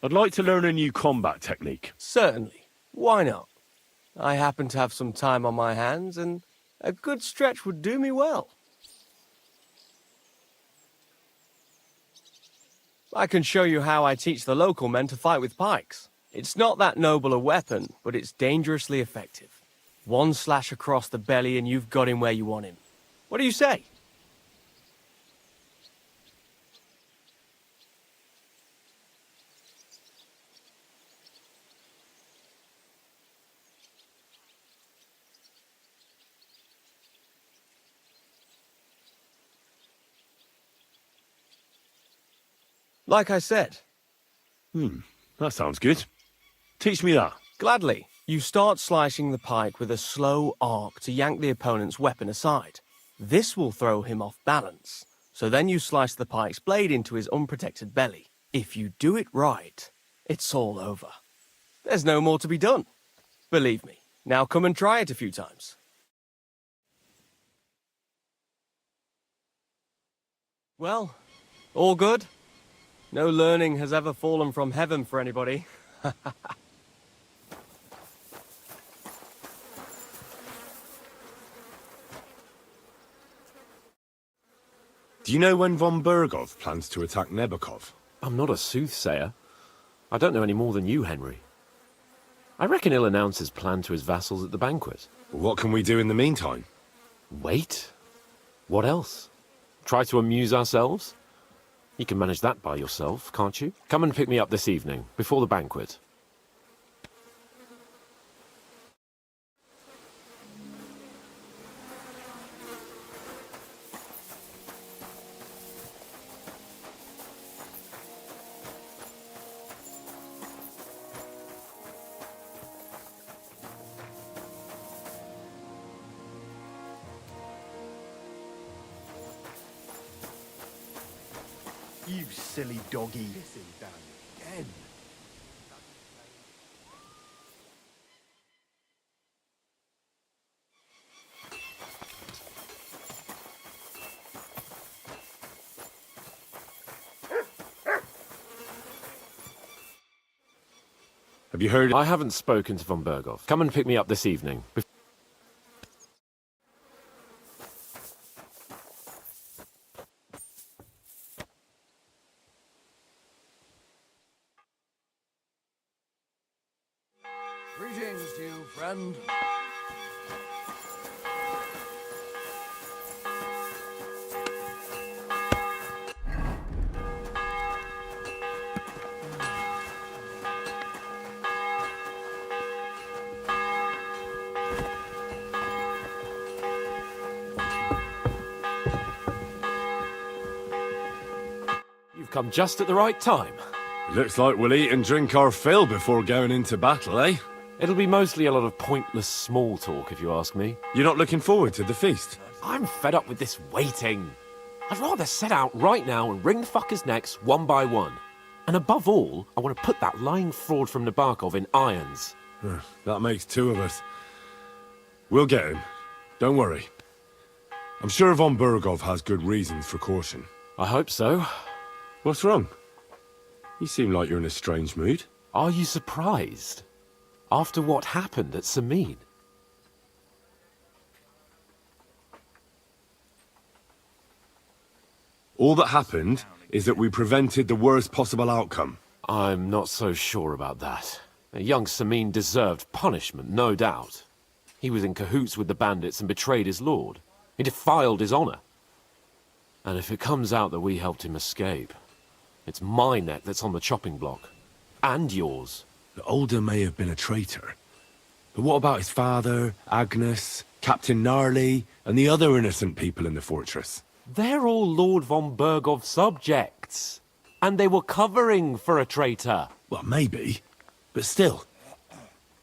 I'd like to learn a new combat technique. Certainly. Why not? I happen to have some time on my hands, and a good stretch would do me well. I can show you how I teach the local men to fight with pikes. It's not that noble a weapon, but it's dangerously effective. One slash across the belly and you've got him where you want him. What do you say? Like I said. That sounds good. Teach me that. Gladly. You start slicing the pike with a slow arc to yank the opponent's weapon aside. This will throw him off balance. So then you slice the pike's blade into his unprotected belly. If you do it right, it's all over. There's no more to be done. Believe me. Now come and try it a few times. Well, all good? No learning has ever fallen from heaven for anybody. Do you know when von Bergov plans to attack Nebakov? I'm not a soothsayer. I don't know any more than you, Henry. I reckon he'll announce his plan to his vassals at the banquet. Well, what can we do in the meantime? Wait? What else? Try to amuse ourselves? You can manage that by yourself, can't you? Come and pick me up this evening, before the banquet. You silly doggy. Pissing down again. Have you heard? I haven't spoken to von Bergov. Come and pick me up this evening. Greetings to you, friend. You've come just at the right time. Looks like we'll eat and drink our fill before going into battle, eh? It'll be mostly a lot of pointless small talk, if you ask me. You're not looking forward to the feast? I'm fed up with this waiting. I'd rather set out right now and wring the fuckers' necks one by one. And above all, I want to put that lying fraud from Nebakov in irons. That makes two of us. We'll get him. Don't worry. I'm sure von Bergov has good reasons for caution. I hope so. What's wrong? You seem like you're in a strange mood. Are you surprised? After what happened at Semine? All that happened is that we prevented the worst possible outcome. I'm not so sure about that. Young Semine deserved punishment, no doubt. He was in cahoots with the bandits and betrayed his lord. He defiled his honor. And if it comes out that we helped him escape, it's my neck that's on the chopping block. And yours. The Older may have been a traitor. But what about his father, Agnes, Captain Gnarly, and the other innocent people in the fortress? They're all Lord von Bergov's subjects. And they were covering for a traitor. Well, maybe. But still.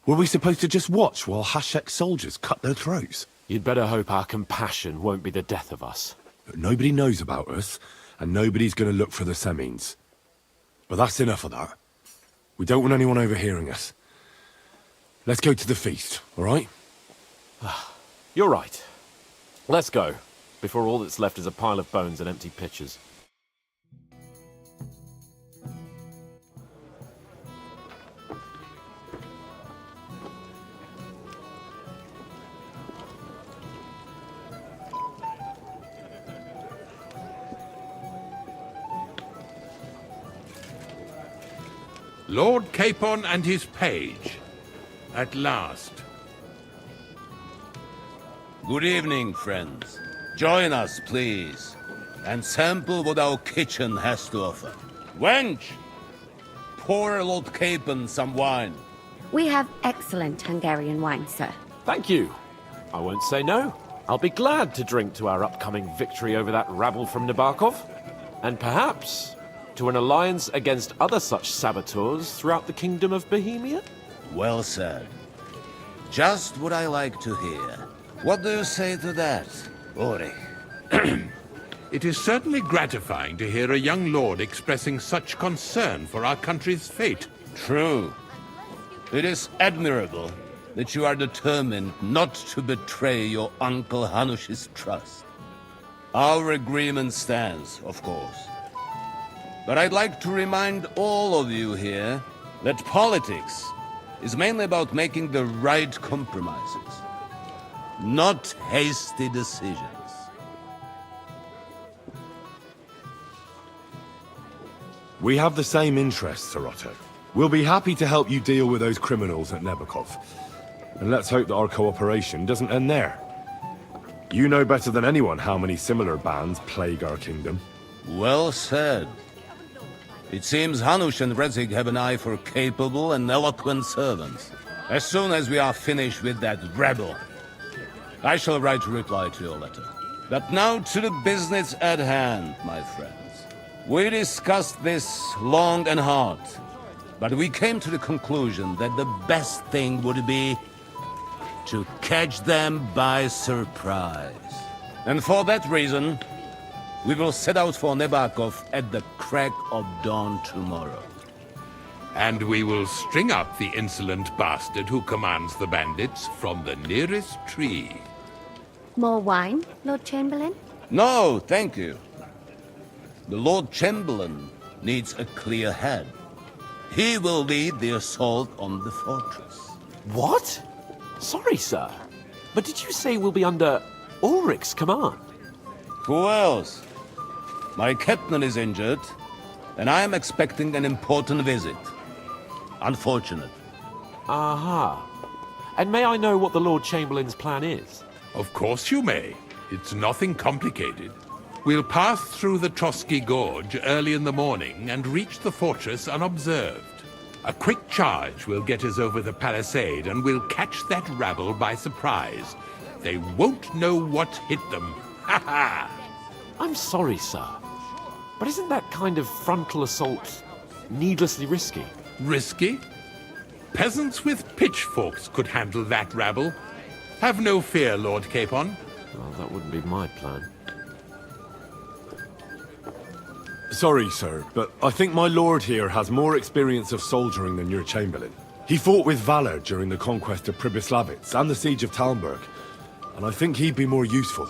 Were we supposed to just watch while Hashek soldiers cut their throats? You'd better hope our compassion won't be the death of us. But nobody knows about us, and nobody's going to look for the Semines. But that's enough of that. We don't want anyone overhearing us. Let's go to the feast, all right? You're right. Let's go, before all that's left is a pile of bones and empty pitchers. Lord Capon and his page. At last. Good evening, friends. Join us, please, and sample what our kitchen has to offer. Wench, pour Lord Capon some wine. We have excellent Hungarian wine, sir. Thank you. I won't say no. I'll be glad to drink to our upcoming victory over that rabble from Nebakov, and perhaps to an alliance against other such saboteurs throughout the Kingdom of Bohemia? Well said. Just what I like to hear. What do you say to that, Ori? It is certainly gratifying to hear a young lord expressing such concern for our country's fate. True. It is admirable that you are determined not to betray your Uncle Hanush's trust. Our agreement stands, of course. But I'd like to remind all of you here that politics is mainly about making the right compromises, not hasty decisions. We have the same interests, Sir Otto. We'll be happy to help you deal with those criminals at Nebakov. And let's hope that our cooperation doesn't end there. You know better than anyone how many similar bands plague our kingdom. Well said. It seems Hanush and Rezig have an eye for capable and eloquent servants. As soon as we are finished with that rebel, I shall write a reply to your letter. But now to the business at hand, my friends. We discussed this long and hard, but we came to the conclusion that the best thing would be to catch them by surprise. And for that reason, we will set out for Nebakov at the crack of dawn tomorrow. And we will string up the insolent bastard who commands the bandits from the nearest tree. More wine, Lord Chamberlain? No, thank you. The Lord Chamberlain needs a clear head. He will lead the assault on the fortress. What? Sorry, sir. But did you say we'll be under Ulrich's command? Who else? My captain is injured, and I am expecting an important visit. Unfortunate. Aha. And may I know what the Lord Chamberlain's plan is? Of course you may. It's nothing complicated. We'll pass through the Trotsky Gorge early in the morning and reach the fortress unobserved. A quick charge will get us over the palisade and we'll catch that rabble by surprise. They won't know what hit them. Ha ha! I'm sorry, sir. But isn't that kind of frontal assault needlessly risky? Risky? Peasants with pitchforks could handle that rabble. Have no fear, Lord Capon. Well, that wouldn't be my plan. Sorry, sir, but I think my lord here has more experience of soldiering than your Chamberlain. He fought with valor during the conquest of Pribyslavitz and the siege of Talmberg, and I think he'd be more useful.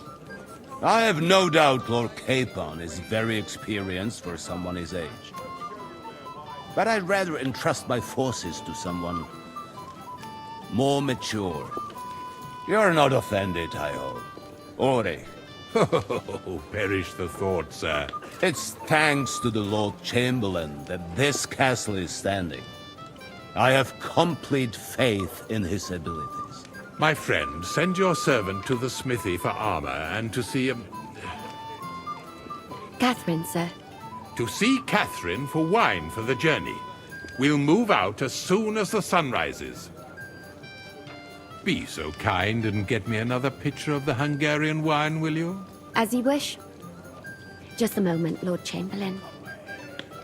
I have no doubt Lord Capon is very experienced for someone his age. But I'd rather entrust my forces to someone more mature. You're not offended, I hope. Ori. Oh, perish the thought, sir. It's thanks to the Lord Chamberlain that this castle is standing. I have complete faith in his abilities. My friend, send your servant to the smithy for armor and to see Catherine, sir. To see Catherine for wine for the journey. We'll move out as soon as the sun rises. Be so kind and get me another pitcher of the Hungarian wine, will you? As you wish. Just a moment, Lord Chamberlain.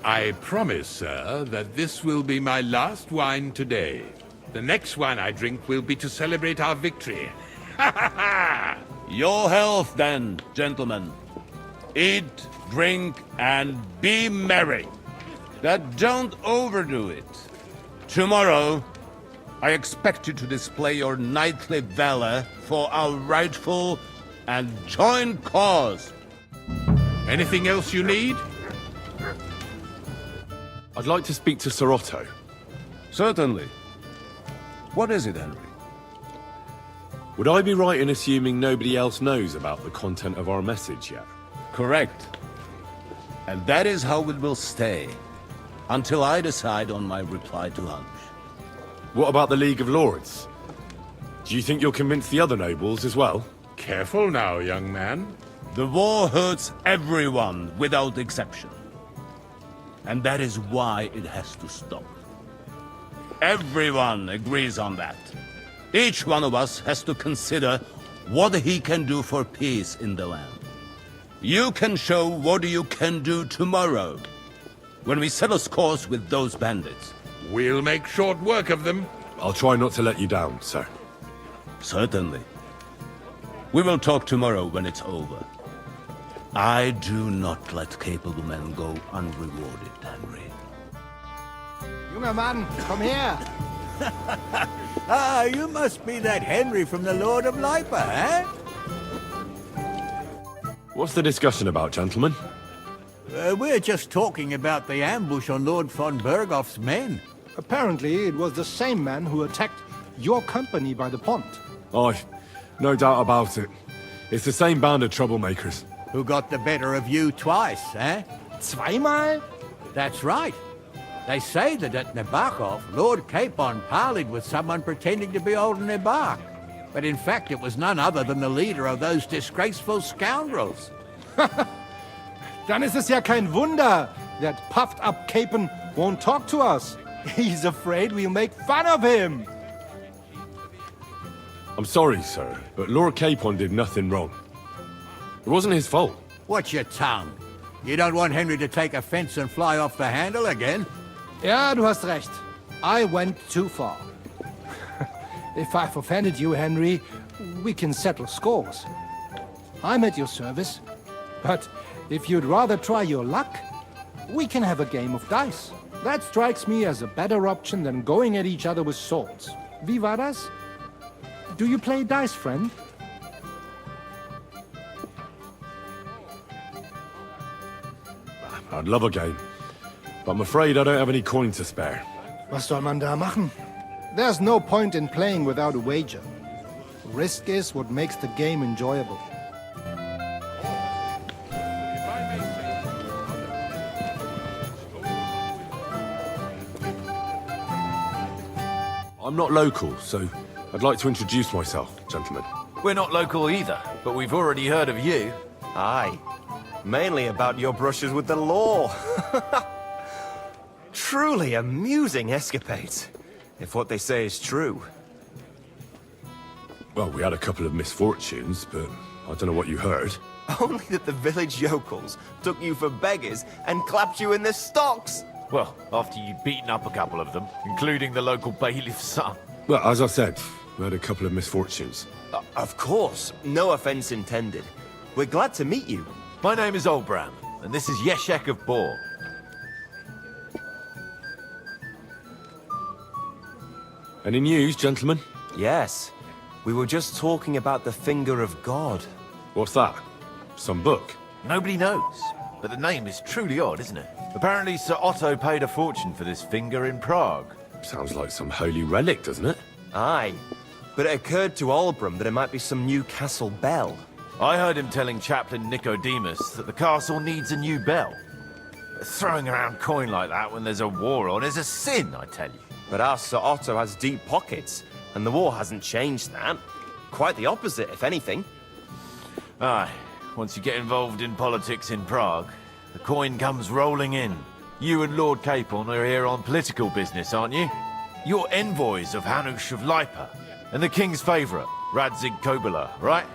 I promise, sir, that this will be my last wine today. The next wine I drink will be to celebrate our victory. Ha ha ha! Your health, then, gentlemen. Eat, drink, and be merry. But don't overdo it. Tomorrow, I expect you to display your knightly valor for our rightful and joint cause. Anything else you need? I'd like to speak to Sir Otto. Certainly. What is it, Henry? Would I be right in assuming nobody else knows about the content of our message yet? Correct. And that is how it will stay. until I decide on my reply to Hanush. What about the League of Lords? Do you think you'll convince the other nobles as well? Careful now, young man. The war hurts everyone without exception. And that is why it has to stop. Everyone agrees on that. Each one of us has to consider what he can do for peace in the land. You can show what you can do tomorrow, when we settle scores with those bandits. We'll make short work of them. I'll try not to let you down, sir. Certainly. We will talk tomorrow when it's over. I do not let capable men go unrewarded, Henry. Junger Mann, komm her! Ah, you must be that Henry from the Lord of Lipa, eh? What's the discussion about, gentlemen? We're just talking about the ambush on Lord von Bergoff's men. Apparently, it was the same man who attacked your company by the pond. Aye, no doubt about it. It's the same band of troublemakers. Who got the better of you twice, eh? Zweimal? That's right. They say that at Nebakov, Lord Capon parleyed with someone pretending to be old Nebak. But in fact, it was none other than the leader of those disgraceful scoundrels. Dann ist es ja kein Wunder that puffed-up Capon won't talk to us. He's afraid we'll make fun of him. I'm sorry, sir, but Lord Capon did nothing wrong. It wasn't his fault. Watch your tongue. You don't want Henry to take offense and fly off the handle again? Ja, du hast recht. I went too far. If I've offended you, Henry, we can settle scores. I'm at your service. But if you'd rather try your luck, we can have a game of dice. That strikes me as a better option than going at each other with swords. Wie war das? Do you play dice, friend? I'd love a game, but I'm afraid I don't have any coin to spare. Was soll man da machen? There's no point in playing without a wager. Risk is what makes the game enjoyable. I'm not local, so I'd like to introduce myself, gentlemen. We're not local either, but we've already heard of you. Aye. Mainly about your brushes with the law. Truly amusing escapades, if what they say is true. Well, we had a couple of misfortunes, but I don't know what you heard. Only that the village yokels took you for beggars and clapped you in the stocks. Well, after you'd beaten up a couple of them, including the local bailiff's son. Well, as I said, we had a couple of misfortunes. Of course, no offense intended. We're glad to meet you. My name is Olbram, and this is Hashek of Bor. Any news, gentlemen? Yes, we were just talking about the Finger of God. What's that? Some book? Nobody knows, but the name is truly odd, isn't it? Apparently Sir Otto paid a fortune for this finger in Prague. Sounds like some holy relic, doesn't it? Aye, but it occurred to Olbram that it might be some new castle bell. I heard him telling Chaplain Nicodemus that the castle needs a new bell. Throwing around coin like that when there's a war on is a sin, I tell you. But our Sir Otto has deep pockets, and the war hasn't changed that. Quite the opposite, if anything. Aye, once you get involved in politics in Prague, the coin comes rolling in. You and Lord Capon are here on political business, aren't you? You're envoys of Hanush of Lipa, and the king's favourite, Radzig Kobyla, right?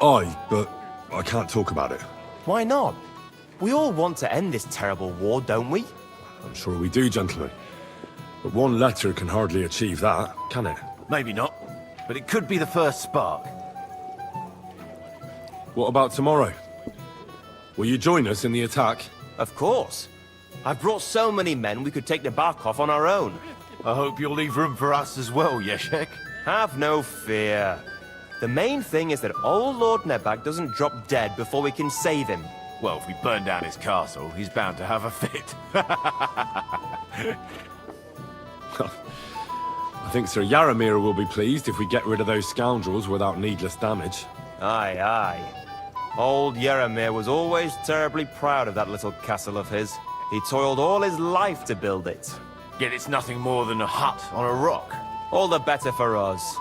Aye, but I can't talk about it. Why not? We all want to end this terrible war, don't we? I'm sure we do, gentlemen. But one letter can hardly achieve that, can it? Maybe not, but it could be the first spark. What about tomorrow? Will you join us in the attack? Of course. I've brought so many men we could take Nebakov on our own. I hope you'll leave room for us as well, Hashek. Have no fear. The main thing is that old Lord Nebak doesn't drop dead before we can save him. Well, if we burn down his castle, he's bound to have a fit. I think Sir Jaromier will be pleased if we get rid of those scoundrels without needless damage. Aye, aye. Old Jaromier was always terribly proud of that little castle of his. He toiled all his life to build it. Yet it's nothing more than a hut on a rock. All the better for us.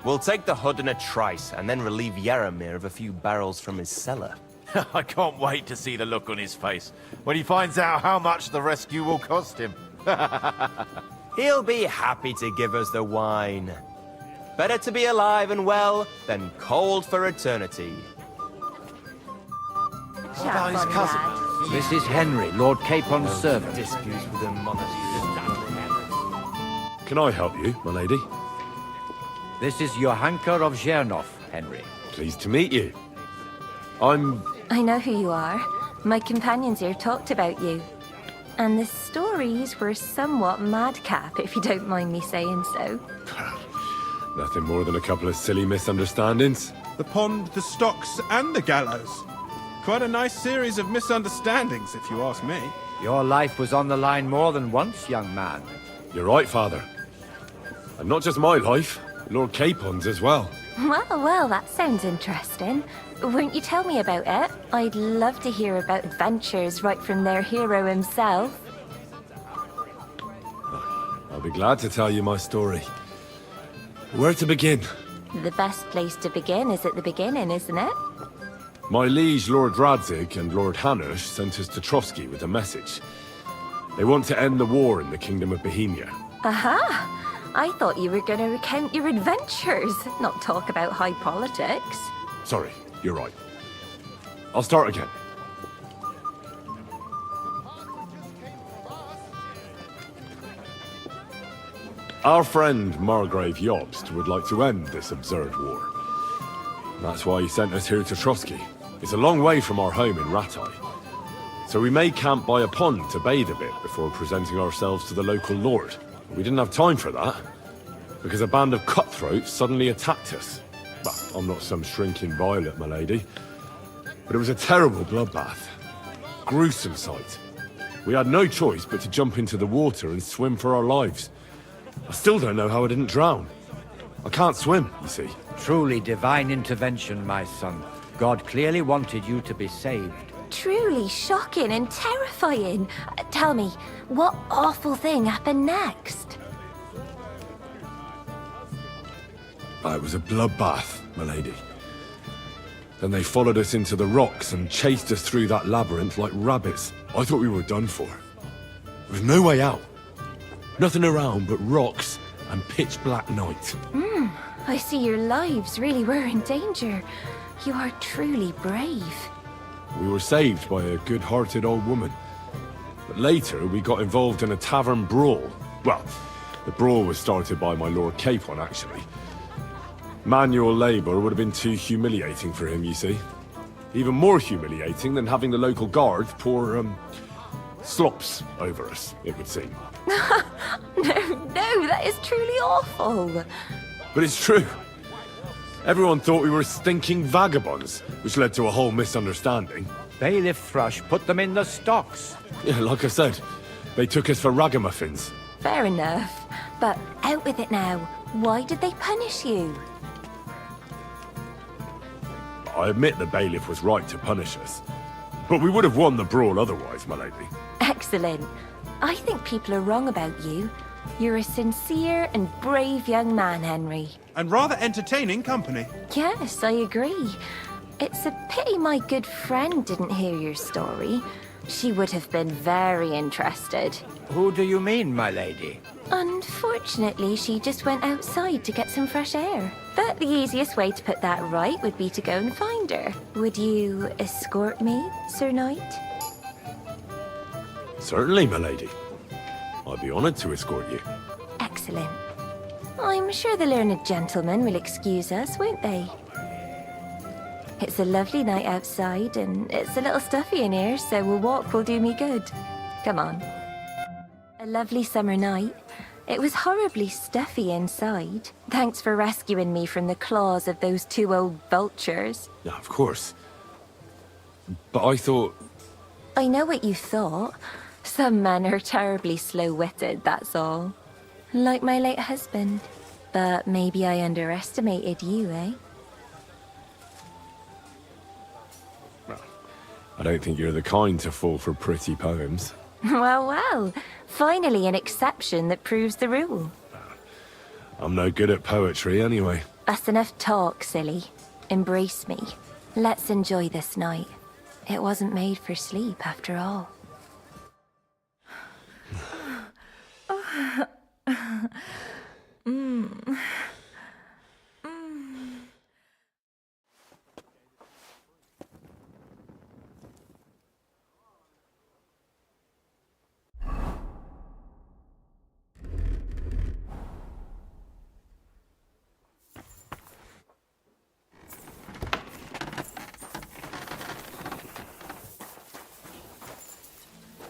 We'll take the hut in a trice, and then relieve Jaromier of a few barrels from his cellar. I can't wait to see the look on his face when he finds out how much the rescue will cost him. He'll be happy to give us the wine. Better to be alive and well than cold for eternity. What about his cousin? This is Henry, Lord Capon's servant. Disputes with the monarchy. Can I help you, my lady? This is Johanka of Zhernov, Henry. Pleased to meet you. I know who you are. My companions here talked about you. And the stories were somewhat madcap, if you don't mind me saying so. Nothing more than a couple of silly misunderstandings. The pond, the stocks, and the gallows. Quite a nice series of misunderstandings, if you ask me. Your life was on the line more than once, young man. You're right, Father. And not just my life, Lord Capon's as well. Well, that sounds interesting. Won't you tell me about it? I'd love to hear about adventures right from their hero himself. I'll be glad to tell you my story. Where to begin? The best place to begin is at the beginning, isn't it? My liege Lord Radzig and Lord Hanush sent us to Trotsky with a message. They want to end the war in the Kingdom of Bohemia. Aha! I thought you were going to recount your adventures, not talk about high politics. Sorry, you're right. I'll start again. Our friend Margrave Jobst would like to end this absurd war. That's why he sent us here to Trotsky. It's a long way from our home in Ratai. So we made camp by a pond to bathe a bit before presenting ourselves to the local lord. We didn't have time for that, because a band of cutthroats suddenly attacked us. Well, I'm not some shrinking violet, my lady, but it was a terrible bloodbath. Gruesome sight. We had no choice but to jump into the water and swim for our lives. I still don't know how I didn't drown. I can't swim, you see. Truly divine intervention, my son. God clearly wanted you to be saved. Truly shocking and terrifying. Tell me, what awful thing happened next? It was a bloodbath, my lady. Then they followed us into the rocks and chased us through that labyrinth like rabbits. I thought we were done for. There was no way out. Nothing around but rocks and pitch black night. I see your lives really were in danger. You are truly brave. We were saved by a good-hearted old woman. But later, we got involved in a tavern brawl. Well, the brawl was started by my Lord Capon, actually. Manual labor would have been too humiliating for him, you see. Even more humiliating than having the local guard pour, slops over us, it would seem. No, that is truly awful. But it's true. Everyone thought we were stinking vagabonds, which led to a whole misunderstanding. Bailiff Thrush put them in the stocks. Yeah, like I said, they took us for ragamuffins. Fair enough. But out with it now. Why did they punish you? I admit the bailiff was right to punish us. But we would have won the brawl otherwise, my lady. Excellent. I think people are wrong about you. You're a sincere and brave young man, Henry. And rather entertaining company. Yes, I agree. It's a pity my good friend didn't hear your story. She would have been very interested. Who do you mean, my lady? Unfortunately, she just went outside to get some fresh air. But the easiest way to put that right would be to go and find her. Would you escort me, Sir Knight? Certainly, my lady. I'd be honored to escort you. Excellent. I'm sure the learned gentlemen will excuse us, won't they? It's a lovely night outside, and it's a little stuffy in here, so a walk will do me good. Come on. A lovely summer night. It was horribly stuffy inside. Thanks for rescuing me from the claws of those two old vultures. Yeah, of course. But I thought... I know what you thought. Some men are terribly slow-witted, that's all. Like my late husband. But maybe I underestimated you, eh? I don't think you're the kind to fall for pretty poems. Well, well. Finally an exception that proves the rule. I'm no good at poetry anyway. That's enough talk, silly. Embrace me. Let's enjoy this night. It wasn't made for sleep, after all.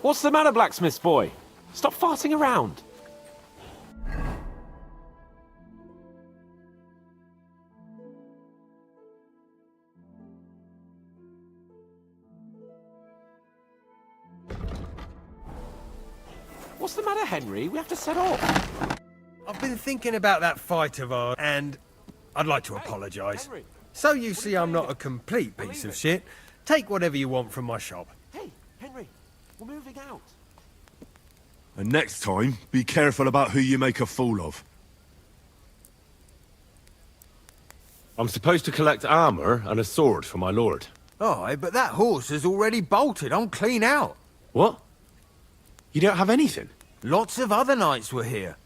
What's the matter, blacksmith's boy? Stop farting around. What's the matter, Henry? We have to set off. I've been thinking about that fight of ours, and I'd like to apologise. So you see I'm not a complete piece of shit. Take whatever you want from my shop. Hey, Henry, we're moving out. And next time, be careful about who you make a fool of. I'm supposed to collect armor and a sword for my lord. Aye, but that horse has already bolted. I'm clean out. What? You don't have anything? Lots of other knights were here.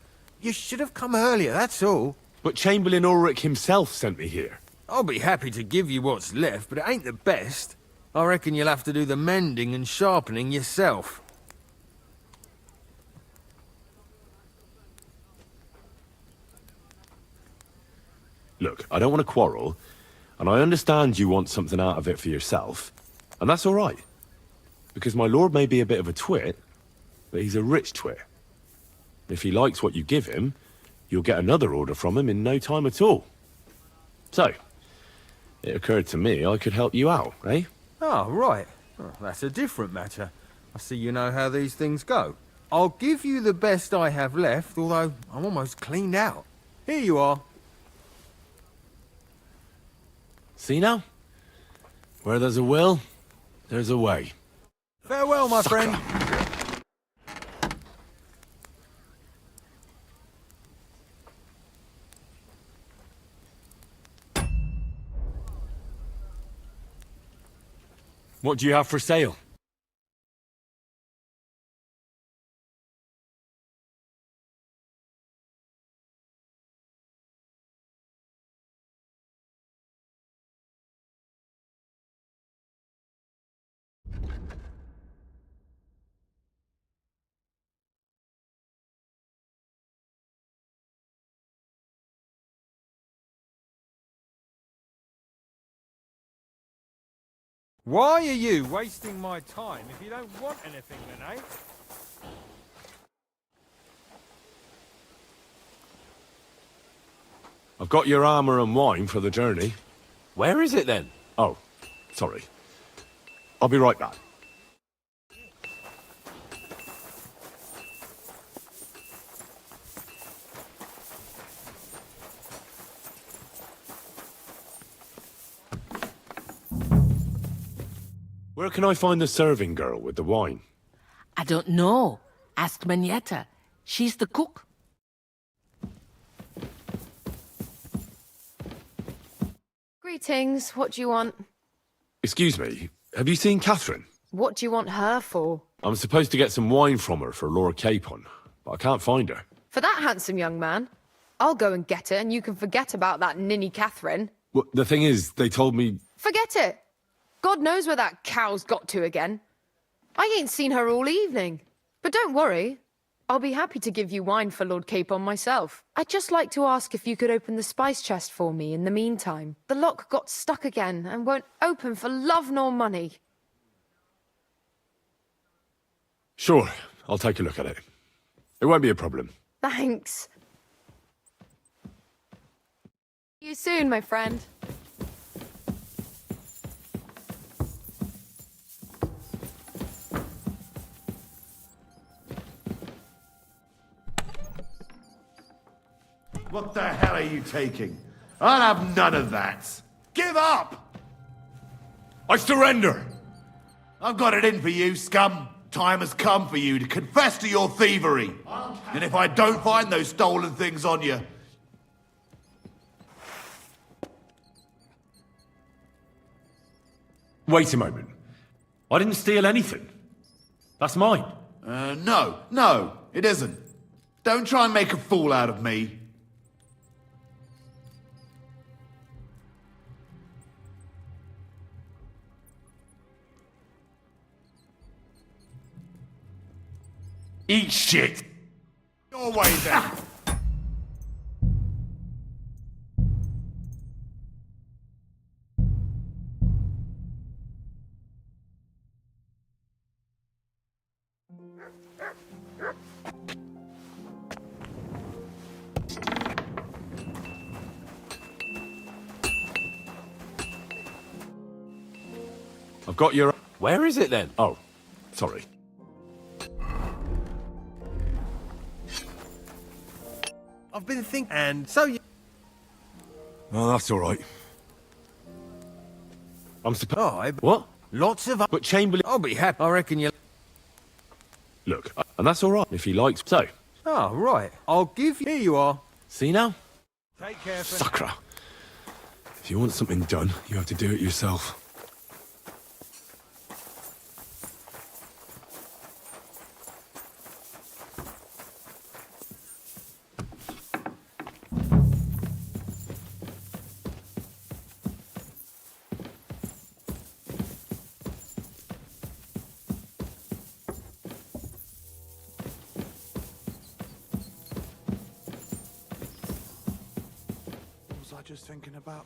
You should have come earlier, that's all. But Chamberlain Ulrich himself sent me here. I'll be happy to give you what's left, but it ain't the best. I reckon you'll have to do the mending and sharpening yourself. Look, I don't want to quarrel, and I understand you want something out of it for yourself, and that's all right. Because my lord may be a bit of a twit, but he's a rich twit. If he likes what you give him, you'll get another order from him in no time at all. So, it occurred to me I could help you out, eh? Oh, right. Oh, that's a different matter. I see you know how these things go. I'll give you the best I have left, although I'm almost cleaned out. Here you are. See now? Where there's a will, there's a way. Farewell, my friend. What do you have for sale? Why are you wasting my time if you don't want anything then, eh? I've got your armor and wine for the journey. Where is it then? Oh, sorry. I'll be right back. Where can I find the serving girl with the wine? I don't know. Ask Manietta. She's the cook. Greetings. What do you want? Excuse me, have you seen Catherine? What do you want her for? I'm supposed to get some wine from her for Lord Capon, but I can't find her. For that handsome young man? I'll go and get her, and you can forget about that ninny Catherine. Well, the thing is, they told me... Forget it! God knows where that cow's got to again. I ain't seen her all evening. But don't worry. I'll be happy to give you wine for Lord Capon myself. I'd just like to ask if you could open the spice chest for me in the meantime. The lock got stuck again and won't open for love nor money. Sure, I'll take a look at it. It won't be a problem. Thanks. See you soon, my friend. What the hell are you taking? I'll have none of that. Give up! I surrender! I've got it in for you, scum. Time has come for you to confess to your thievery. And if I don't find those stolen things on you... Wait a moment. I didn't steal anything. That's mine. No, it isn't. Don't try and make a fool out of me. Eat shit! Your way then. I've got your... Where is it then? Oh, sorry. I've been thinking, and so you... Oh, that's all right. I'm supposed... Oh, What? lots of... But Chamberlain... I'll be happy. I reckon you... Look, and that's all right if he likes. So, Oh, right. I'll give you... Here you are. see now? Take care for... Sucker. If you want something done, you have to do it yourself. What was I just thinking about?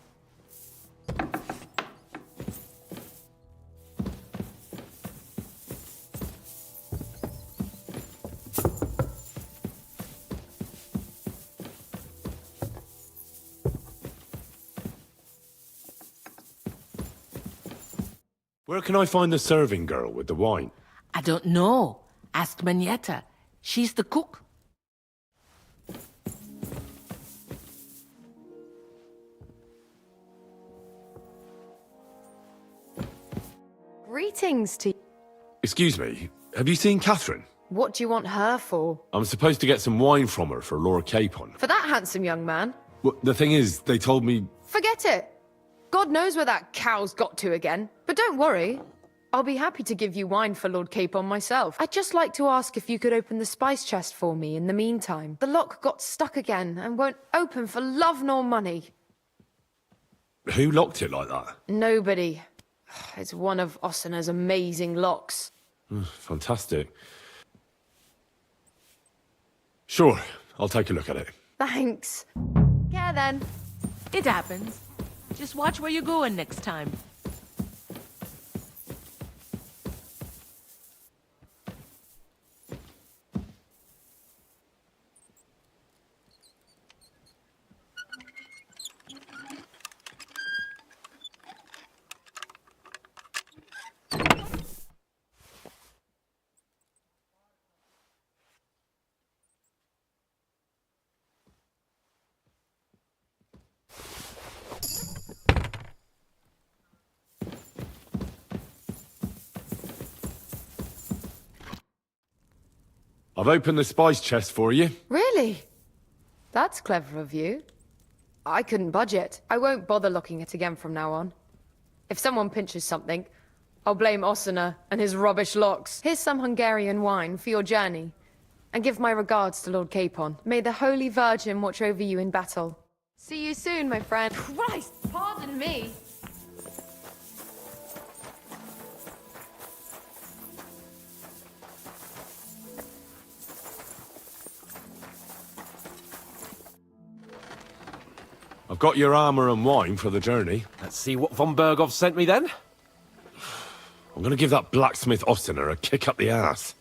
Where can I find the serving girl with the wine? I don't know. Ask Manietta. She's the cook. Greetings to you. Excuse me, have you seen Catherine? What do you want her for? I'm supposed to get some wine from her for Lord Capon. For that handsome young man? Well, the thing is, they told me... Forget it. God knows where that cow's got to again. But don't worry. I'll be happy to give you wine for Lord Capon myself. I'd just like to ask if you could open the spice chest for me in the meantime. The lock got stuck again and won't open for love nor money. Who locked it like that? Nobody. It's one of Ossina's amazing locks. Fantastic. Sure, I'll take a look at it. Thanks. Yeah, then. It happens. Just watch where you're going next time. I've opened the spice chest for you. Really? That's clever of you. I couldn't budget. I won't bother looking it again from now on. If someone pinches something, I'll blame Ossina and his rubbish locks. Here's some Hungarian wine for your journey. And give my regards to Lord Capon. May the Holy Virgin watch over you in battle. See you soon, my friend. Christ, pardon me. I've got your armor and wine for the journey. Let's see what von Berghoff sent me then. I'm gonna give that blacksmith Ossina a kick up the ass.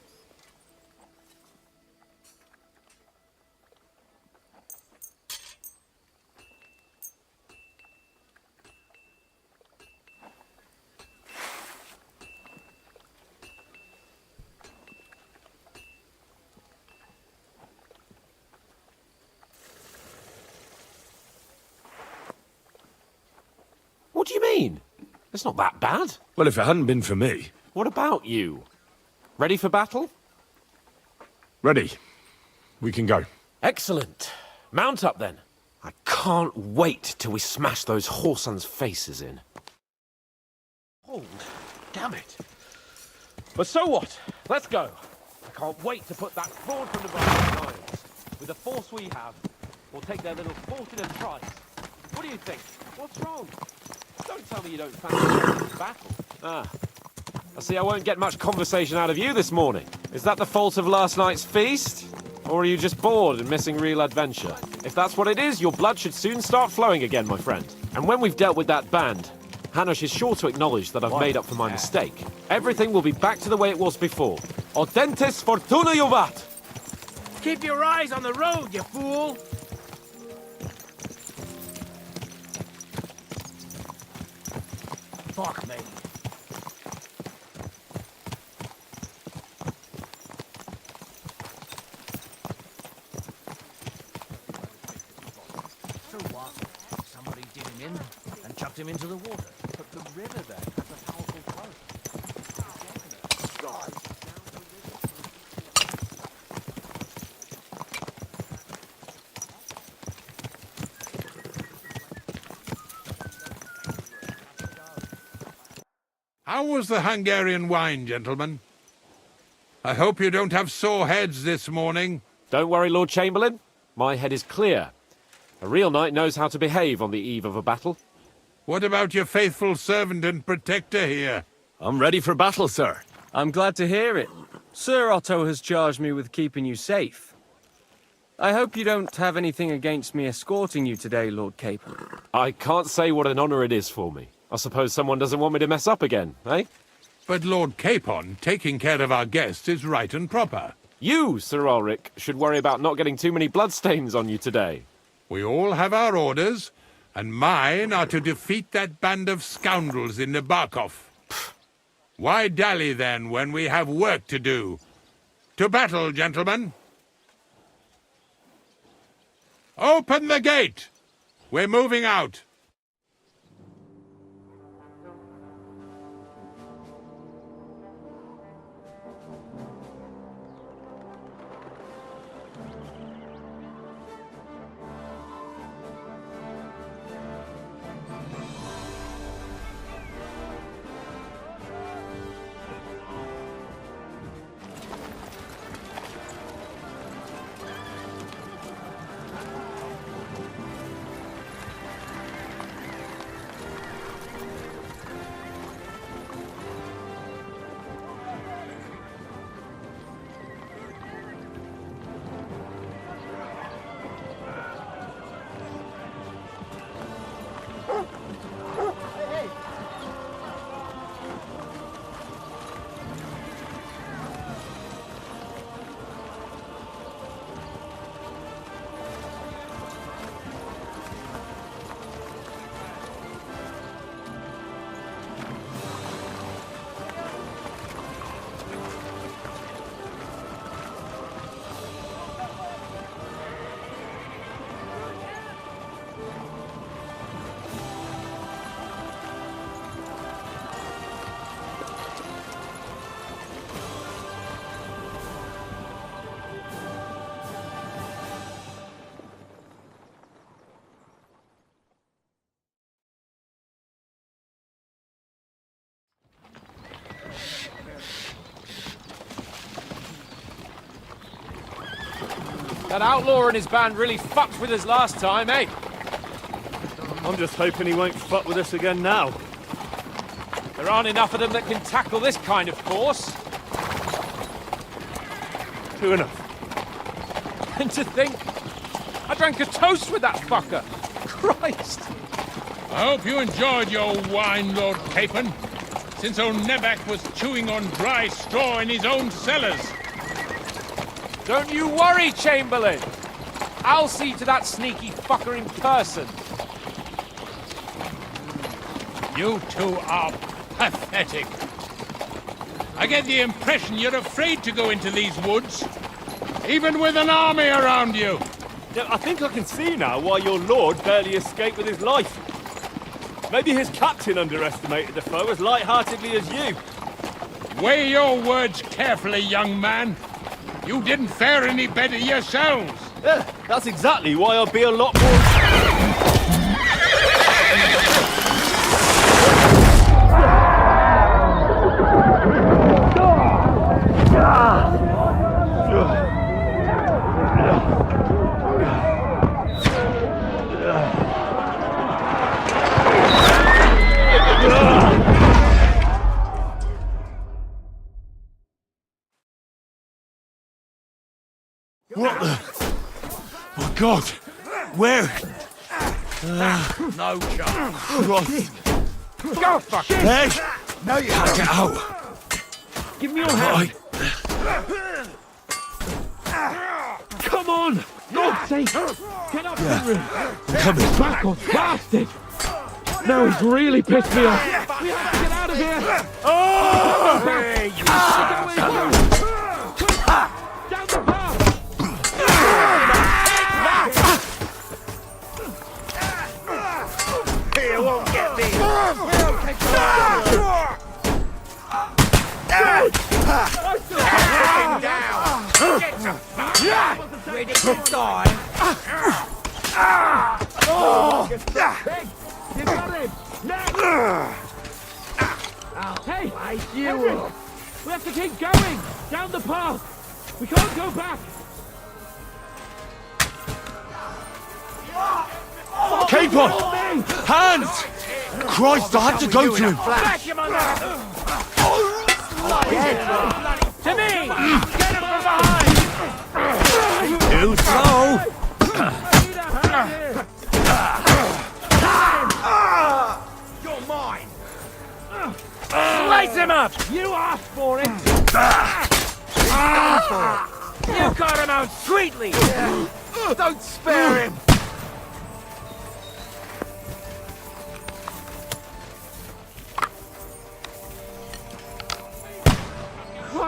What do you mean? It's not that bad. Well, if it hadn't been for me, What about you? Ready for battle? Ready. We can go. Excellent. Mount up then. I can't wait till we smash those whoresons' faces in. Oh, damn it. But so what? Let's go. I can't wait to put that fraud from the behind lines. With the force we have, we'll take their little fortune and price. What do you think? What's wrong? Don't tell me you don't fancy the battle. Ah. I see I won't get much conversation out of you this morning. Is that the fault of last night's feast? Or are you just bored and missing real adventure? If that's what it is, your blood should soon start flowing again, my friend. And when we've dealt with that band, Hanush is sure to acknowledge that I've made up for my mistake. Everything will be back to the way it was before. Audentes fortuna juvat! Keep your eyes on the road, you fool! Fuck me. So what? Somebody did him in and chucked him into the water. But the river there has a powerful current. How was the Hungarian wine, gentlemen? I hope you don't have sore heads this morning. Don't worry, Lord Chamberlain. My head is clear. A real knight knows how to behave on the eve of a battle. What about your faithful servant and protector here? I'm ready for battle, sir. I'm glad to hear it. Sir Otto has charged me with keeping you safe. I hope you don't have anything against me escorting you today, Lord Capon. I can't say what an honor it is for me. I suppose someone doesn't want me to mess up again, eh? But Lord Capon, taking care of our guests is right and proper. You, Sir Ulrich, should worry about not getting too many bloodstains on you today. We all have our orders, and mine are to defeat that band of scoundrels in Nebakov. Why dally, then, when we have work to do? To battle, gentlemen! Open the gate! We're moving out! That outlaw and his band really fucked with us last time, eh? I'm just hoping he won't fuck with us again now. There aren't enough of them that can tackle this kind of force. True enough. And to think, I drank a toast with that fucker. Christ! I hope you enjoyed your wine, Lord Capon, since old Nebak was chewing on dry straw in his own cellars. Don't you worry, Chamberlain. I'll see to that sneaky fucker in person. You two are pathetic. I get the impression you're afraid to go into these woods, even with an army around you. Yeah, I think I can see now why your lord barely escaped with his life. Maybe his captain underestimated the foe as light-heartedly as you. Weigh your words carefully, young man. You didn't fare any better yourselves. Yeah, that's exactly why I'll be a lot more... What the... My God! Where? No chance. Christ! Go fuck it! Hey! No, you Get out! Give me your hand. Come on! God's sake! Get up, Henry! I'm coming. Nebakov, bastard! No, he's really pissed me off. We have to get out of here! Oh! Hey, you down the path! He won't get me. Ready to die. You got him! Hey! Henry! We have to keep going! Down the path! We can't go back! Keep on! Hands! Christ, I had to go to him! Back him on that! Semine! Get him from behind! Too slow! You're mine! Slice him up! You asked for it! You got him out sweetly! Don't spare him!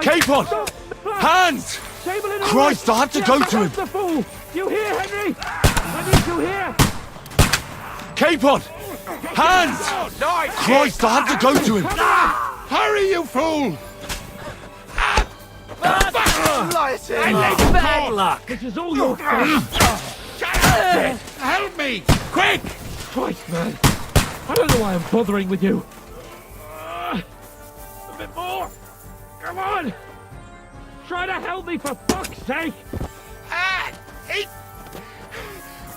Keep on! Hands! Christ, I had to go to him! The fool! You hear, Henry? I need you here! Keep on! Hands! Christ, I had to go to him! Hurry, you fool! Bad luck! This is all your fault! Help me! Quick! Christ, man! I don't know why I'm bothering with you! A bit more! Come on! Try to help me, for fuck's sake!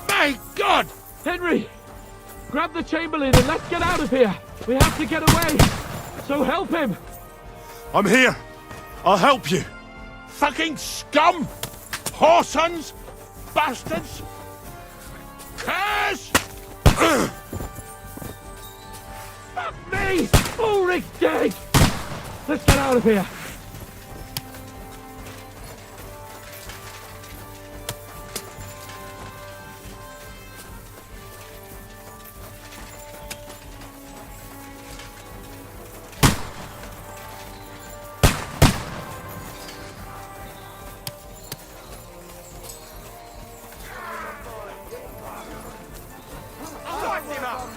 My God! Henry! Grab the Chamberlain and let's get out of here! We have to get away! So help him! I'm here! I'll help you! Fucking scum! Whoresons! Bastards! Curse! Fuck me! Ulrich's dead! Let's get out of here!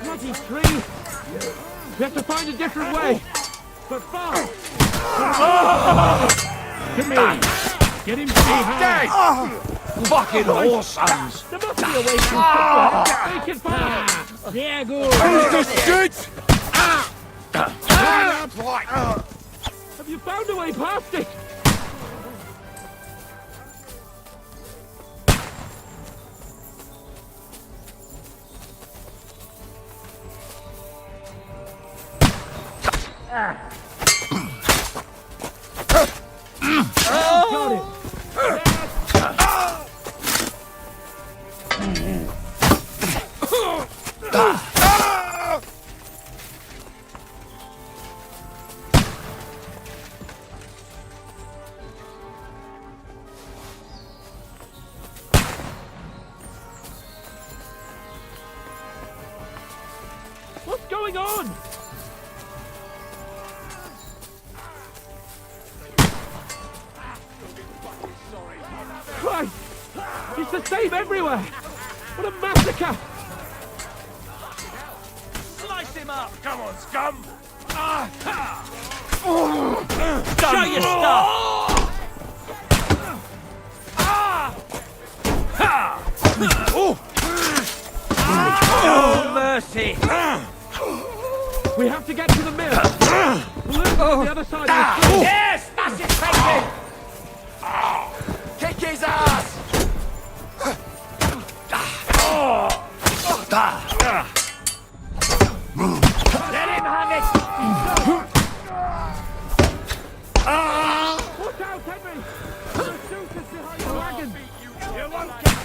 Bloody tree! We have to find a different way! But fast! Come here! Get him behind! Fucking whoresons! There must be a way through. Make it fast! Yeah, good! Shit! Have you found a way past it? Got it! What's going on? Christ! It's the same everywhere! What a massacre! Slice him up! Come on, scum! your stuff! No mercy! We have to get to the mill. We'll lose on the other side of the street. Yes! Smash his face in! Kick his ass! Let him have it! Watch out, Henry! The shoot is behind the wagon! You won't get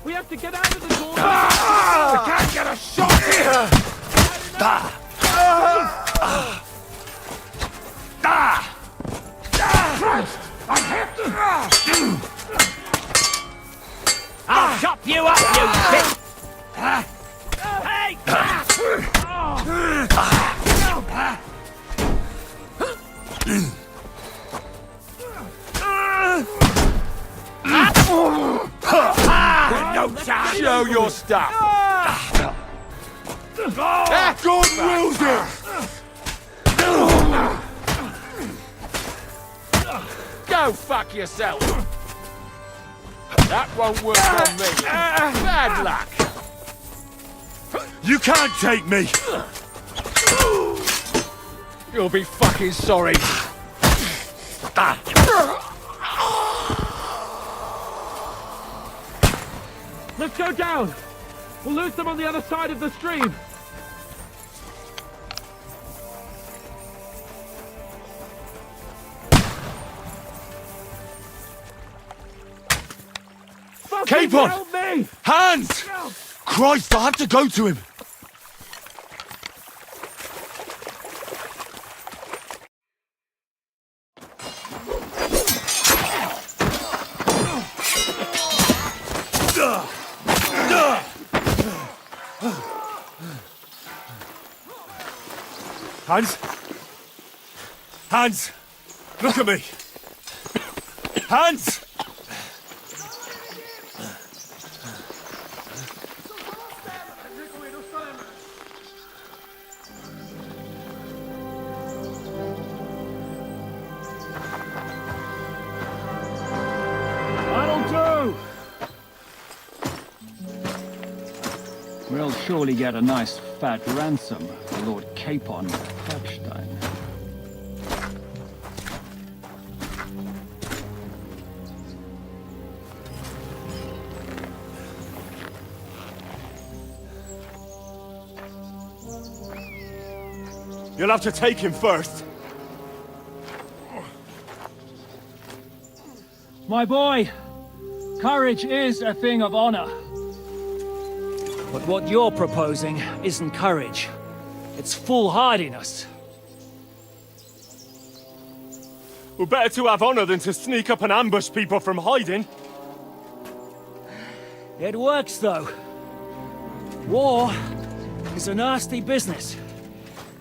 We have to get out of the door! We can't get a shot here! Christ! I'm hit! I'll chop you up, you bitch! Hey! No chance! Show your stuff! God wills it! Go fuck yourself! That won't work on me. Bad luck. You can't take me! You'll be fucking sorry. Let's go down! We'll lose them on the other side of the stream! Capon! Help me! Hands! Christ, I have to go to him! Hans? Hans! Look at me! Hans! We'll surely get a nice fat ransom for Lord Capon Herkstein. You'll have to take him first. My boy, courage is a thing of honor. But what you're proposing isn't courage. It's foolhardiness. Well, better to have honor than to sneak up and ambush people from hiding. It works, though. War is a nasty business.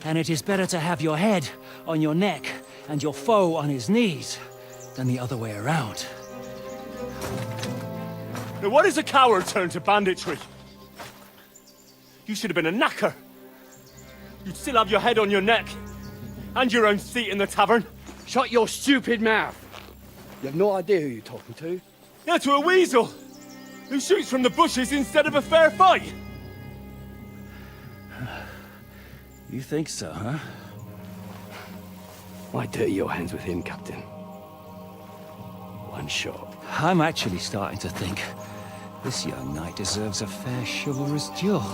And it is better to have your head on your neck and your foe on his knees than the other way around. Now, what is a coward turn to banditry? You should have been a knacker. You'd still have your head on your neck. And your own seat in the tavern. Shut your stupid mouth. You have no idea who you're talking to. Yeah, to a weasel. Who shoots from the bushes instead of a fair fight. You think so, huh? Why dirty your hands with him, Captain? One shot. I'm actually starting to think this young knight deserves a fair chivalrous duel.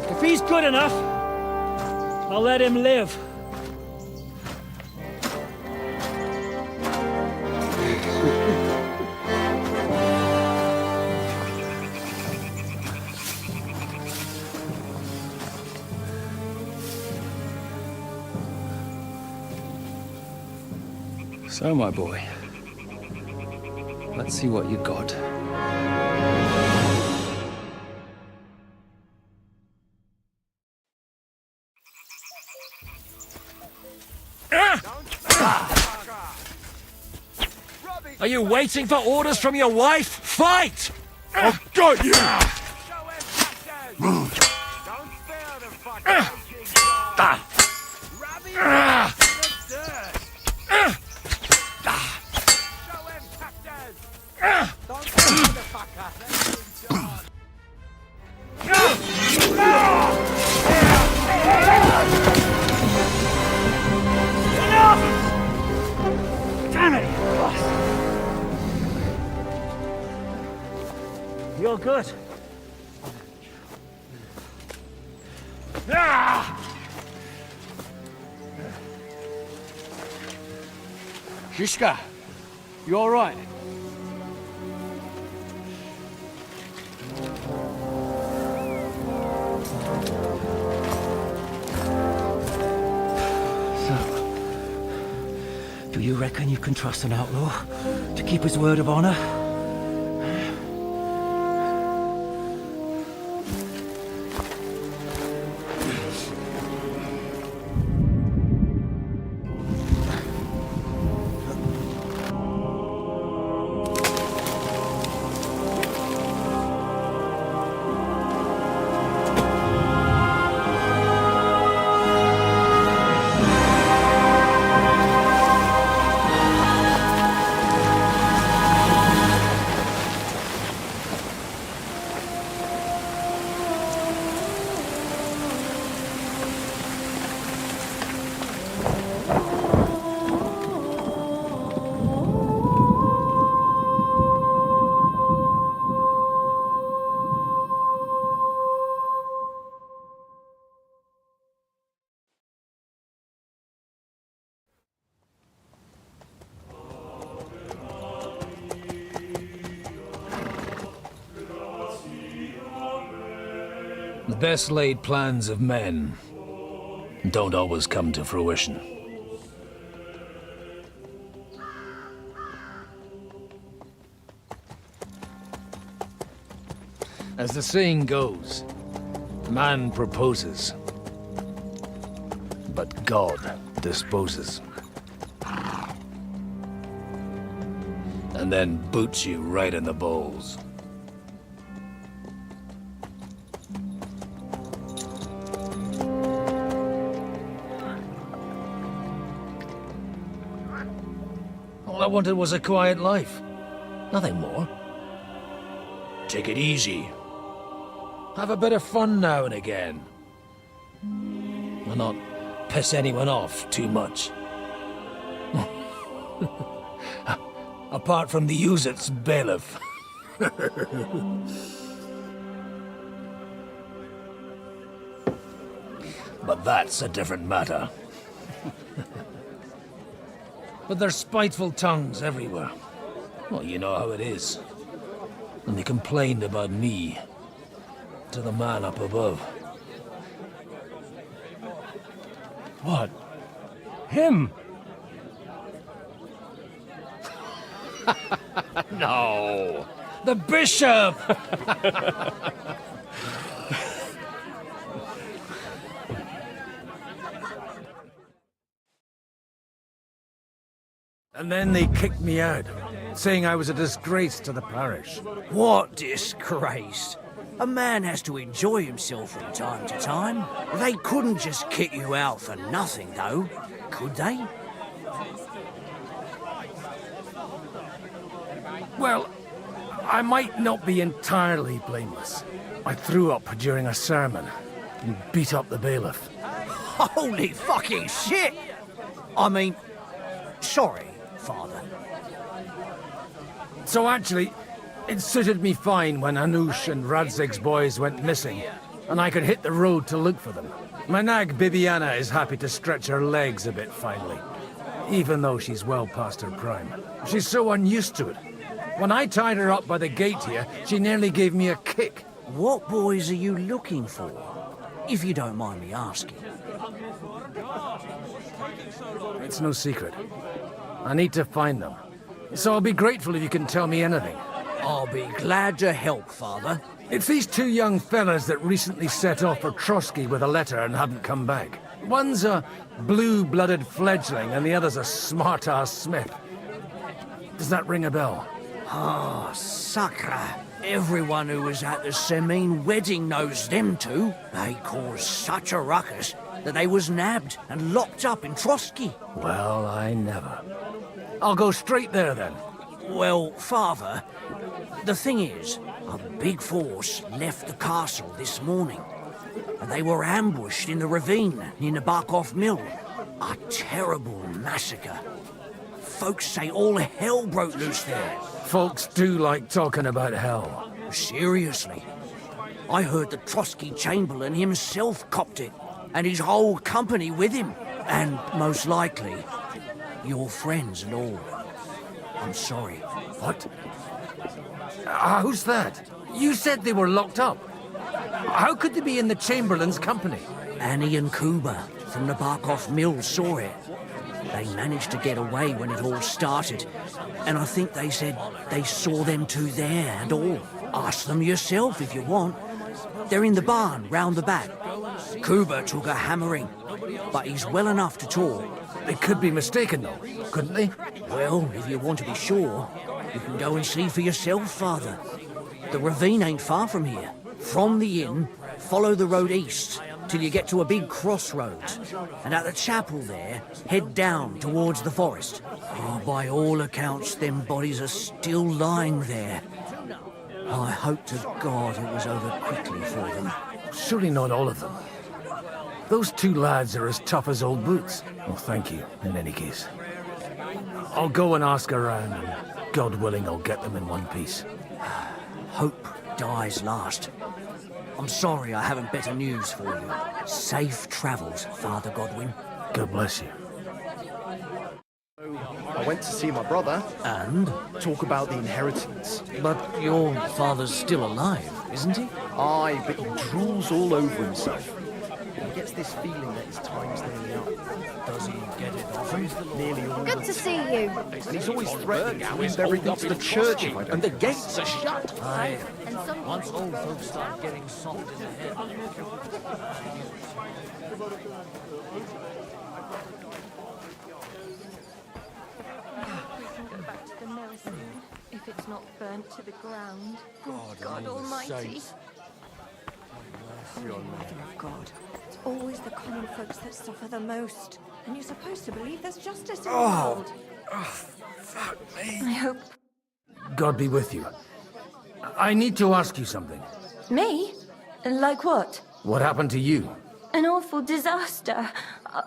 If he's good enough, I'll let him live. So, my boy, let's see what you got. Are you waiting for orders from your wife? Fight! I've got you! Damn it! You're good. Shishka, you all right? Do you reckon you can trust an outlaw to keep his word of honor? The best laid plans of men don't always come to fruition. As the saying goes, man proposes, but God disposes. And then boots you right in the balls. All I wanted was a quiet life. Nothing more. Take it easy. Have a bit of fun now and again. And not piss anyone off too much. Apart from the Uzit's bailiff. But that's a different matter. But there's spiteful tongues everywhere. Well, you know how it is. And they complained about me to the man up above. What? Him? No! The bishop! And then they kicked me out, saying I was a disgrace to the parish. What disgrace? A man has to enjoy himself from time to time. They couldn't just kick you out for nothing, though, could they? Well, I might not be entirely blameless. I threw up during a sermon and beat up the bailiff. Holy fucking shit! I mean, sorry, Father. So actually, it suited me fine when Anush and Radzig's boys went missing, and I could hit the road to look for them. My nag Bibiana is happy to stretch her legs a bit finally, even though she's well past her prime. She's so unused to it. When I tied her up by the gate here, she nearly gave me a kick. What boys are you looking for, if you don't mind me asking? It's no secret. I need to find them. So I'll be grateful if you can tell me anything. I'll be glad to help, Father. It's these two young fellas that recently set off for Trotsky with a letter and haven't come back. One's a blue-blooded fledgling and the other's a smart-ass smith. Does that ring a bell? Ah, sacre. Everyone who was at the Semine wedding knows them two. They caused such a ruckus that they was nabbed and locked up in Trotsky. Well, I never. I'll go straight there then. Well, Father, the thing is, a big force left the castle this morning, and they were ambushed in the ravine near Nebakov mill. A terrible massacre. Folks say all hell broke loose there. Folks do like talking about hell. Seriously. I heard the Trotsky Chamberlain himself copped it, and his whole company with him. And most likely, your friends and all. I'm sorry. What? Who's that? You said they were locked up. How could they be in the Chamberlain's company? Annie and Kuba from the Nebakov mill saw it. They managed to get away when it all started, and I think they said they saw them two there and all. Ask them yourself if you want. They're in the barn round the back. Kuba took a hammering, but he's well enough to talk. They could be mistaken, though, couldn't they? Well, if you want to be sure, you can go and see for yourself, Father. The ravine ain't far from here. From the inn, follow the road east till you get to a big crossroads, and at the chapel there, head down towards the forest. Oh, by all accounts, them bodies are still lying there. I hope to God it was over quickly for them. Surely not all of them. Those two lads are as tough as old boots. Well, thank you, in any case. I'll go and ask around, and God willing, I'll get them in one piece. Hope dies last. I'm sorry I haven't better news for you. Safe travels, Father Godwin. God bless you. I went to see my brother. And? Talk about the inheritance. But your father's still alive, isn't he? Aye, but he drools all over himself. He gets this feeling that his time's nearly up. Does he get it often? Nearly all. Good to see you. And he's always threatening to leave everything to the church if I don't. And the gates are shut. Aye. Once old folks start getting soft in the head. Go back to the mill soon, if it's not burnt to the ground. God Almighty. Holy Mother of God. It's always the common folks that suffer the most. And you're supposed to believe there's justice in the world. Fuck me. I hope... God be with you. I need to ask you something. Me? Like what? What happened to you? An awful disaster.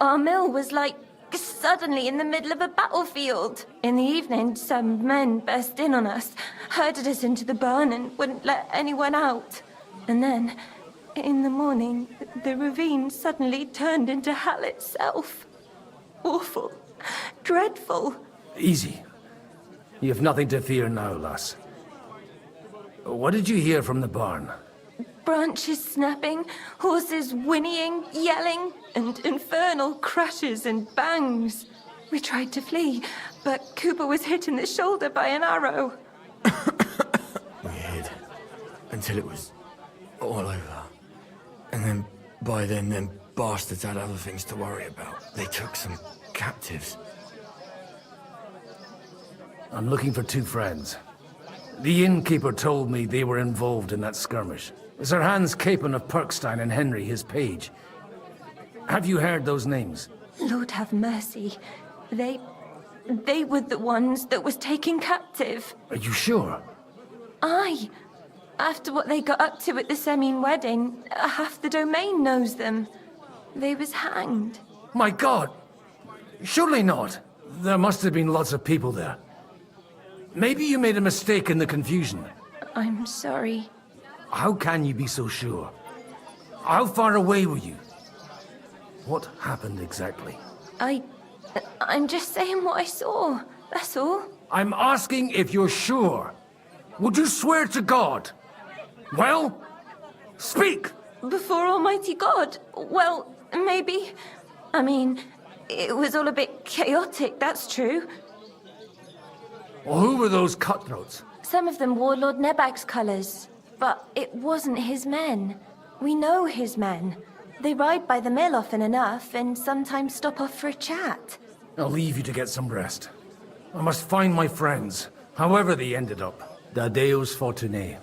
Our mill was like suddenly in the middle of a battlefield. In the evening, some men burst in on us, herded us into the barn and wouldn't let anyone out. And then, in the morning, the ravine suddenly turned into hell itself. Awful. Dreadful. Easy. You have nothing to fear now, lass. What did you hear from the barn? Branches snapping, horses whinnying, yelling, and infernal crashes and bangs. We tried to flee, but Cooper was hit in the shoulder by an arrow. We hid until it was all over. And then, by then, them bastards had other things to worry about. They took some captives. I'm looking for two friends. The innkeeper told me they were involved in that skirmish. Sir Hans Capon of Perkstein and Henry, his page. Have you heard those names? Lord have mercy. They were the ones that was taken captive. Are you sure? Aye. After what they got up to at the Semine wedding, half the domain knows them. They was hanged. My God! Surely not. There must have been lots of people there. Maybe you made a mistake in the confusion. I'm sorry. How can you be so sure? How far away were you? What happened exactly? I'm just saying what I saw. That's all. I'm asking if you're sure. Would you swear to God? Well, speak! Before Almighty God? Well, maybe. I mean, it was all a bit chaotic, that's true. Well, who were those cutthroats? Some of them wore Lord Nebak's colours, but it wasn't his men. We know his men. They ride by the mill often enough, and sometimes stop off for a chat. I'll leave you to get some rest. I must find my friends, however they ended up. Da Deus Fortunae.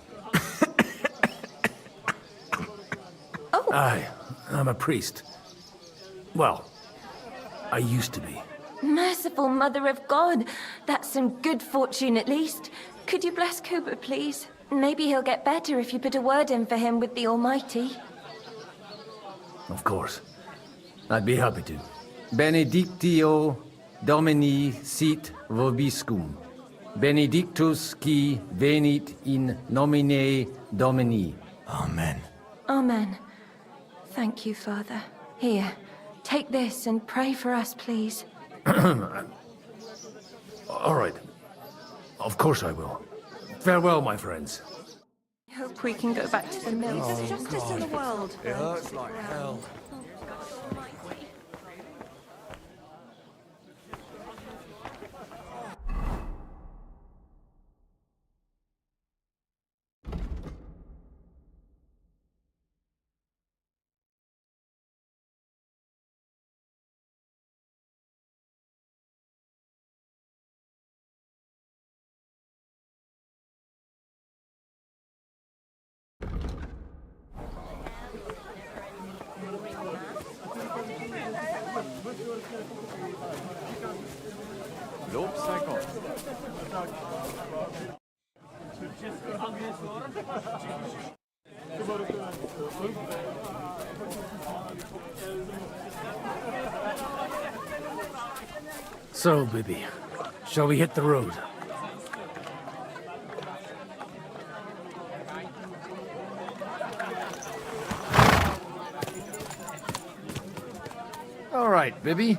Oh. Aye, I'm a priest. Well, I used to be. Merciful Mother of God. That's some good fortune at least. Could you bless Cooper, please? Maybe he'll get better if you put a word in for him with the Almighty. Of course. I'd be happy to. Benedictio Domini sit vobiscum. Benedictus qui venit in nomine Domini. Amen. Amen. Thank you, Father. Here, take this and pray for us, please. All right. Of course I will. Farewell, my friends. Hope we can go back to the mills. Oh, There's justice God. in the world. It hurts like hell. Lob sei Gott. So, Bibby, shall we hit the road? All right, Bibby.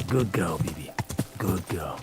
Good girl, Bibi. Good girl.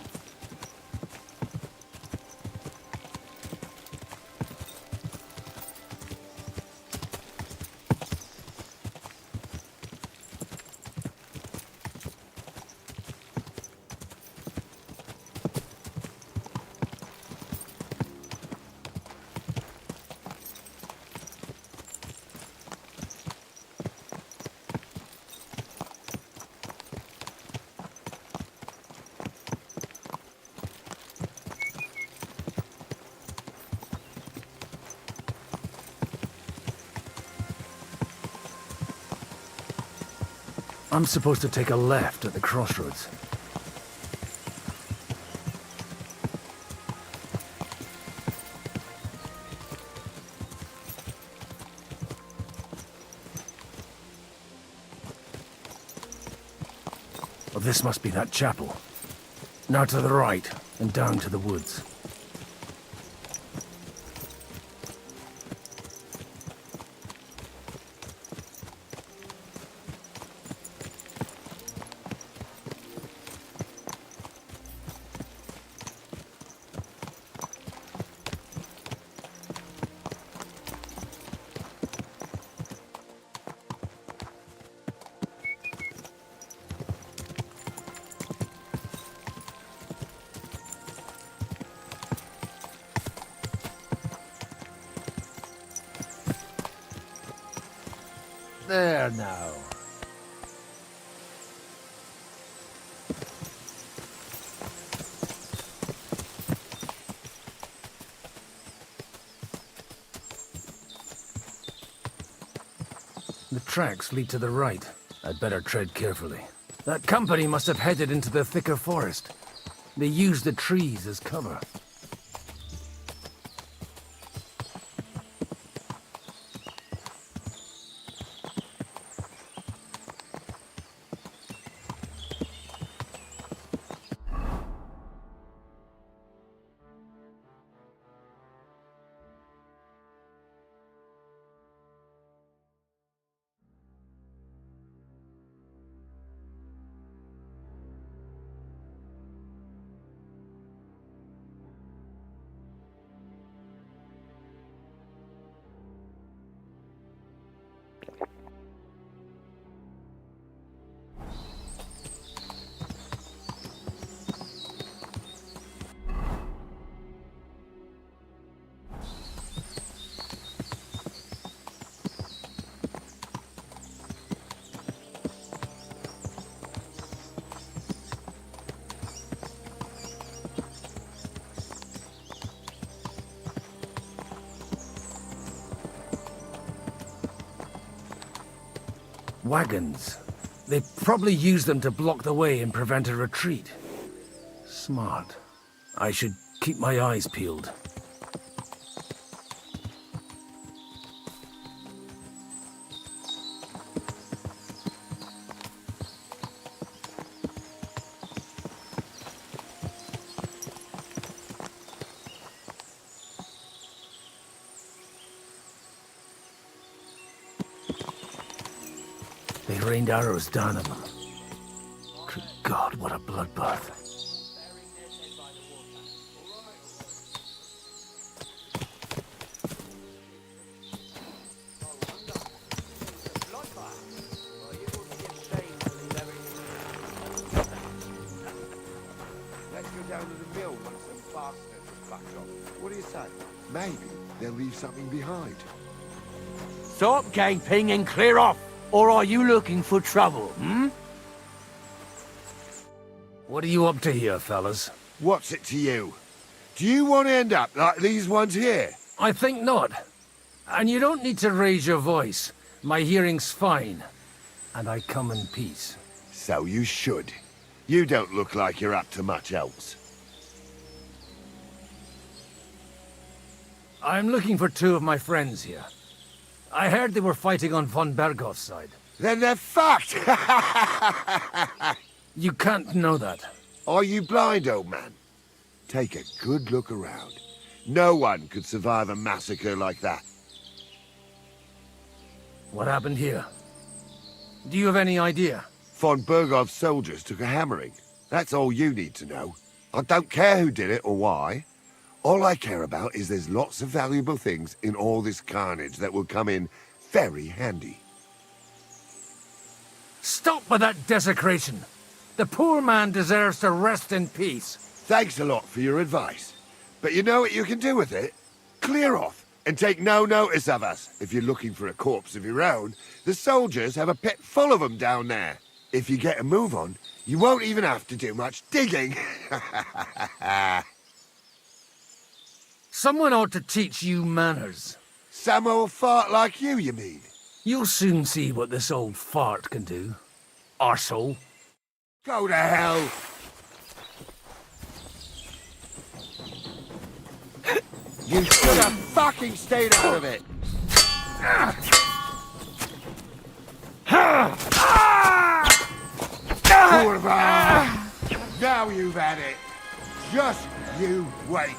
I'm supposed to take a left at the crossroads. Well, this must be that chapel. Now to the right, and down to the woods. There now. The tracks lead to the right. I'd better tread carefully. That company must have headed into the thicker forest. They used the trees as cover. Wagons. They probably used them to block the way and prevent a retreat. Smart. I should keep my eyes peeled. They rained arrows down on them. Good God, what a bloodbath. Let's go down to the mill once them bastards are back up. What do you say? Maybe they'll leave something behind. Stop gaping and clear off! Or are you looking for trouble, hmm? What are you up to here, fellas? What's it to you? Do you want to end up like these ones here? I think not. And you don't need to raise your voice. My hearing's fine. And I come in peace. So you should. You don't look like you're up to much else. I'm looking for two of my friends here. I heard they were fighting on von Bergov's side. Then they're fucked! You can't know that. Are you blind, old man? Take a good look around. No one could survive a massacre like that. What happened here? Do you have any idea? Von Bergov's soldiers took a hammering. That's all you need to know. I don't care who did it or why. All I care about is there's lots of valuable things in all this carnage that will come in very handy. Stop with that desecration! The poor man deserves to rest in peace. Thanks a lot for your advice. But you know what you can do with it? Clear off and take no notice of us. If you're looking for a corpse of your own, the soldiers have a pit full of them down there. If you get a move on, you won't even have to do much digging. Someone ought to teach you manners. Some old fart like you mean? You'll soon see what this old fart can do. Arsehole. Go to hell! You should have fucking stayed out of it! Kurva! Now you've had it. Just you wait.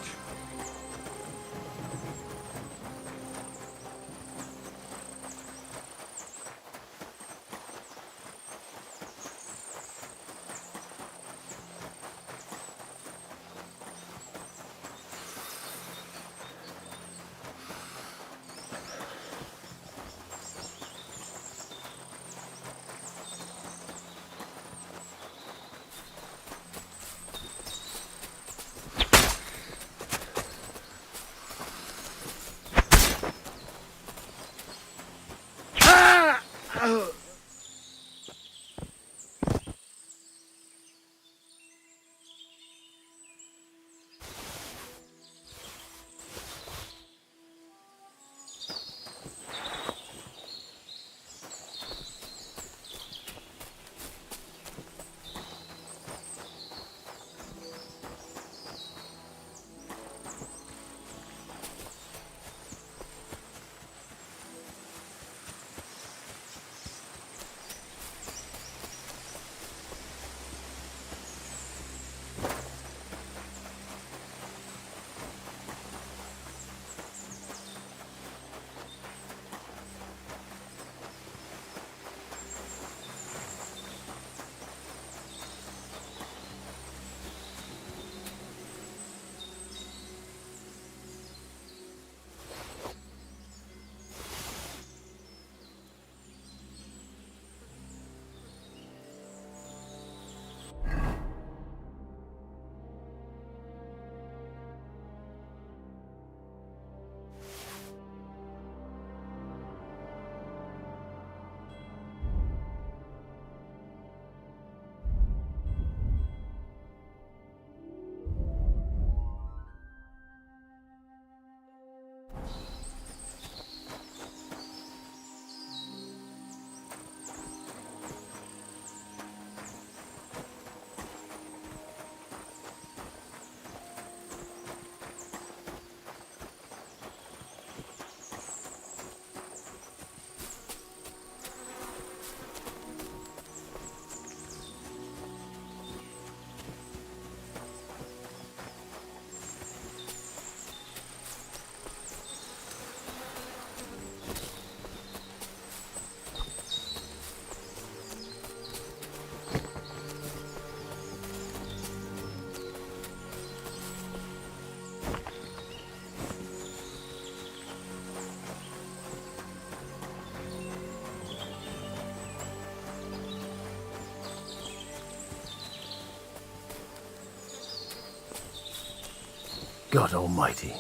God Almighty.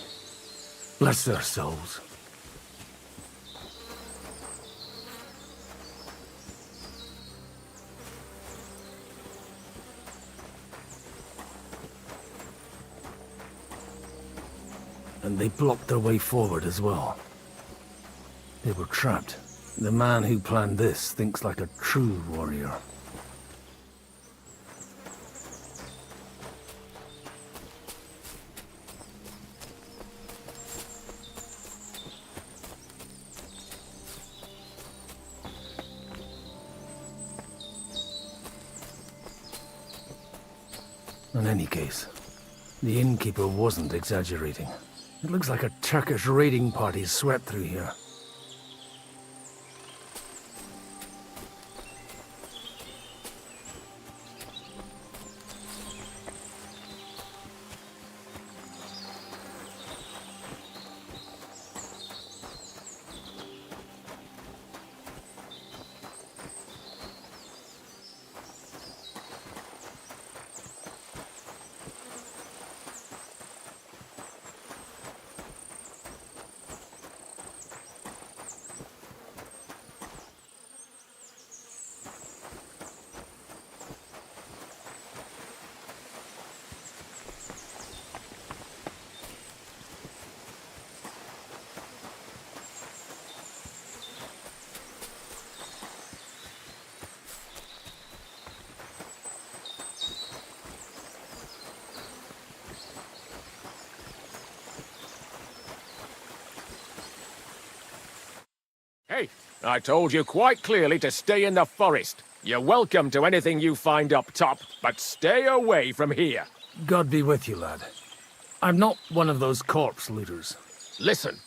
Bless their souls. And they blocked their way forward as well. They were trapped. The man who planned this thinks like a true warrior. In any case, the innkeeper wasn't exaggerating. It looks like a Turkish raiding party swept through here. Hey, I told you quite clearly to stay in the forest. You're welcome to anything you find up top, but stay away from here. God be with you, lad. I'm not one of those corpse looters. Listen,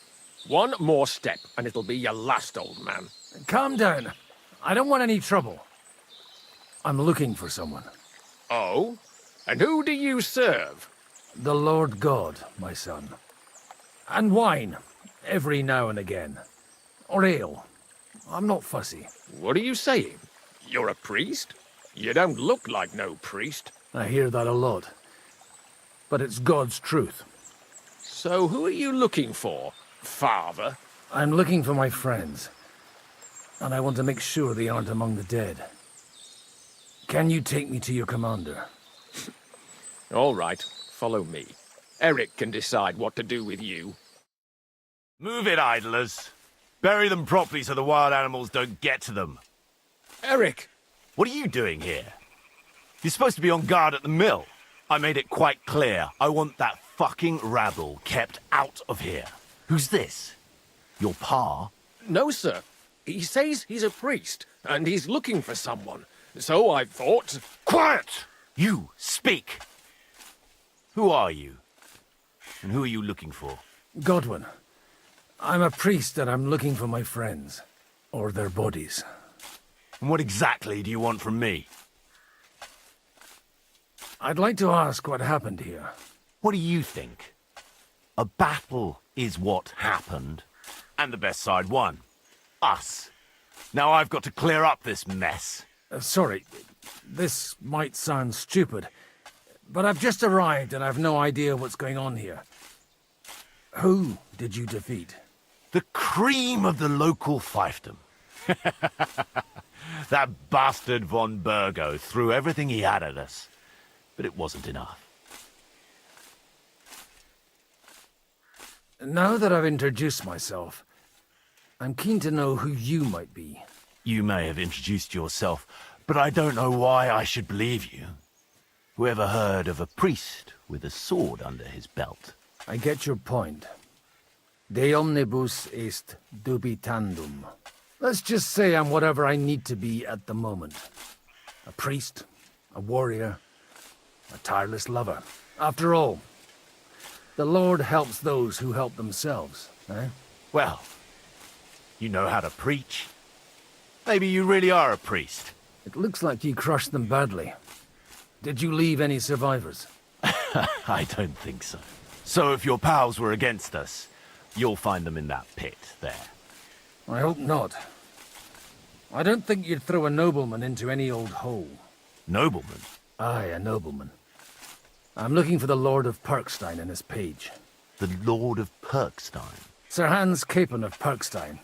one more step and it'll be your last, old man. Calm down. I don't want any trouble. I'm looking for someone. Oh? And who do you serve? The Lord God, my son. And wine, every now and again. Or ale. I'm not fussy. What are you saying? You're a priest? You don't look like no priest. I hear that a lot. But it's God's truth. So who are you looking for, father? I'm looking for my friends. And I want to make sure they aren't among the dead. Can you take me to your commander? All right, follow me. Eric can decide what to do with you. Move it, idlers. Bury them properly so the wild animals don't get to them. Eric! What are you doing here? You're supposed to be on guard at the mill. I made it quite clear. I want that fucking rabble kept out of here. Who's this? Your pa? No, sir. He says he's a priest, and he's looking for someone. So I thought... Quiet! You, speak! Who are you? And who are you looking for? Godwin. I'm a priest and I'm looking for my friends. Or their bodies. And what exactly do you want from me? I'd like to ask what happened here. What do you think? A battle is what happened. And the best side won. Us. Now I've got to clear up this mess. Sorry, this might sound stupid, but I've just arrived and I've no idea what's going on here. Who did you defeat? The cream of the local fiefdom. That bastard von Burgo threw everything he had at us, but it wasn't enough. Now that I've introduced myself, I'm keen to know who you might be. You may have introduced yourself, but I don't know why I should believe you. Whoever heard of a priest with a sword under his belt? I get your point. De omnibus est dubitandum. Let's just say I'm whatever I need to be at the moment. A priest, a warrior, a tireless lover. After all, the Lord helps those who help themselves, eh? Well, you know how to preach. Maybe you really are a priest. It looks like you crushed them badly. Did you leave any survivors? I don't think so. So if your pals were against us, you'll find them in that pit there. I hope not. I don't think you'd throw a nobleman into any old hole. Nobleman? Aye, a nobleman. I'm looking for the Lord of Parkstein and his page. The Lord of Perkstein. Sir Hans Capon of Perkstein,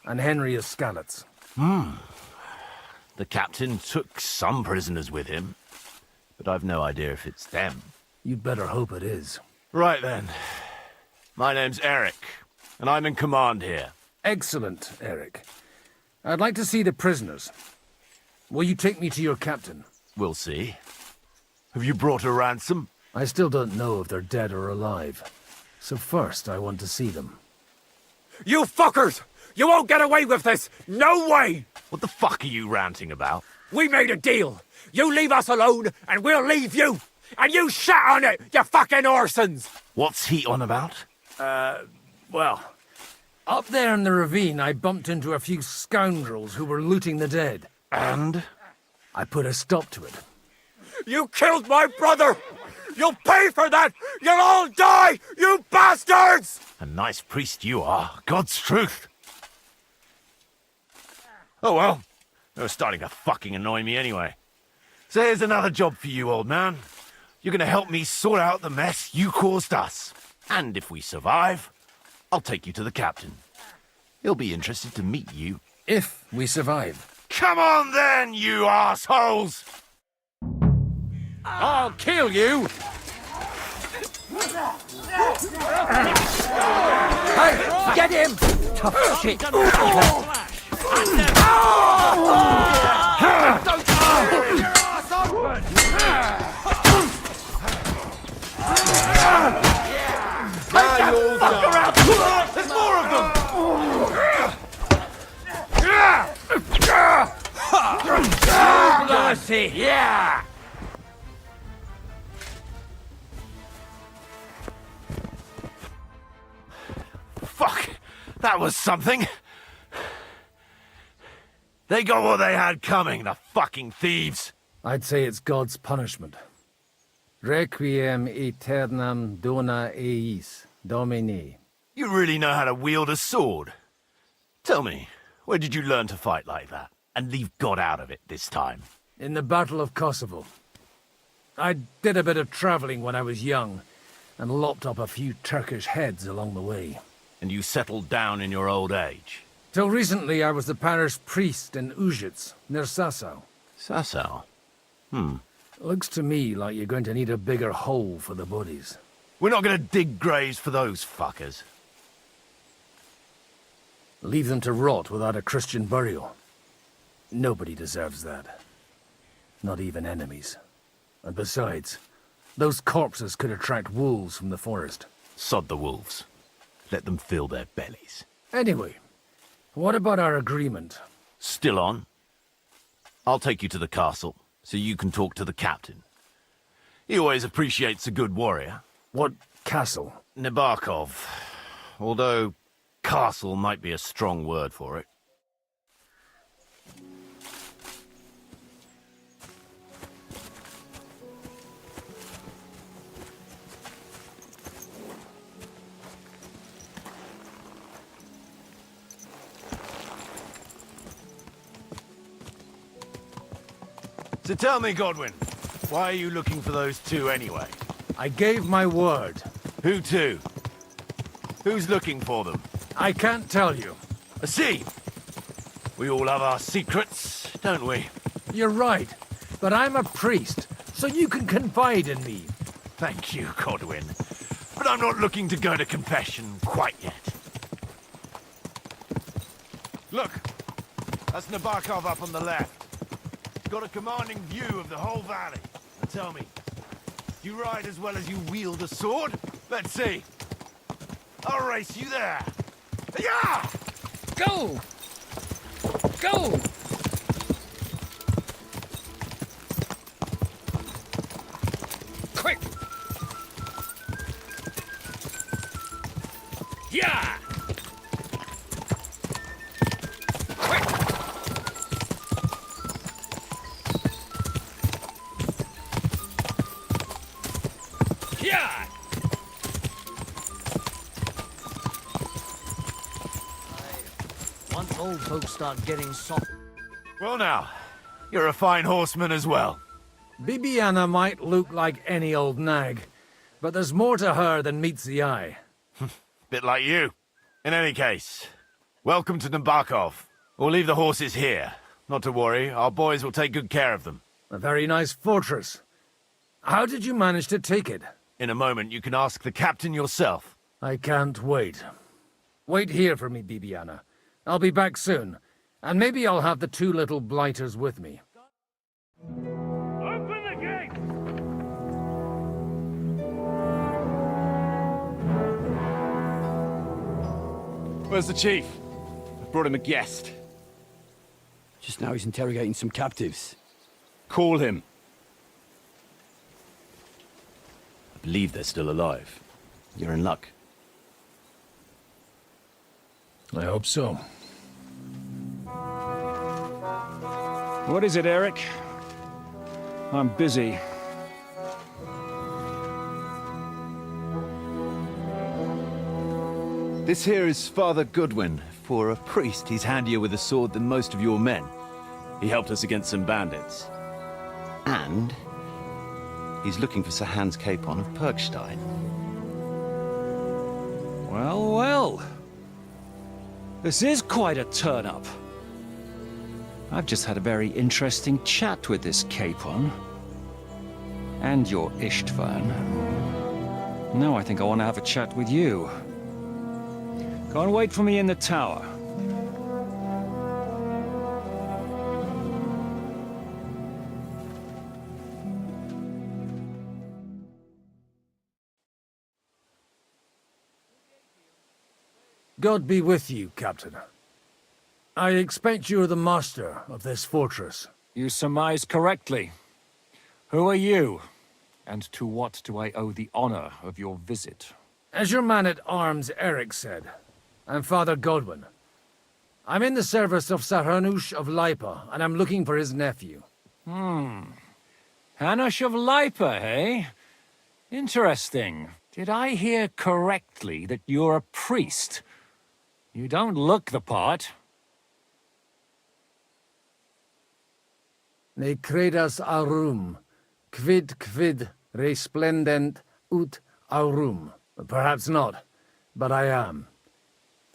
and Henry of Skalitz. The captain took some prisoners with him, but I've no idea if it's them. You'd better hope it is. Right then. My name's Eric, and I'm in command here. Excellent, Eric. I'd like to see the prisoners. Will you take me to your captain? We'll see. Have you brought a ransom? I still don't know if they're dead or alive. So first, I want to see them. You fuckers! You won't get away with this! No way! What the fuck are you ranting about? We made a deal. You leave us alone, and we'll leave you! And you shat on it, you fucking orsons! What's he on about? Well, up there in the ravine, I bumped into a few scoundrels who were looting the dead. And? I put a stop to it. You killed my brother! You'll pay for that! You'll all die, you bastards! A nice priest you are. God's truth. Oh well, they were starting to fucking annoy me anyway. So here's another job for you, old man. You're gonna help me sort out the mess you caused us. And if we survive, I'll take you to the captain. He'll be interested to meet you. If we survive. Come on then, you assholes! I'll kill you! Hey, get him! Tough shit. There's more of them! Mercy! Yeah! Fuck! That was something! They got what they had coming, the fucking thieves! I'd say it's God's punishment. Requiem aeternam dona eis, Domine. You really know how to wield a sword. Tell me, where did you learn to fight like that? And leave God out of it this time? In the Battle of Kosovo. I did a bit of traveling when I was young, and lopped up a few Turkish heads along the way. And you settled down in your old age? Till recently I was the parish priest in Ujits, near Sasau. Sasau? Looks to me like you're going to need a bigger hole for the bodies. We're not gonna dig graves for those fuckers. Leave them to rot without a Christian burial. Nobody deserves that. Not even enemies. And besides, those corpses could attract wolves from the forest. Sod the wolves. Let them fill their bellies. Anyway, what about our agreement? Still on. I'll take you to the castle, so you can talk to the captain. He always appreciates a good warrior. What castle? Nebakov. Although, castle might be a strong word for it. So tell me, Godwin, why are you looking for those two anyway? I gave my word. Who to? Who's looking for them? I can't tell you. I see. We all have our secrets, don't we? You're right, but I'm a priest, so you can confide in me. Thank you, Godwin. But I'm not looking to go to confession quite yet. Look, that's Nebakov up on the left. Got a commanding view of the whole valley. Now tell me, do you ride as well as you wield a sword? Let's see. I'll race you there. Yeah! Go! Go! Quick! Yeah! Old folks start getting soft. Well now, you're a fine horseman as well. Bibiana might look like any old nag, but there's more to her than meets the eye. Bit like you. In any case, welcome to Nebakov. We'll leave the horses here. Not to worry, our boys will take good care of them. A very nice fortress. How did you manage to take it? In a moment, you can ask the captain yourself. I can't wait. Wait here for me, Bibiana. I'll be back soon, and maybe I'll have the two little blighters with me. Open the gate! Where's the chief? I brought him a guest. Just now he's interrogating some captives. Call him. I believe they're still alive. You're in luck. I hope so. What is it, Eric? I'm busy. This here is Father Goodwin. For a priest, he's handier with a sword than most of your men. He helped us against some bandits. And he's looking for Sir Hans Capon of Perkstein. Well, well. This is quite a turn-up. I've just had a very interesting chat with this Capon. And your Istvan. Now I think I want to have a chat with you. Go and wait for me in the tower. God be with you, Captain. I expect you're the master of this fortress. You surmise correctly. Who are you? And to what do I owe the honor of your visit? As your man-at-arms Eric said, I'm Father Godwin. I'm in the service of Sir Hanush of Lipa, and I'm looking for his nephew. Hanush of Lipa, eh? Interesting. Did I hear correctly that you're a priest? You don't look the part. Ne credas aurum, quid resplendent ut aurum. Perhaps not, but I am.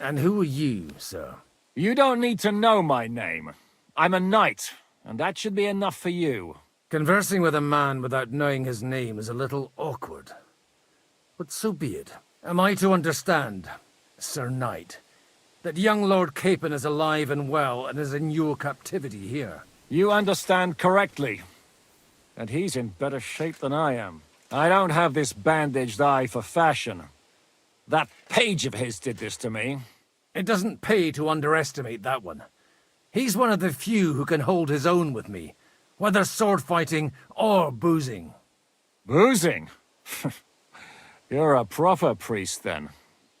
And who are you, sir? You don't need to know my name. I'm a knight, and that should be enough for you. Conversing with a man without knowing his name is a little awkward. But so be it. Am I to understand, Sir Knight, that young Lord Capon is alive and well and is in your captivity here? You understand correctly. And he's in better shape than I am. I don't have this bandaged eye for fashion. That page of his did this to me. It doesn't pay to underestimate that one. He's one of the few who can hold his own with me, whether sword fighting or boozing. Boozing? You're a proper priest, then.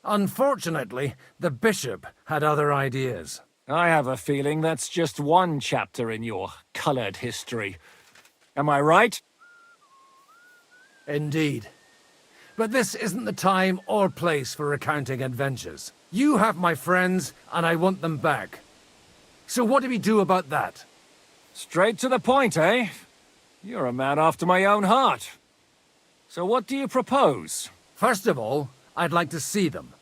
Unfortunately, the bishop had other ideas. I have a feeling that's just one chapter in your colored history. Am I right? Indeed. But this isn't the time or place for recounting adventures. You have my friends, and I want them back. So what do we do about that? Straight to the point, eh? You're a man after my own heart. So what do you propose? First of all, I'd like to see them,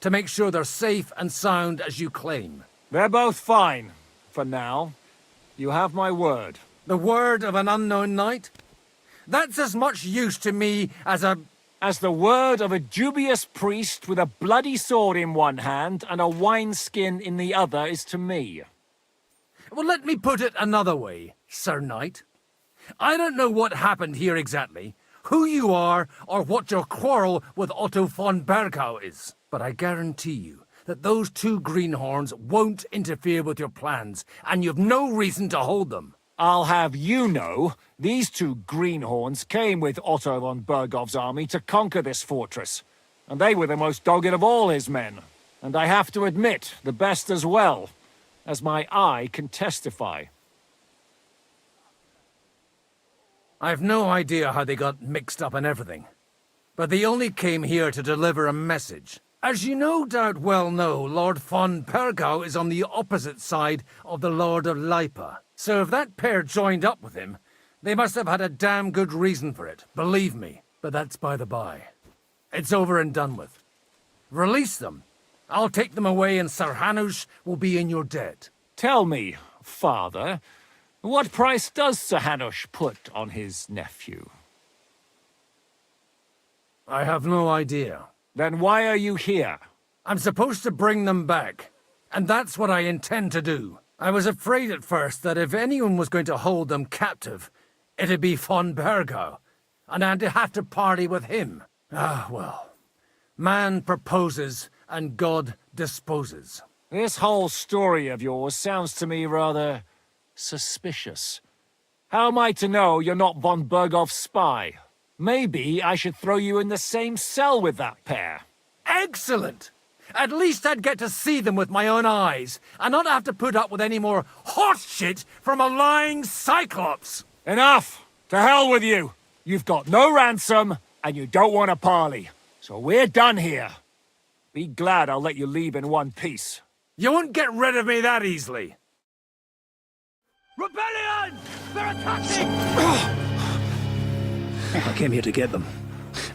to make sure they're safe and sound as you claim. They're both fine, for now. You have my word. The word of an unknown knight? That's as much use to me as the word of a dubious priest with a bloody sword in one hand and a wineskin in the other is to me. Well, let me put it another way, Sir Knight. I don't know what happened here exactly, who you are, or what your quarrel with Otto von Bergau is. But I guarantee you that those two greenhorns won't interfere with your plans, and you've no reason to hold them. I'll have you know, these two greenhorns came with Otto von Bergov's army to conquer this fortress. And they were the most dogged of all his men. And I have to admit, the best as well, as my eye can testify. I've no idea how they got mixed up in everything. But they only came here to deliver a message. As you no doubt well know, Lord von Bergau is on the opposite side of the Lord of Lipa. So if that pair joined up with him, they must have had a damn good reason for it, believe me. But that's by the by. It's over and done with. Release them. I'll take them away and Sir Hanush will be in your debt. Tell me, father, what price does Sir Hanush put on his nephew? I have no idea. Then why are you here? I'm supposed to bring them back, and that's what I intend to do. I was afraid at first that if anyone was going to hold them captive, it'd be von Bergau, and I'd have to party with him. Ah, well. Man proposes, and God disposes. This whole story of yours sounds to me rather suspicious. How am I to know you're not von Bergov's spy? Maybe I should throw you in the same cell with that pair. Excellent! At least I'd get to see them with my own eyes, and not have to put up with any more horse shit from a lying cyclops! Enough! To hell with you! You've got no ransom, and you don't want a parley. So we're done here. Be glad I'll let you leave in one piece. You won't get rid of me that easily. Rebellion! They're attacking! I came here to get them,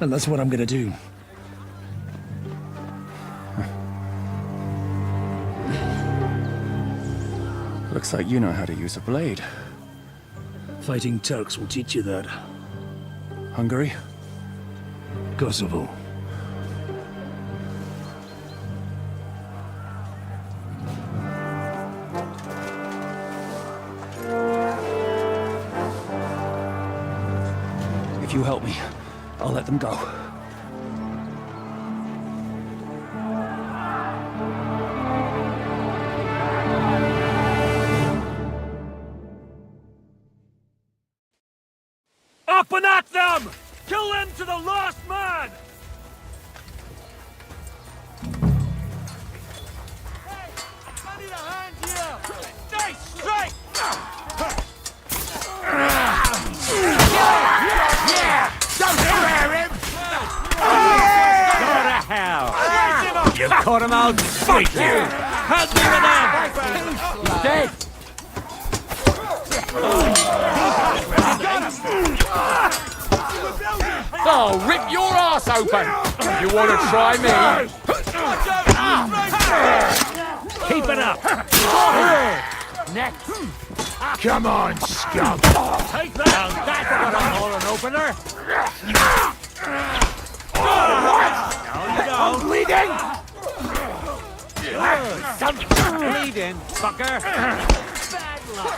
and that's what I'm gonna do. Looks like you know how to use a blade. Fighting Turks will teach you that. Hungary? Kosovo. If you help me, I'll let them go. Up and at them! Kill them to the last man! Hey, I need a hand here! Stay straight! Yeah! Don't spare him! Go to hell! You caught him out! Fuck you! Help me with them! Dead! I'll rip your ass open! You want to try me? Keep it up! Next! Come on, scum! Take that! That's not a hole opener! I'm bleeding! Something bleeding, fucker! Bad luck!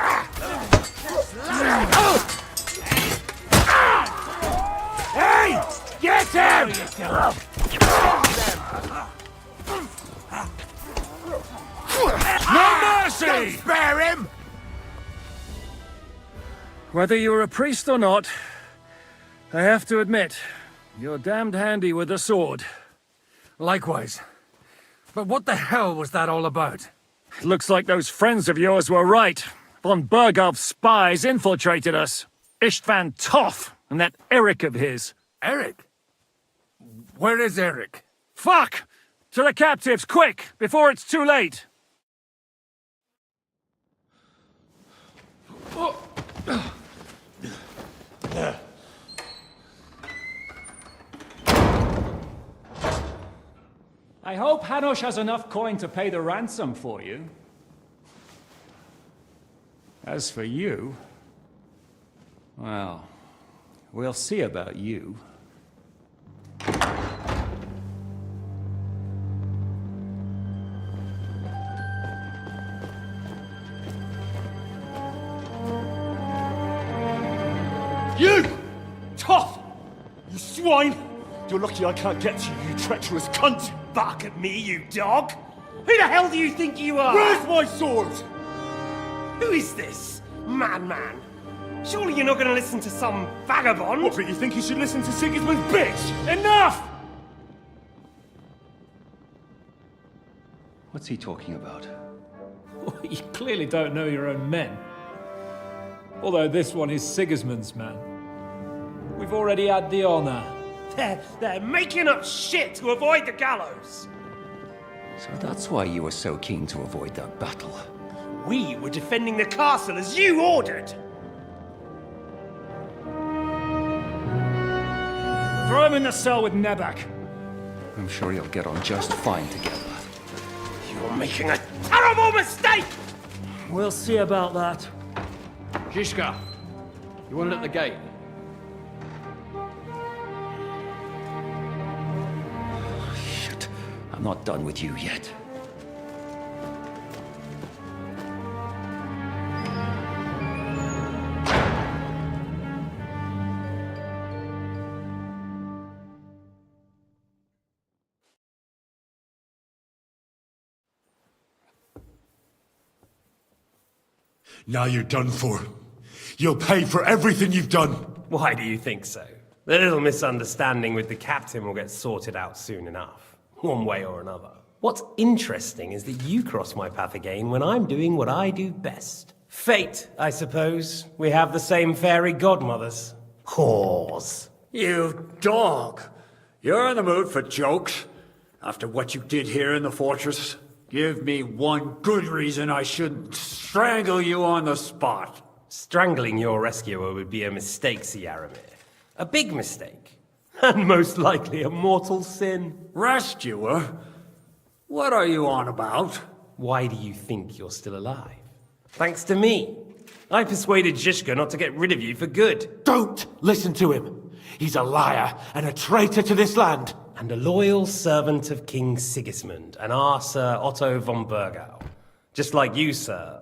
Hey! Get him! No mercy! Don't spare him! Whether you're a priest or not, I have to admit, you're damned handy with a sword. Likewise. But what the hell was that all about? It looks like those friends of yours were right. Von Bergov's spies infiltrated us. Istvan Toth and that Eric of his. Eric? Where is Eric? Fuck! To the captives, quick, before it's too late! I hope Hanush has enough coin to pay the ransom for you. As for you, well, we'll see about you. You! Toth! You swine! You're lucky I can't get to you, you treacherous cunt! Bark at me, you dog! Who the hell do you think you are? Where's my sword? Who is this? Madman! Surely you're not going to listen to some vagabond? What, but you think you should listen to Sigismund's bitch? Enough! What's he talking about? You clearly don't know your own men. Although this one is Sigismund's man. We've already had the honor. They're making up shit to avoid the gallows! So that's why you were so keen to avoid that battle. We were defending the castle as you ordered! Throw him in the cell with Nebak. I'm sure you'll get on just fine together. You're making a terrible mistake! We'll see about that. Zhishka, you want it at the gate? Shit, I'm not done with you yet. Now you're done for. You'll pay for everything you've done. Why do you think so? The little misunderstanding with the captain will get sorted out soon enough, one way or another. What's interesting is that you cross my path again when I'm doing what I do best. Fate, I suppose. We have the same fairy godmothers. Whores. You dog! You're in the mood for jokes? After what you did here in the fortress? Give me one good reason I shouldn't strangle you on the spot. Strangling your rescuer would be a mistake, Jaromier. A big mistake. And most likely a mortal sin. Rescuer? What are you on about? Why do you think you're still alive? Thanks to me. I persuaded Zhishka not to get rid of you for good. Don't listen to him. He's a liar and a traitor to this land. And a loyal servant of King Sigismund and our Sir Otto von Burgau. Just like you, sir.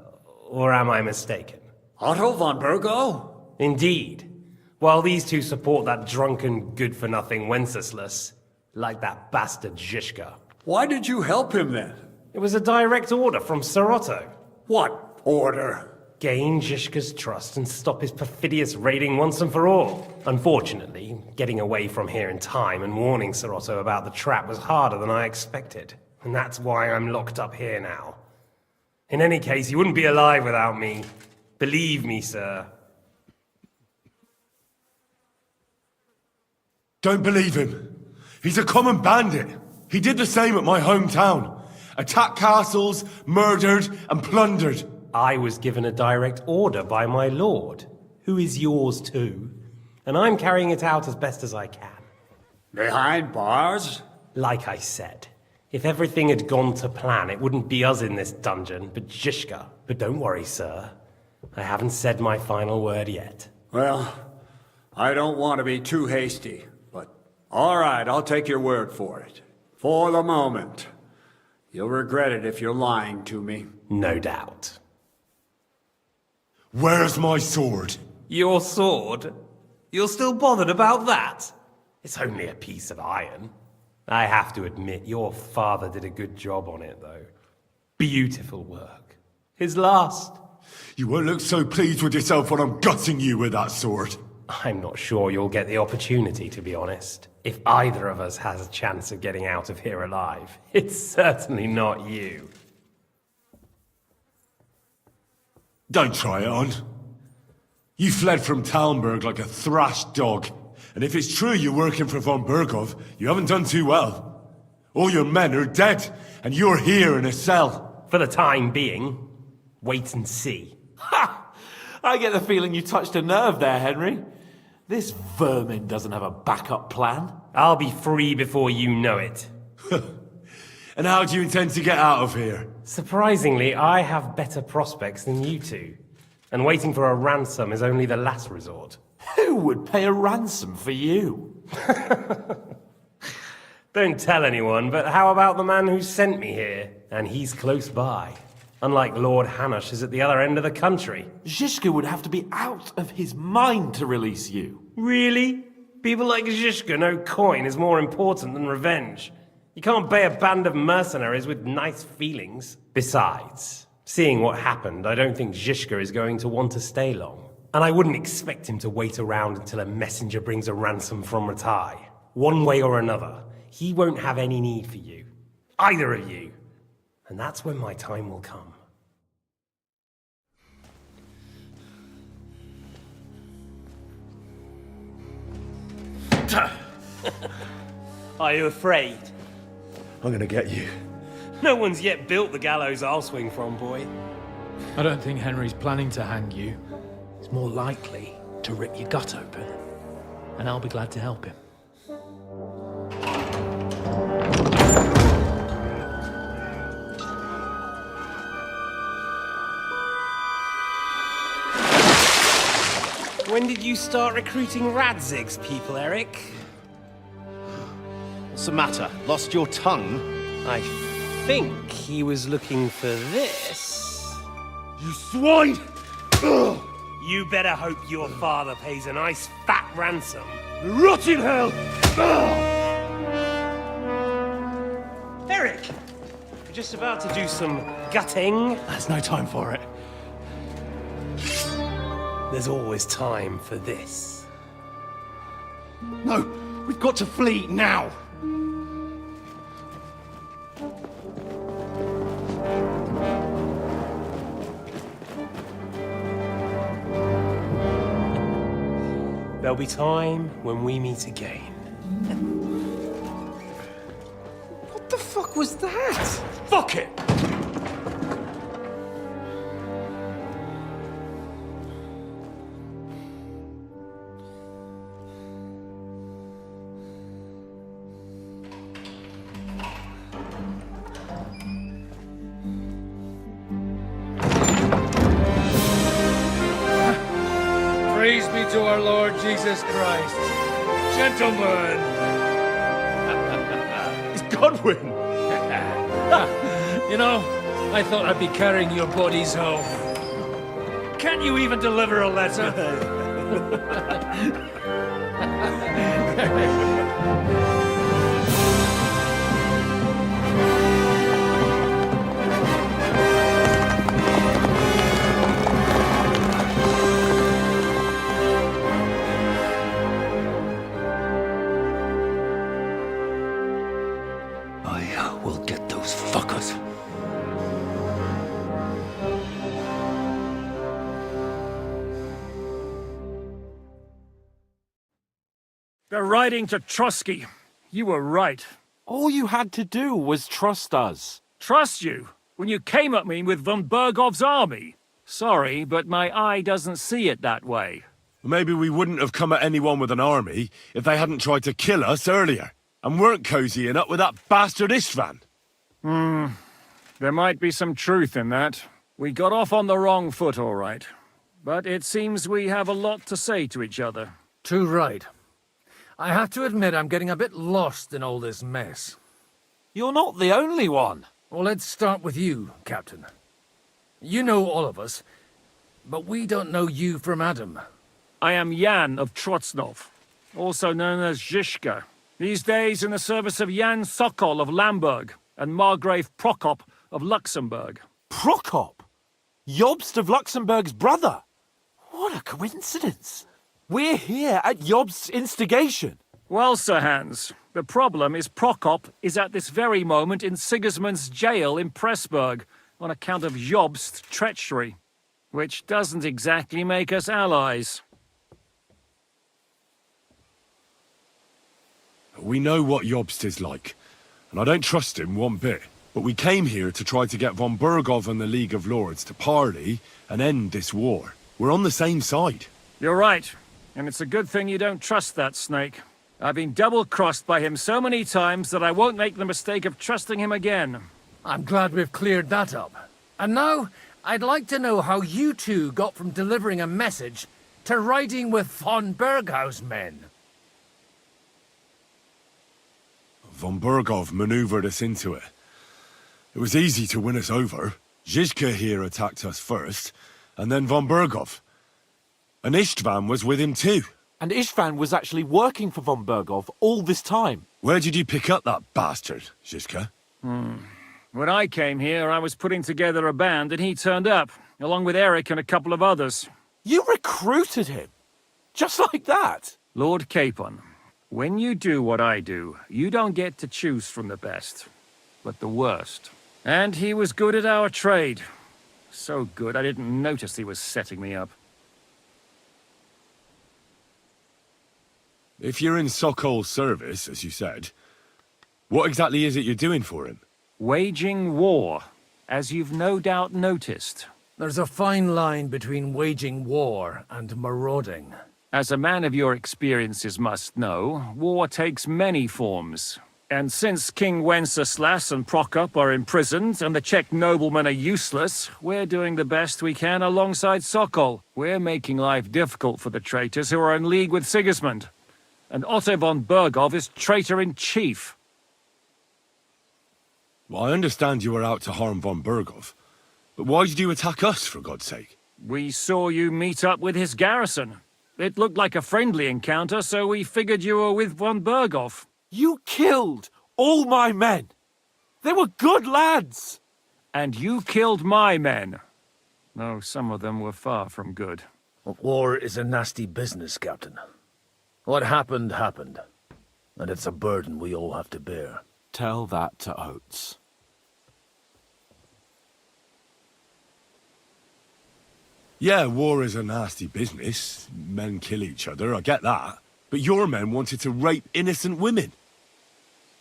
Or am I mistaken? Otto von Burgau? Indeed. While these two support that drunken, good-for-nothing Wenceslas, like that bastard Zhishka. Why did you help him then? It was a direct order from Sir Otto. What order? Gain Zhishka's trust and stop his perfidious raiding once and for all. Unfortunately, getting away from here in time and warning Sir Otto about the trap was harder than I expected. And that's why I'm locked up here now. In any case, you wouldn't be alive without me. Believe me, sir. Don't believe him. He's a common bandit. He did the same at my hometown. Attacked castles, murdered, and plundered. I was given a direct order by my lord, who is yours too, and I'm carrying it out as best as I can. Behind bars? Like I said, if everything had gone to plan, it wouldn't be us in this dungeon, but Zhishka. But don't worry, sir. I haven't said my final word yet. Well, I don't want to be too hasty, but all right, I'll take your word for it. For the moment. You'll regret it if you're lying to me. No doubt. Where's my sword? Your sword? You're still bothered about that? It's only a piece of iron. I have to admit, your father did a good job on it, though. Beautiful work. His last. You won't look so pleased with yourself when I'm gutting you with that sword. I'm not sure you'll get the opportunity, to be honest. If either of us has a chance of getting out of here alive, it's certainly not you. Don't try it on. You fled from Talmberg like a thrashed dog. And if it's true you're working for von Burgov, you haven't done too well. All your men are dead, and you're here in a cell. For the time being, wait and see. Ha! I get the feeling you touched a nerve there, Henry. This vermin doesn't have a backup plan. I'll be free before you know it. And how do you intend to get out of here? Surprisingly, I have better prospects than you two. And waiting for a ransom is only the last resort. Who would pay a ransom for you? Don't tell anyone, but how about the man who sent me here? And he's close by. Unlike Lord Hanush is at the other end of the country. Zhishka would have to be out of his mind to release you. Really? People like Zhishka know coin is more important than revenge. You can't pay a band of mercenaries with nice feelings. Besides, seeing what happened, I don't think Zhishka is going to want to stay long. And I wouldn't expect him to wait around until a messenger brings a ransom from Ratai. One way or another, he won't have any need for you. Either of you. And that's when my time will come. Are you afraid? I'm gonna get you. No one's yet built the gallows I'll swing from, boy. I don't think Henry's planning to hang you. He's more likely to rip your gut open. And I'll be glad to help him. When did you start recruiting Radzig's people, Eric? What's the matter? Lost your tongue? I think he was looking for this. You swine! Ugh. You better hope your father pays a nice fat ransom. Rot in hell! Ugh. Eric! We're just about to do some gutting. There's no time for it. There's always time for this. No, we've got to flee now! There'll be time when we meet again. What the fuck was that? Fuck it! Praise be to our Lord Jesus Christ. Gentlemen! It's Godwin! You know, I thought I'd be carrying your bodies home. Can't you even deliver a letter? I will get those fuckers. They're riding to Trotsky. You were right. All you had to do was trust us. Trust you? When you came at me with von Bergov's army? Sorry, but my eye doesn't see it that way. Maybe we wouldn't have come at anyone with an army if they hadn't tried to kill us earlier, and weren't cozying up with that bastard Istvan. There might be some truth in that. We got off on the wrong foot, all right. But it seems we have a lot to say to each other. Too right. I have to admit I'm getting a bit lost in all this mess. You're not the only one. Well, let's start with you, Captain. You know all of us, but we don't know you from Adam. I am Jan of Trotsnov, also known as Zhishka. These days in the service of Jan Sokol of Lamberg and Margrave Prokop of Luxembourg. Prokop? Jobst of Luxembourg's brother? What a coincidence. We're here at Jobst's instigation. Well, Sir Hans, the problem is Prokop is at this very moment in Sigismund's jail in Pressburg on account of Jobst's treachery, which doesn't exactly make us allies. We know what Jobst is like, and I don't trust him one bit. But we came here to try to get von Bergov and the League of Lords to parley and end this war. We're on the same side. You're right, and it's a good thing you don't trust that snake. I've been double-crossed by him so many times that I won't make the mistake of trusting him again. I'm glad we've cleared that up. And now, I'd like to know how you two got from delivering a message to riding with von Berghaus men. Von Bergov maneuvered us into it. It was easy to win us over. Zhizka here attacked us first, and then von Bergov. And Istvan was with him too. And Istvan was actually working for von Bergov all this time. Where did you pick up that bastard, Zhizka? When I came here, I was putting together a band, and he turned up, along with Eric and a couple of others. You recruited him? Just like that? Lord Capon, when you do what I do, you don't get to choose from the best, but the worst. And he was good at our trade. So good, I didn't notice he was setting me up. If you're in Sokol's service, as you said, what exactly is it you're doing for him? Waging war, as you've no doubt noticed. There's a fine line between waging war and marauding. As a man of your experiences must know, war takes many forms. And since King Wenceslas and Prokop are imprisoned and the Czech noblemen are useless, we're doing the best we can alongside Sokol. We're making life difficult for the traitors who are in league with Sigismund. And Otto von Bergov is traitor-in-chief. Well, I understand you were out to harm von Bergov. But why did you attack us, for God's sake? We saw you meet up with his garrison. It looked like a friendly encounter, so we figured you were with von Bergov. You killed all my men. They were good lads. And you killed my men. Though some of them were far from good. War is a nasty business, Captain. What happened, happened. And it's a burden we all have to bear. Tell that to Oates. Yeah, war is a nasty business. Men kill each other, I get that. But your men wanted to rape innocent women.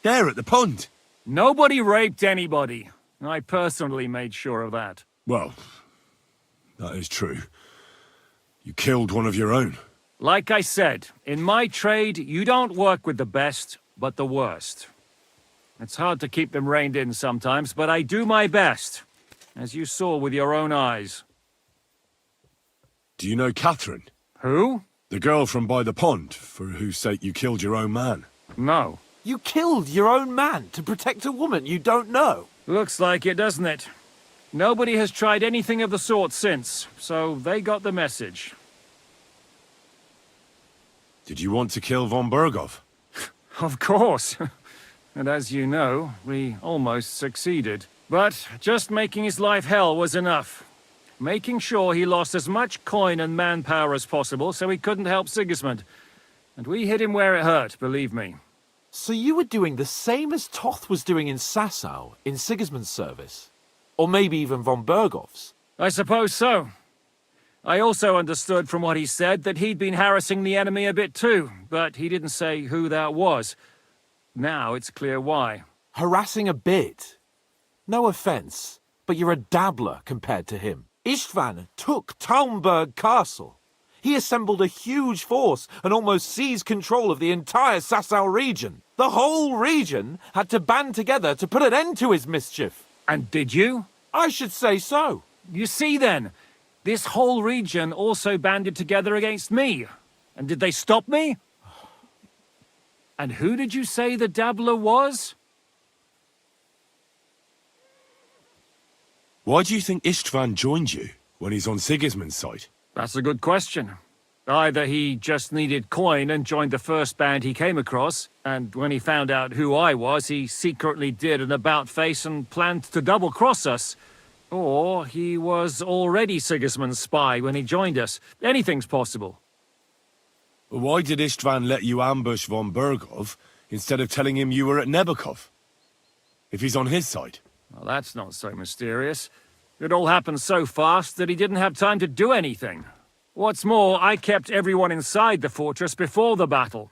There at the pond. Nobody raped anybody. I personally made sure of that. Well, that is true. You killed one of your own. Like I said, in my trade, you don't work with the best, but the worst. It's hard to keep them reined in sometimes, but I do my best, as you saw with your own eyes. Do you know Catherine? Who? The girl from by the pond, for whose sake you killed your own man. No. You killed your own man to protect a woman you don't know. Looks like it, doesn't it? Nobody has tried anything of the sort since, so they got the message. Did you want to kill von Bergov? Of course. And as you know, we almost succeeded. But just making his life hell was enough. Making sure he lost as much coin and manpower as possible so he couldn't help Sigismund. And we hit him where it hurt, believe me. So you were doing the same as Toth was doing in Sasau, in Sigismund's service? Or maybe even von Bergov's? I suppose so. I also understood from what he said that he'd been harassing the enemy a bit too, but he didn't say who that was. Now it's clear why. Harassing a bit? No offense, but you're a dabbler compared to him. Istvan took Talmberg Castle. He assembled a huge force and almost seized control of the entire Sasau region. The whole region had to band together to put an end to his mischief. And did you? I should say so. You see then, this whole region also banded together against me. And did they stop me? And who did you say the dabbler was? Why do you think Istvan joined you when he's on Sigismund's side? That's a good question. Either he just needed coin and joined the first band he came across, and when he found out who I was, he secretly did an about-face and planned to double-cross us. Or he was already Sigismund's spy when he joined us. Anything's possible. Why did Istvan let you ambush von Bergov instead of telling him you were at Nebakov? If he's on his side. Well, that's not so mysterious. It all happened so fast that he didn't have time to do anything. What's more, I kept everyone inside the fortress before the battle.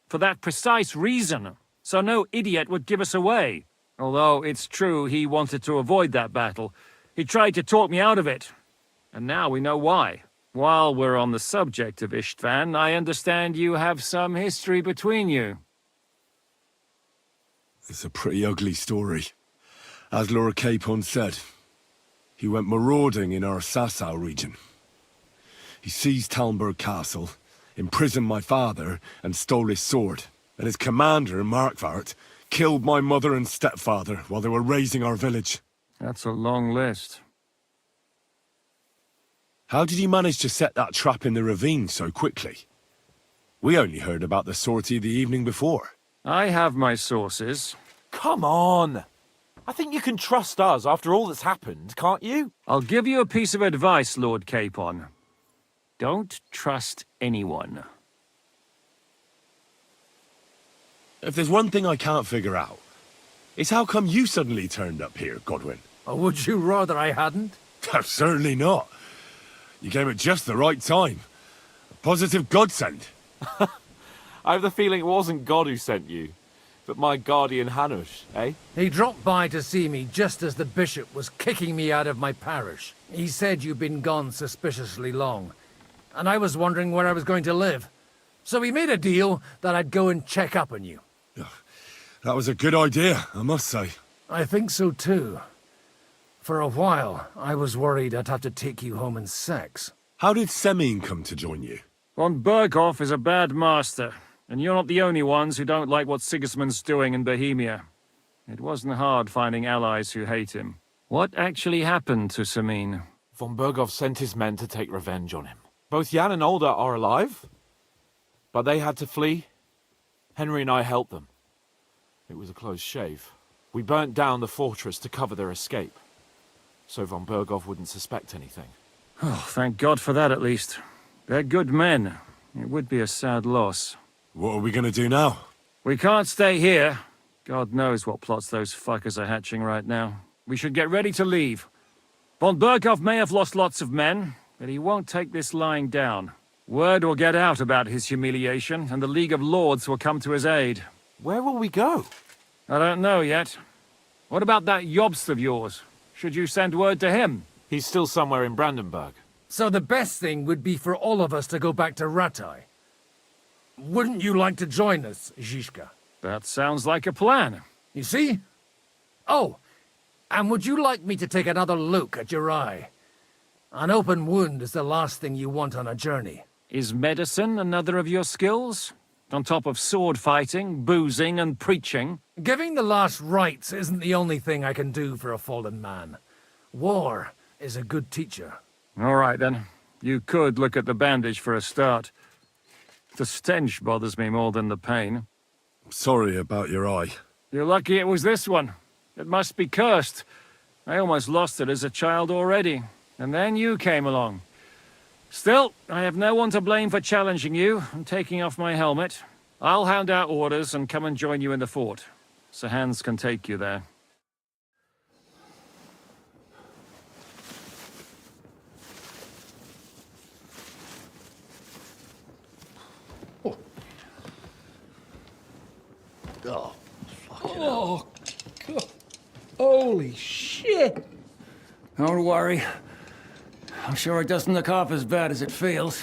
For that precise reason. So no idiot would give us away. Although it's true he wanted to avoid that battle. He tried to talk me out of it. And now we know why. While we're on the subject of Istvan, I understand you have some history between you. It's a pretty ugly story. As Lord Capon said, he went marauding in our Sasau region. He seized Talmberg Castle, imprisoned my father, and stole his sword. And his commander, Markvart, killed my mother and stepfather while they were raising our village. That's a long list. How did you manage to set that trap in the ravine so quickly? We only heard about the sortie the evening before. I have my sources. Come on! I think you can trust us after all that's happened, can't you? I'll give you a piece of advice, Lord Capon. Don't trust anyone. If there's one thing I can't figure out, it's how come you suddenly turned up here, Godwin? Or would you rather I hadn't? Certainly not. You came at just the right time. A positive godsend. I have the feeling it wasn't God who sent you, but my guardian Hanush, eh? He dropped by to see me just as the bishop was kicking me out of my parish. He said you'd been gone suspiciously long, and I was wondering where I was going to live. So we made a deal that I'd go and check up on you. That was a good idea, I must say. I think so too. For a while, I was worried I'd have to take you home in sex. How did Semine come to join you? Von Berghoff is a bad master, and you're not the only ones who don't like what Sigismund's doing in Bohemia. It wasn't hard finding allies who hate him. What actually happened to Semine? Von Berghoff sent his men to take revenge on him. Both Jan and Olda are alive, but they had to flee. Henry and I helped them. It was a close shave. We burnt down the fortress to cover their escape, so von Berghoff wouldn't suspect anything. Oh, thank God for that, at least. They're good men. It would be a sad loss. What are we gonna do now? We can't stay here. God knows what plots those fuckers are hatching right now. We should get ready to leave. Von Berghoff may have lost lots of men, but he won't take this lying down. Word will get out about his humiliation, and the League of Lords will come to his aid. Where will we go? I don't know yet. What about that Jobst of yours? Should you send word to him? He's still somewhere in Brandenburg. So the best thing would be for all of us to go back to Ratai. Wouldn't you like to join us, Zizka? That sounds like a plan. You see? Oh, and would you like me to take another look at your eye? An open wound is the last thing you want on a journey. Is medicine another of your skills? On top of sword fighting, boozing, and preaching? Giving the last rites isn't the only thing I can do for a fallen man. War is a good teacher. All right, then. You could look at the bandage for a start. The stench bothers me more than the pain. Sorry about your eye. You're lucky it was this one. It must be cursed. I almost lost it as a child already. And then you came along. Still, I have no one to blame for challenging you and taking off my helmet. I'll hand out orders and come and join you in the fort. Sir Hans can take you there. Oh, fucking hell. God. Holy shit! Don't worry. I'm sure it doesn't look half as bad as it feels.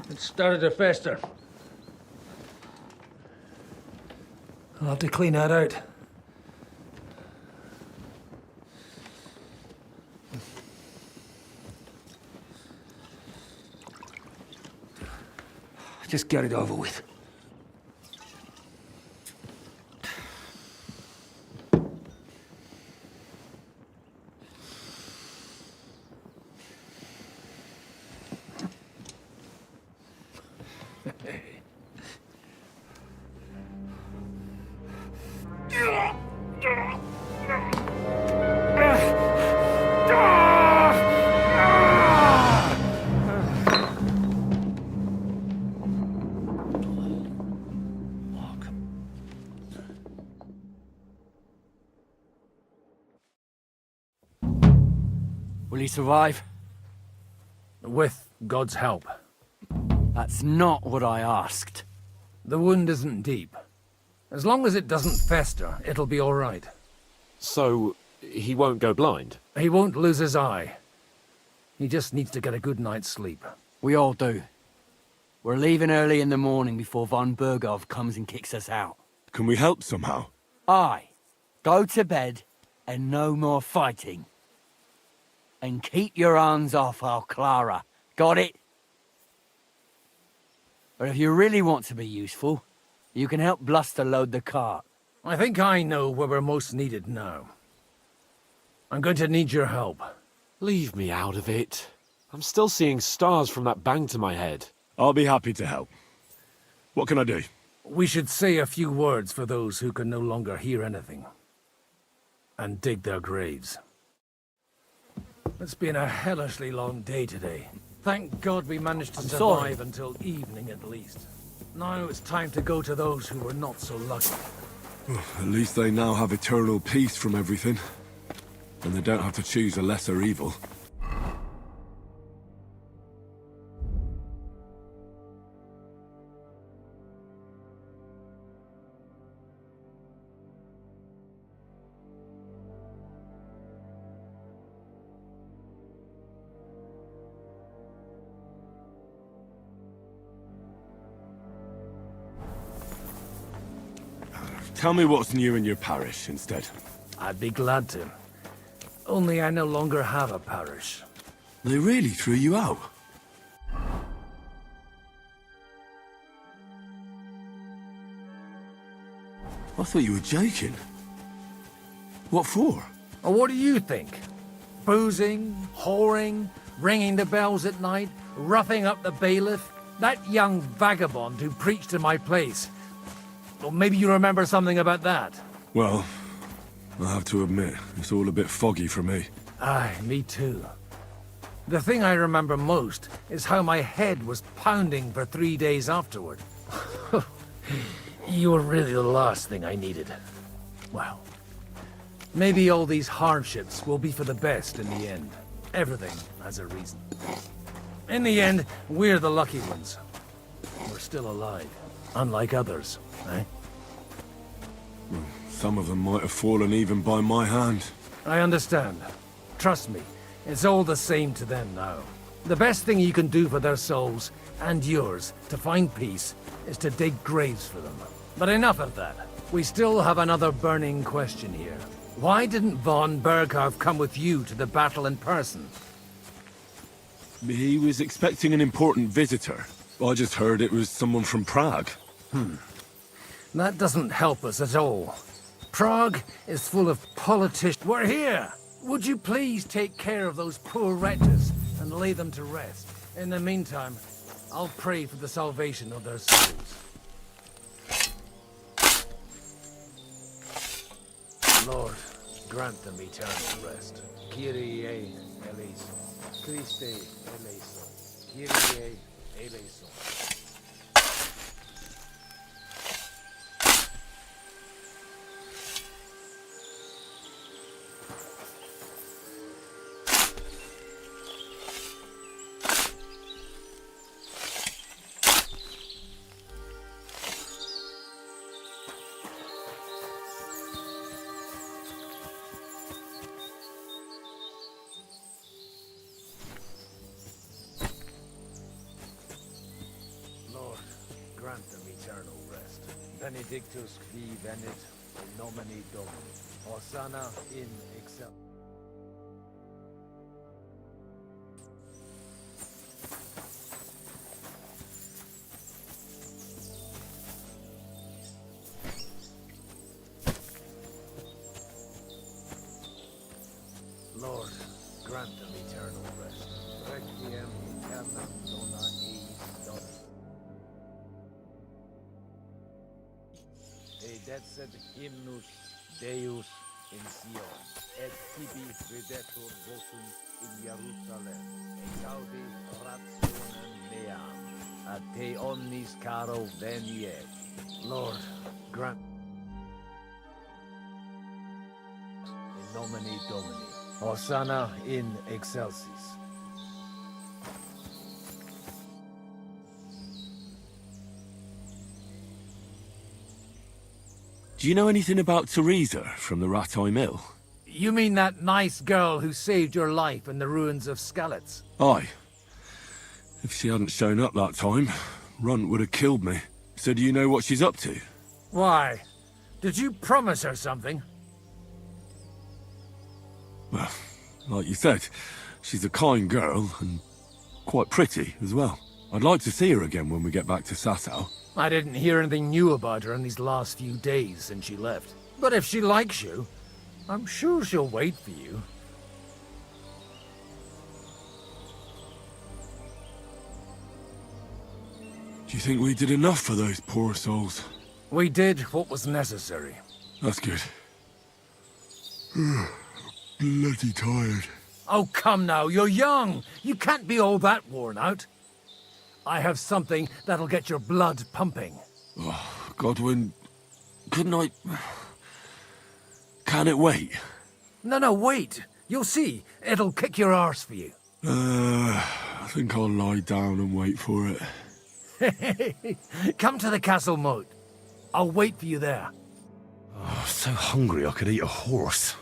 It started to fester. I'll have to clean that out. Just get it over with. Will he survive? With God's help. That's not what I asked. The wound isn't deep. As long as it doesn't fester, it'll be all right. So, he won't go blind? He won't lose his eye. He just needs to get a good night's sleep. We all do. We're leaving early in the morning before von Berghoff comes and kicks us out. Can we help somehow? Aye. Go to bed and no more fighting. And keep your hands off our Clara. Got it? But if you really want to be useful, you can help Bluster load the cart. I think I know where we're most needed now. I'm going to need your help. Leave me out of it. I'm still seeing stars from that bang to my head. I'll be happy to help. What can I do? We should say a few words for those who can no longer hear anything. And dig their graves. It's been a hellishly long day today. Thank God we managed to survive until evening at least. Now it's time to go to those who were not so lucky. At least they now have eternal peace from everything. And they don't have to choose a lesser evil. Tell me what's new in your parish instead. I'd be glad to. Only I no longer have a parish. They really threw you out? I thought you were joking. What for? Well, what do you think? Boozing, whoring, ringing the bells at night, roughing up the bailiff? That young vagabond who preached in my place. Or maybe you remember something about that? Well, I have to admit, it's all a bit foggy for me. Aye, me too. The thing I remember most is how my head was pounding for 3 days afterward. You were really the last thing I needed. Well, maybe all these hardships will be for the best in the end. Everything has a reason. In the end, we're the lucky ones. We're still alive, unlike others, eh? Some of them might have fallen even by my hand. I understand. Trust me, it's all the same to them now. The best thing you can do for their souls, and yours, to find peace, is to dig graves for them. But enough of that. We still have another burning question here. Why didn't von Berghoff come with you to the battle in person? He was expecting an important visitor. I just heard it was someone from Prague. That doesn't help us at all. Prague is full of politicians. We're here! Would you please take care of those poor wretches and lay them to rest? In the meantime, I'll pray for the salvation of their souls. Lord, grant them eternal rest. Kyrie eleison. Christe eleison. Kyrie eleison. Grant them eternal rest. Benedictus qui venit in nomine Domini. Hosanna in excel. Lord, grant them eternal rest. Requiem aeternam dona eis Domini. Dedecet hymnus Deus in Sion, et tibi videtur votum in Jerusalem, exaudi rationem meam, a te omnis caro veniet. Lord, grant in nomine Domini. Hosanna in excelsis. Do you know anything about Teresa from the Rattay Mill? You mean that nice girl who saved your life in the ruins of Skalitz? Aye. If she hadn't shown up that time, Runt would have killed me. So do you know what she's up to? Why? Did you promise her something? Well, like you said, she's a kind girl and quite pretty as well. I'd like to see her again when we get back to Sasau. I didn't hear anything new about her in these last few days since she left. But if she likes you, I'm sure she'll wait for you. Do you think we did enough for those poor souls? We did what was necessary. That's good. Bloody tired. Oh, come now, you're young. You can't be all that worn out. I have something that'll get your blood pumping. Oh, Godwin, couldn't I... Can it wait? No, wait. You'll see. It'll kick your arse for you. I think I'll lie down and wait for it. Come to the castle moat. I'll wait for you there. Oh, so hungry I could eat a horse.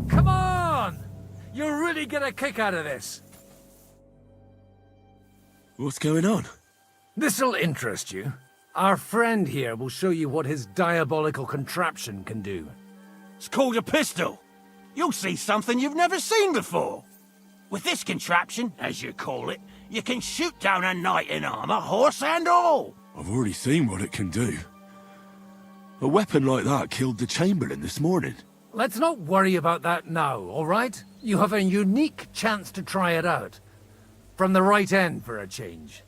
Come on! You'll really get a kick out of this. What's going on? This'll interest you. Our friend here will show you what his diabolical contraption can do. It's called a pistol. You'll see something you've never seen before. With this contraption, as you call it, you can shoot down a knight in armor, horse and all. I've already seen what it can do. A weapon like that killed the Chamberlain this morning. Let's not worry about that now, all right? You have a unique chance to try it out. From the right end for a change.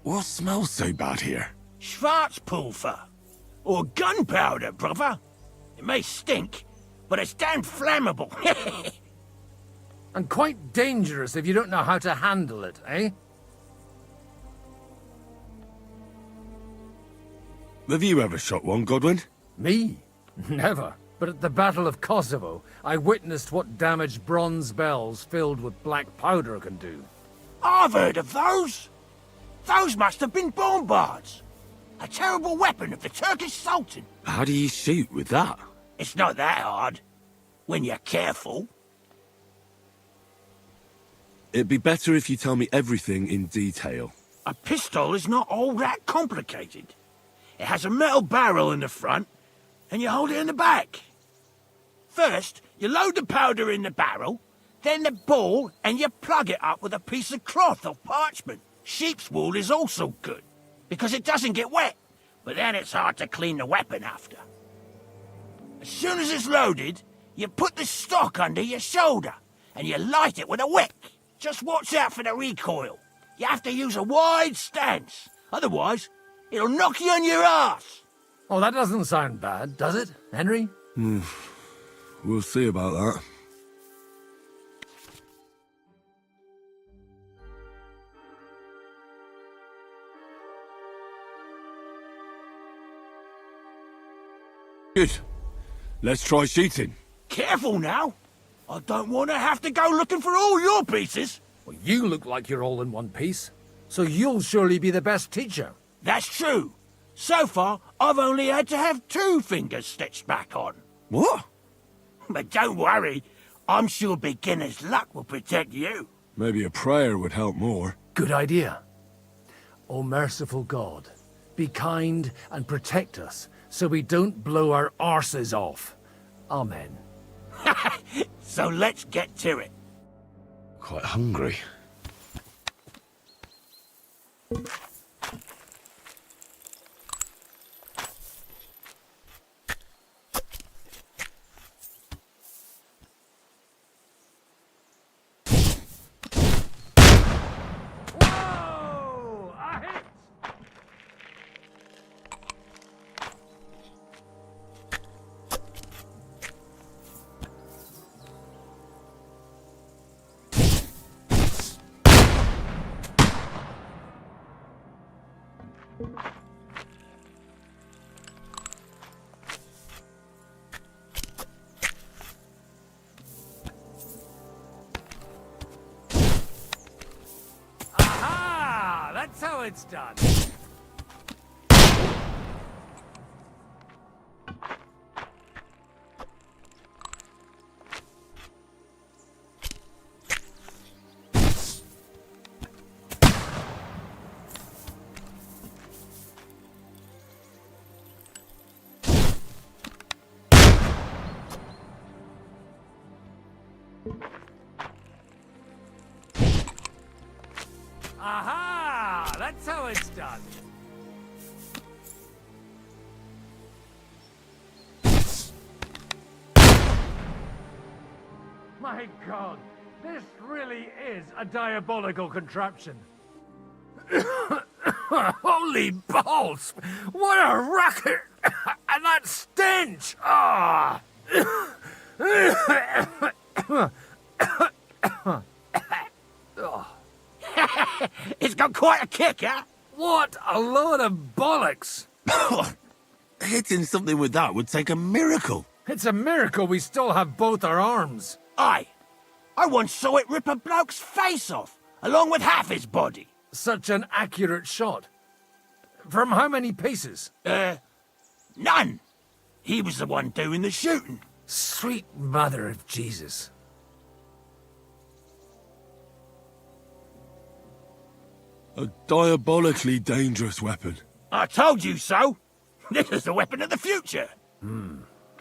What smells so bad here? Schwarzpulver. Or gunpowder, brother. It may stink, but it's damn flammable. And quite dangerous if you don't know how to handle it, eh? Have you ever shot one, Godwin? Me? Never. But at the Battle of Kosovo, I witnessed what damage bronze bells filled with black powder can do. I've heard of those. Those must have been bombards. A terrible weapon of the Turkish Sultan. How do you shoot with that? It's not that hard, when you're careful. It'd be better if you tell me everything in detail. A pistol is not all that complicated. It has a metal barrel in the front, and you hold it in the back. First, you load the powder in the barrel, then the ball, and you plug it up with a piece of cloth or parchment. Sheep's wool is also good, because it doesn't get wet, but then it's hard to clean the weapon after. As soon as it's loaded, you put the stock under your shoulder, and you light it with a wick. Just watch out for the recoil. You have to use a wide stance, otherwise it'll knock you on your ass. Oh, that doesn't sound bad, does it, Henry? We'll see about that. Good. Let's try shooting. Careful now. I don't want to have to go looking for all your pieces. Well, you look like you're all in one piece, so you'll surely be the best teacher. That's true. So far, I've only had to have 2 fingers stitched back on. What? But don't worry. I'm sure beginner's luck will protect you. Maybe a prayer would help more. Good idea. O merciful God, be kind and protect us so we don't blow our arses off. Amen. So let's get to it. Quite hungry. Aha! That's how it's done. Aha! That's how it's done. My God, this really is a diabolical contraption. Holy balls! What a racket! And that stench! Ah! It's got quite a kick, huh? What a load of bollocks! Hitting something with that would take a miracle. It's a miracle we still have both our arms. Aye. I once saw it rip a bloke's face off, along with half his body. Such an accurate shot. From how many paces? None. He was the one doing the shooting. Sweet mother of Jesus. A diabolically dangerous weapon. I told you so. This is the weapon of the future.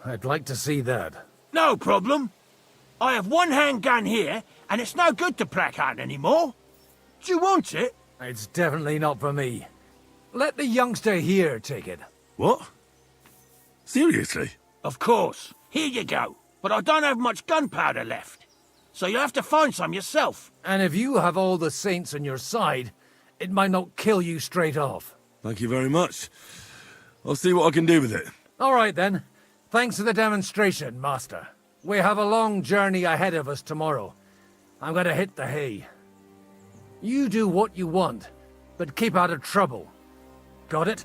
I'd like to see that. No problem. I have one handgun here, and it's no good to placard anymore. Do you want it? It's definitely not for me. Let the youngster here take it. What? Seriously? Of course. Here you go. But I don't have much gunpowder left. So you'll have to find some yourself. And if you have all the saints on your side, it might not kill you straight off. Thank you very much. I'll see what I can do with it. All right, then. Thanks for the demonstration, Master. We have a long journey ahead of us tomorrow. I'm gonna hit the hay. You do what you want, but keep out of trouble. Got it?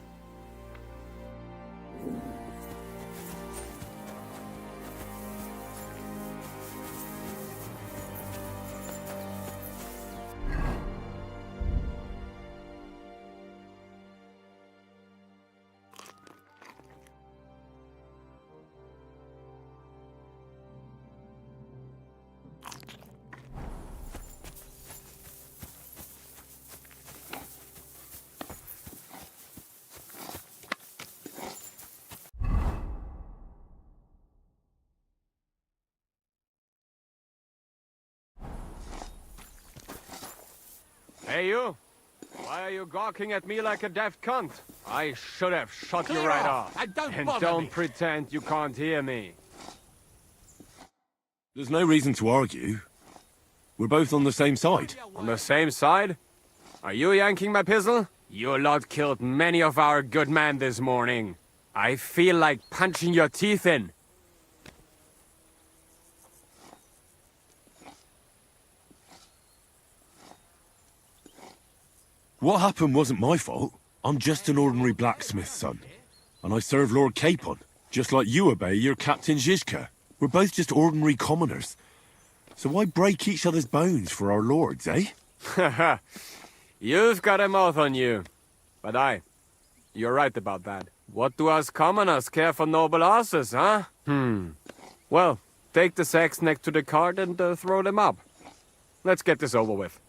Hey, you! Why are you gawking at me like a daft cunt? I should have shot you right off. And Don't pretend you can't hear me. There's no reason to argue. We're both on the same side. On the same side? Are you yanking my pistol? Your lot killed many of our good men this morning. I feel like punching your teeth in. What happened wasn't my fault. I'm just an ordinary blacksmith's son. And I serve Lord Capon, just like you obey your Captain Zizka. We're both just ordinary commoners. So why break each other's bones for our lords, eh? Haha. You've got a mouth on you. But you're right about that. What do us commoners care for noble asses, huh? Well, take the sacks next to the cart and throw them up. Let's get this over with.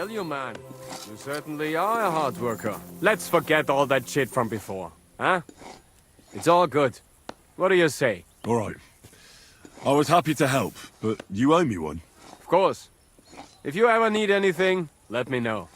tell you, man. You certainly are a hard worker. Let's forget all that shit from before, huh? It's all good. What do you say? All right. I was happy to help, but you owe me one. Of course. If you ever need anything, let me know.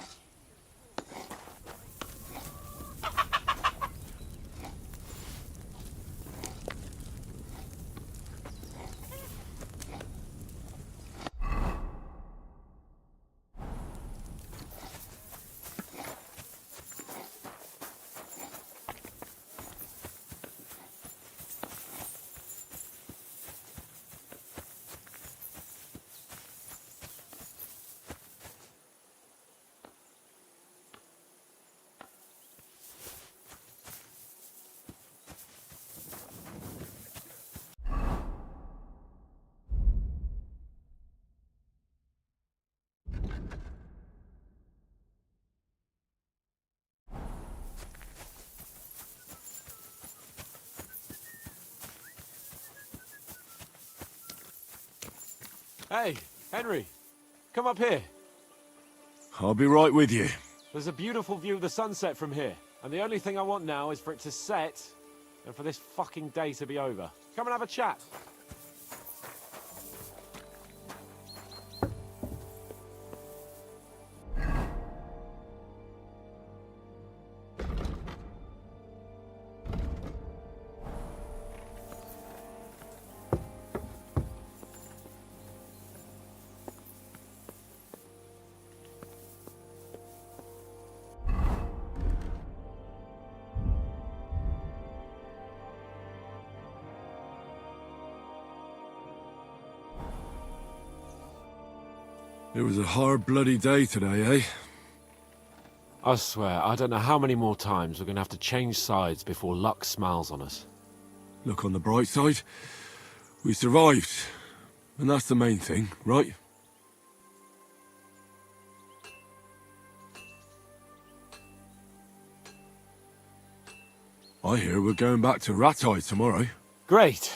Hey, Henry, come up here. I'll be right with you. There's a beautiful view of the sunset from here, and the only thing I want now is for it to set, and for this fucking day to be over. Come and have a chat. It was a hard bloody day today, eh? I swear, I don't know how many more times we're gonna have to change sides before luck smiles on us. Look on the bright side. We survived. And that's the main thing, right? I hear we're going back to Ratai tomorrow. Great.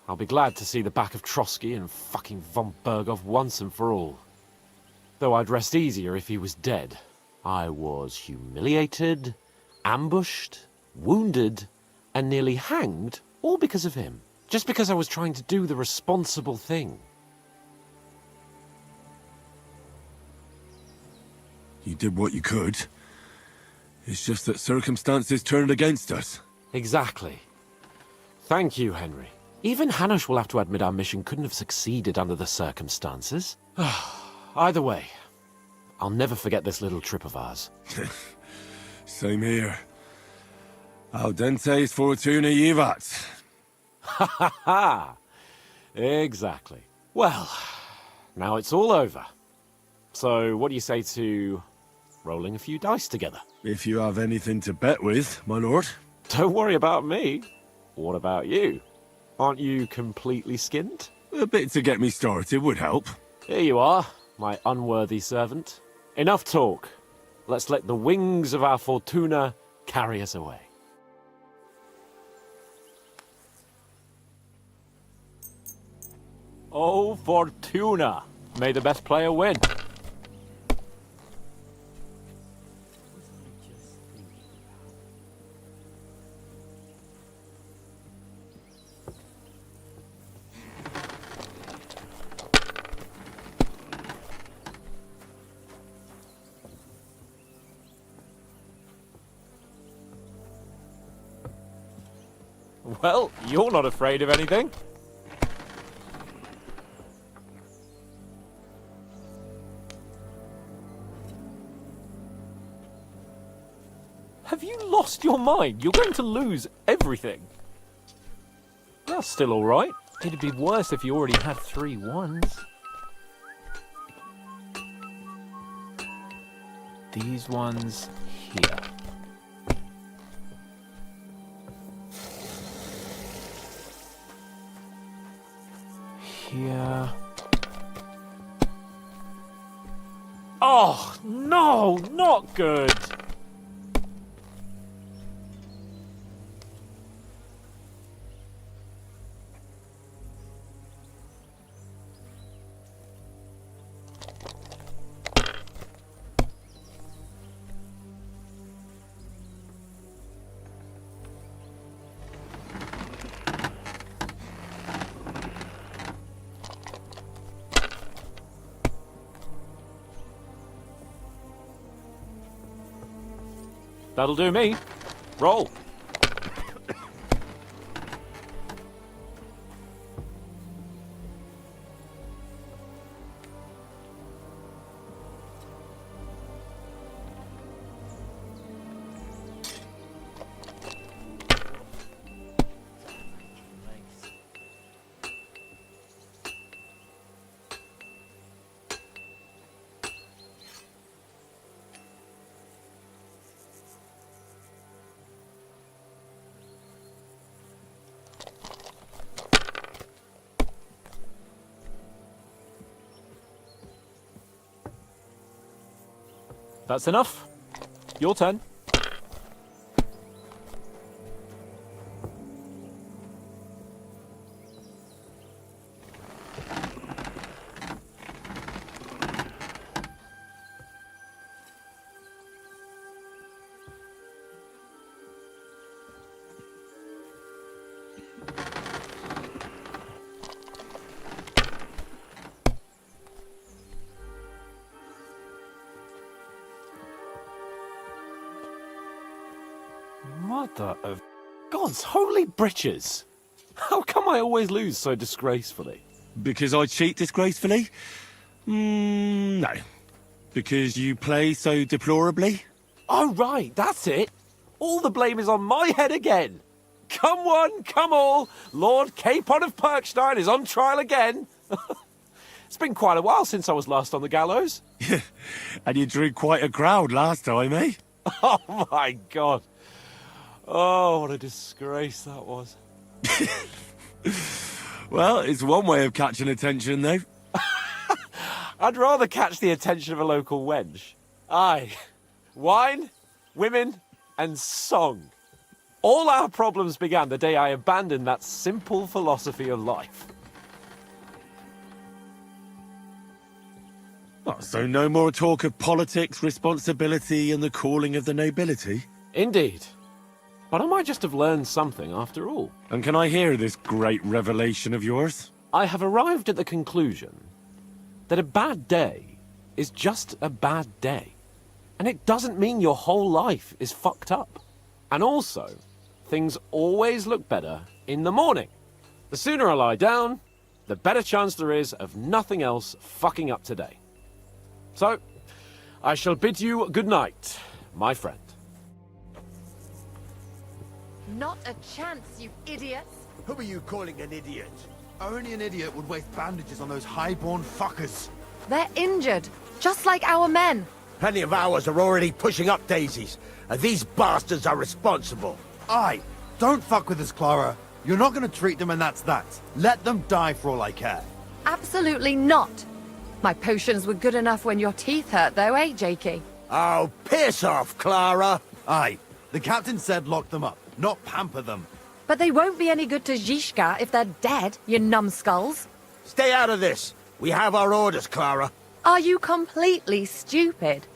I'll be glad to see the back of Trotsky and fucking von Bergov once and for all. Though I'd rest easier if he was dead. I was humiliated, ambushed, wounded, and nearly hanged, all because of him. Just because I was trying to do the responsible thing. You did what you could. It's just that circumstances turned against us. Exactly. Thank you, Henry. Even Hanush will have to admit our mission couldn't have succeeded under the circumstances. Either way, I'll never forget this little trip of ours. Same here. Al dentes fortuna jivat. Ha ha ha! Exactly. Well, now it's all over. So what do you say to rolling a few dice together? If you have anything to bet with, my lord. Don't worry about me. What about you? Aren't you completely skinned? A bit to get me started would help. Here you are, my unworthy servant. Enough talk. Let's let the wings of our Fortuna carry us away. Oh, Fortuna! May the best player win. Well, you're not afraid of anything. Have you lost your mind? You're going to lose everything. That's still all right. It'd be worse if you already had 3 ones. These ones here. Here. Oh, no, not good. That'll do me. Roll. That's enough. Your turn. Mother of God's holy britches! How come I always lose so disgracefully? Because I cheat disgracefully? No. Because you play so deplorably? Oh, right, that's it. All the blame is on my head again. Come one, come all. Lord Capon of Perkstein is on trial again. It's been quite a while since I was last on the gallows. And you drew quite a crowd last time, eh? Oh, my God. Oh, what a disgrace that was. Well, it's one way of catching attention, though. I'd rather catch the attention of a local wench. Aye. Wine, women, and song. All our problems began the day I abandoned that simple philosophy of life. Oh, so no more talk of politics, responsibility, and the calling of the nobility? Indeed. But I might just have learned something after all. And can I hear this great revelation of yours? I have arrived at the conclusion that a bad day is just a bad day. And it doesn't mean your whole life is fucked up. And also, things always look better in the morning. The sooner I lie down, the better chance there is of nothing else fucking up today. So, I shall bid you good night, my friend. Not a chance, you idiots! Who are you calling an idiot? Only an idiot would waste bandages on those high-born fuckers. They're injured, just like our men. Plenty of ours are already pushing up daisies, and these bastards are responsible. Aye, don't fuck with us, Clara. You're not gonna treat them and that's that. Let them die for all I care. Absolutely not. My potions were good enough when your teeth hurt, though, eh, Jakey? Oh, piss off, Clara! Aye, the captain said lock them up, not pamper them. But they won't be any good to Zhishka if they're dead, you numbskulls. Stay out of this. We have our orders, Clara. Are you completely stupid?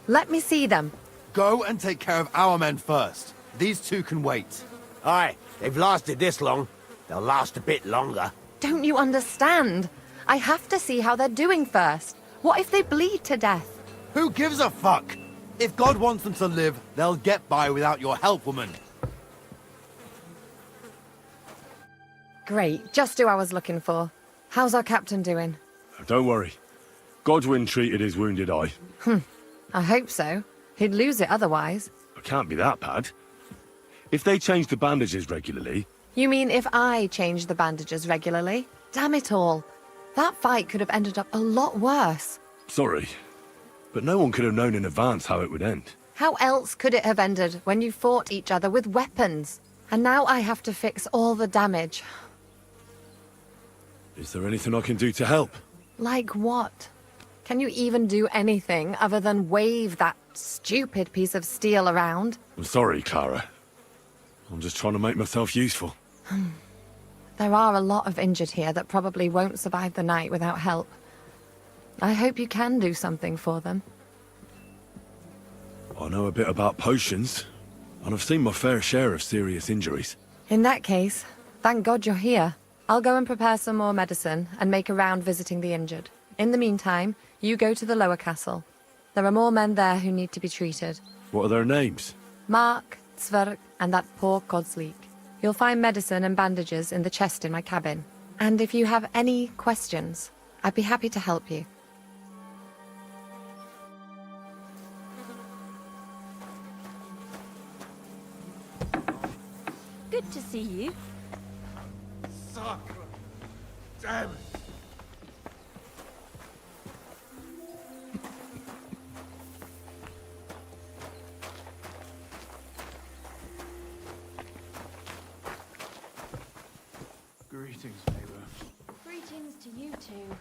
Let me see them. Go and take care of our men first. These two can wait. Aye, they've lasted this long. They'll last a bit longer. Don't you understand? I have to see how they're doing first. What if they bleed to death? Who gives a fuck? If God wants them to live, they'll get by without your help, woman. Great, just who I was looking for. How's our captain doing? Don't worry. Godwin treated his wounded eye. I hope so. He'd lose it otherwise. It can't be that bad. If they change the bandages regularly... You mean if I change the bandages regularly? Damn it all. That fight could have ended up a lot worse. Sorry, but no one could have known in advance how it would end. How else could it have ended when you fought each other with weapons? And now I have to fix all the damage. Is there anything I can do to help? Like what? Can you even do anything other than wave that stupid piece of steel around? I'm sorry, Clara. I'm just trying to make myself useful. There are a lot of injured here that probably won't survive the night without help. I hope you can do something for them. I know a bit about potions, and I've seen my fair share of serious injuries. In that case, thank God you're here. I'll go and prepare some more medicine and make a round visiting the injured. In the meantime, you go to the lower castle. There are more men there who need to be treated. What are their names? Mark, Zwerg, and that poor Godsleek. You'll find medicine and bandages in the chest in my cabin. And if you have any questions, I'd be happy to help you. Good to see you. Sacre! Damn it! Greetings, neighbor. Greetings to you too.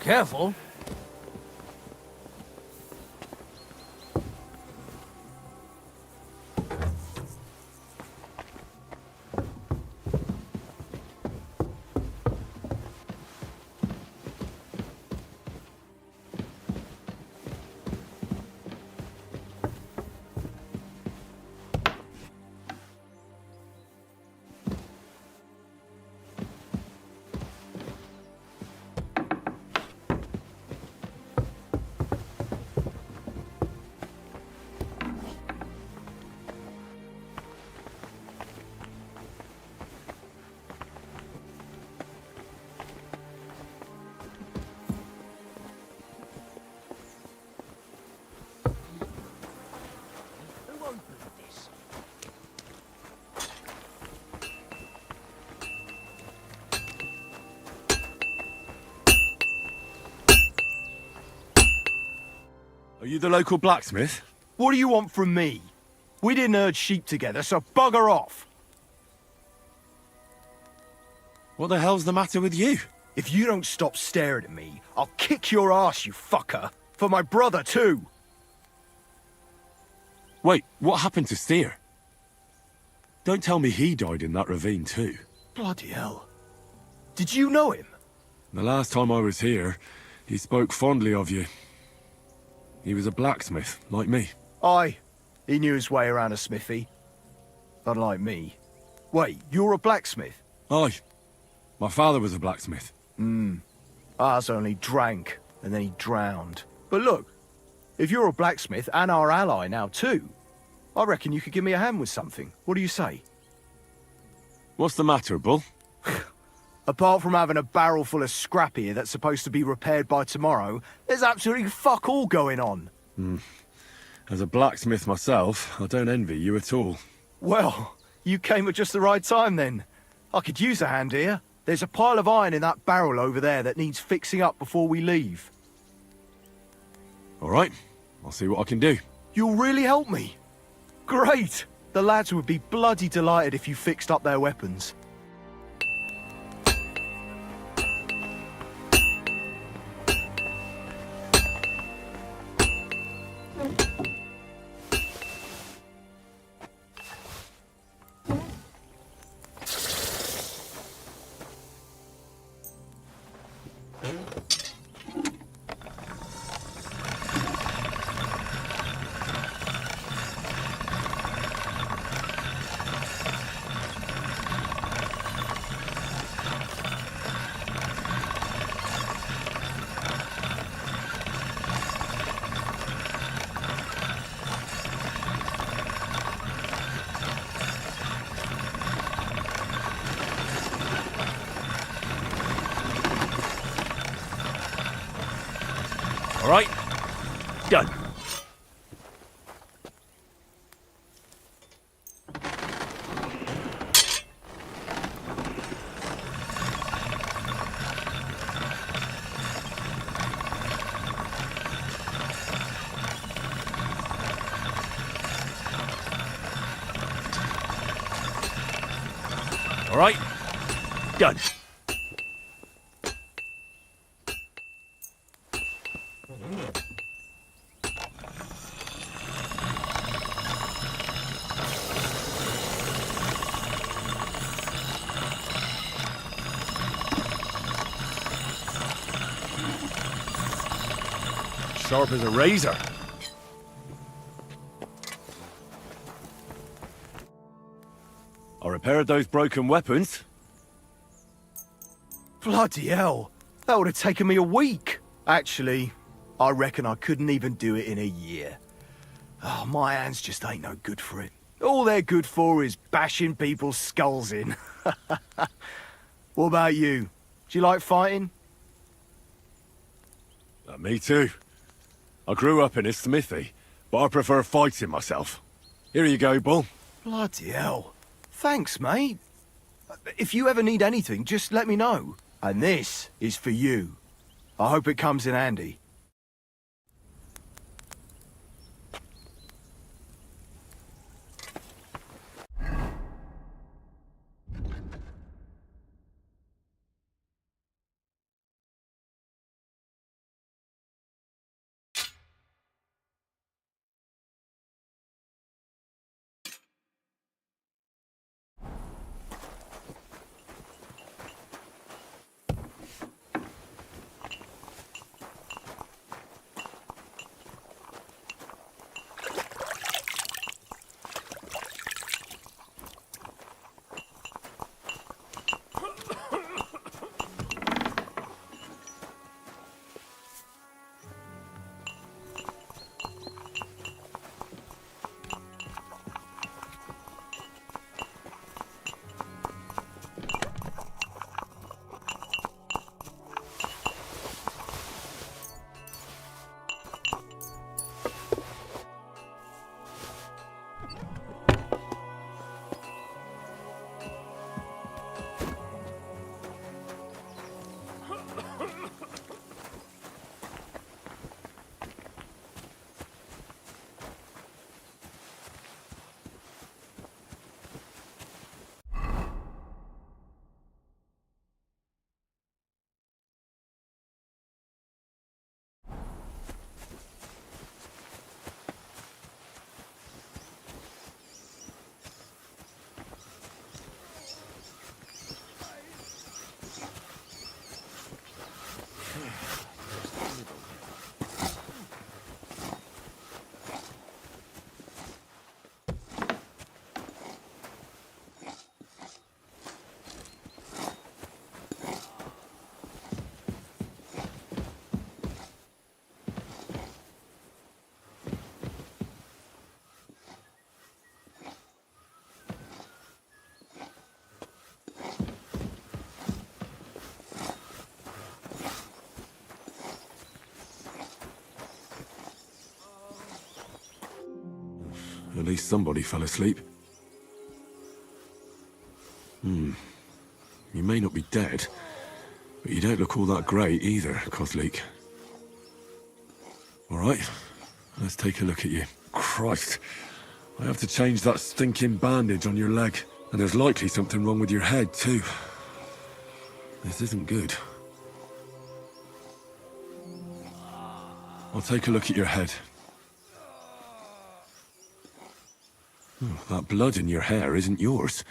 Careful. Are you the local blacksmith? What do you want from me? We didn't herd sheep together, so bugger off! What the hell's the matter with you? If you don't stop staring at me, I'll kick your ass, you fucker! For my brother, too! Wait, what happened to Steer? Don't tell me he died in that ravine too. Bloody hell. Did you know him? The last time I was here, he spoke fondly of you. He was a blacksmith, like me. Aye. He knew his way around a smithy. Unlike me. Wait, you're a blacksmith? Aye. My father was a blacksmith. Ours only drank, and then he drowned. But look, if you're a blacksmith and our ally now too, I reckon you could give me a hand with something. What do you say? What's the matter, Bull? Apart from having a barrel full of scrap here that's supposed to be repaired by tomorrow, there's absolutely fuck all going on. As a blacksmith myself, I don't envy you at all. Well, you came at just the right time then. I could use a hand here. There's a pile of iron in that barrel over there that needs fixing up before we leave. All right, I'll see what I can do. You'll really help me? Great! The lads would be bloody delighted if you fixed up their weapons. All right, done. All right, done. Sharp as a razor. I repaired those broken weapons. Bloody hell. That would have taken me a week. Actually, I reckon I couldn't even do it in a year. Oh, my hands just ain't no good for it. All they're good for is bashing people's skulls in. What about you? Do you like fighting? Me too. I grew up in a smithy, but I prefer fighting myself. Here you go, Bull. Bloody hell. Thanks, mate. If you ever need anything, just let me know. And this is for you. I hope it comes in handy. At least somebody fell asleep. You may not be dead, but you don't look all that great either, Kozlik. All right, let's take a look at you. Christ, I have to change that stinking bandage on your leg. And there's likely something wrong with your head, too. This isn't good. I'll take a look at your head. That blood in your hair isn't yours.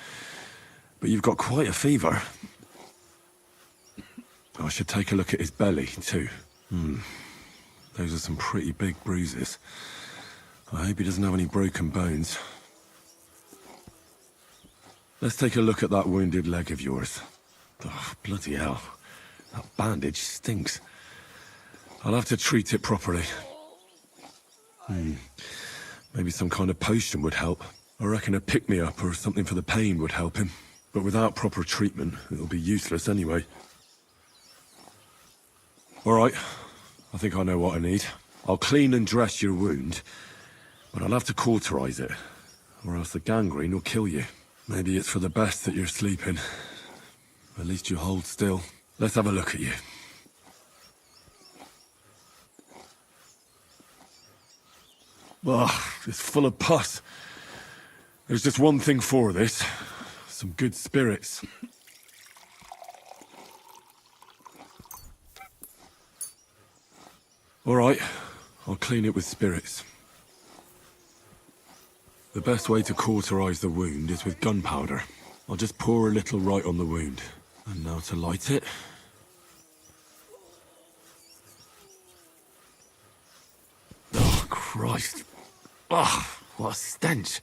But you've got quite a fever. I should take a look at his belly, too. Those are some pretty big bruises. I hope he doesn't have any broken bones. Let's take a look at that wounded leg of yours. Oh, bloody hell. That bandage stinks. I'll have to treat it properly. Maybe some kind of potion would help. I reckon a pick-me-up or something for the pain would help him. But without proper treatment, it'll be useless anyway. All right, I think I know what I need. I'll clean and dress your wound, but I'll have to cauterize it, or else the gangrene will kill you. Maybe it's for the best that you're sleeping. At least you hold still. Let's have a look at you. Oh, it's full of pus. There's just one thing for this. Some good spirits. All right, I'll clean it with spirits. The best way to cauterize the wound is with gunpowder. I'll just pour a little right on the wound. And now to light it. Christ. Ugh, what a stench.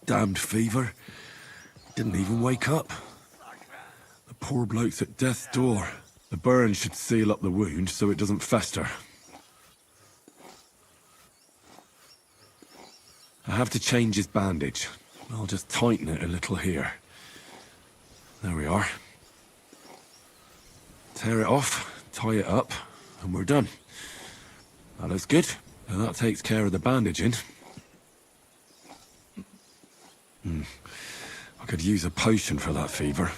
Damned fever. Didn't even wake up. The poor bloke's at death's door. The burn should seal up the wound so it doesn't fester. I have to change his bandage. I'll just tighten it a little here. There we are. Tear it off, tie it up, and we're done. That looks good. And that takes care of the bandaging. I could use a potion for that fever.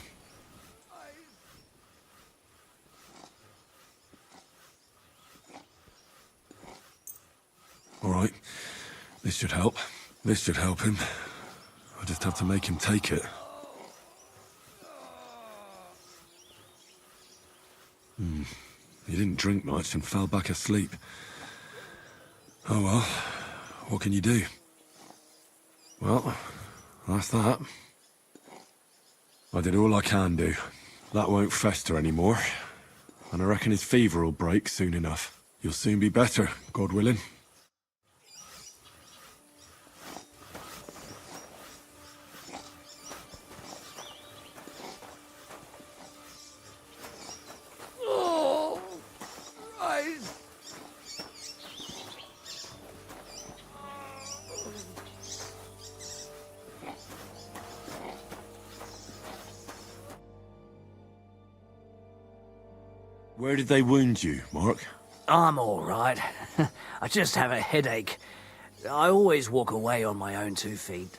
All right. This should help. This should help him. I just have to make him take it. He didn't drink much and fell back asleep. Oh well, what can you do? Well, that's that. I did all I can do. That won't fester anymore. And I reckon his fever will break soon enough. You'll soon be better, God willing. Where did they wound you, Mark? I'm all right. I just have a headache. I always walk away on my own 2 feet.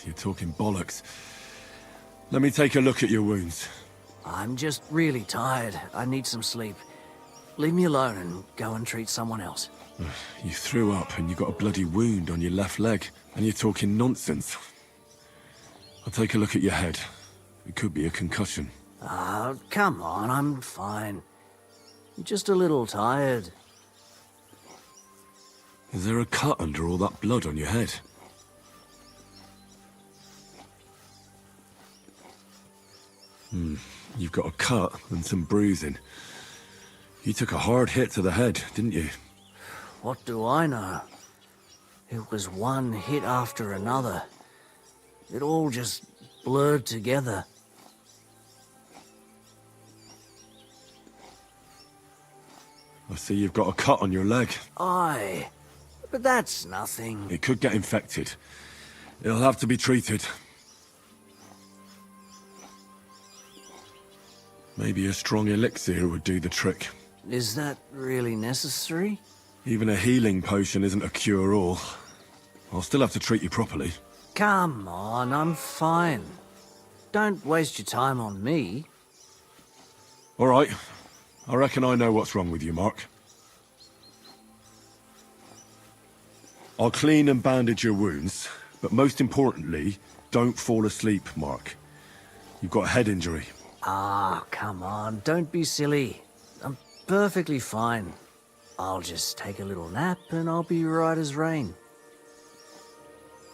You're talking bollocks. Let me take a look at your wounds. I'm just really tired. I need some sleep. Leave me alone and go and treat someone else. You threw up and you got a bloody wound on your left leg, and you're talking nonsense. I'll take a look at your head. It could be a concussion. Ah, come on, I'm fine. I'm just a little tired. Is there a cut under all that blood on your head? You've got a cut and some bruising. You took a hard hit to the head, didn't you? What do I know? It was one hit after another. It all just blurred together. I see you've got a cut on your leg. Aye, but that's nothing. It could get infected. It'll have to be treated. Maybe a strong elixir would do the trick. Is that really necessary? Even a healing potion isn't a cure-all. I'll still have to treat you properly. Come on, I'm fine. Don't waste your time on me. All right. I reckon I know what's wrong with you, Mark. I'll clean and bandage your wounds, but most importantly, don't fall asleep, Mark. You've got a head injury. Ah, come on, don't be silly. I'm perfectly fine. I'll just take a little nap and I'll be right as rain.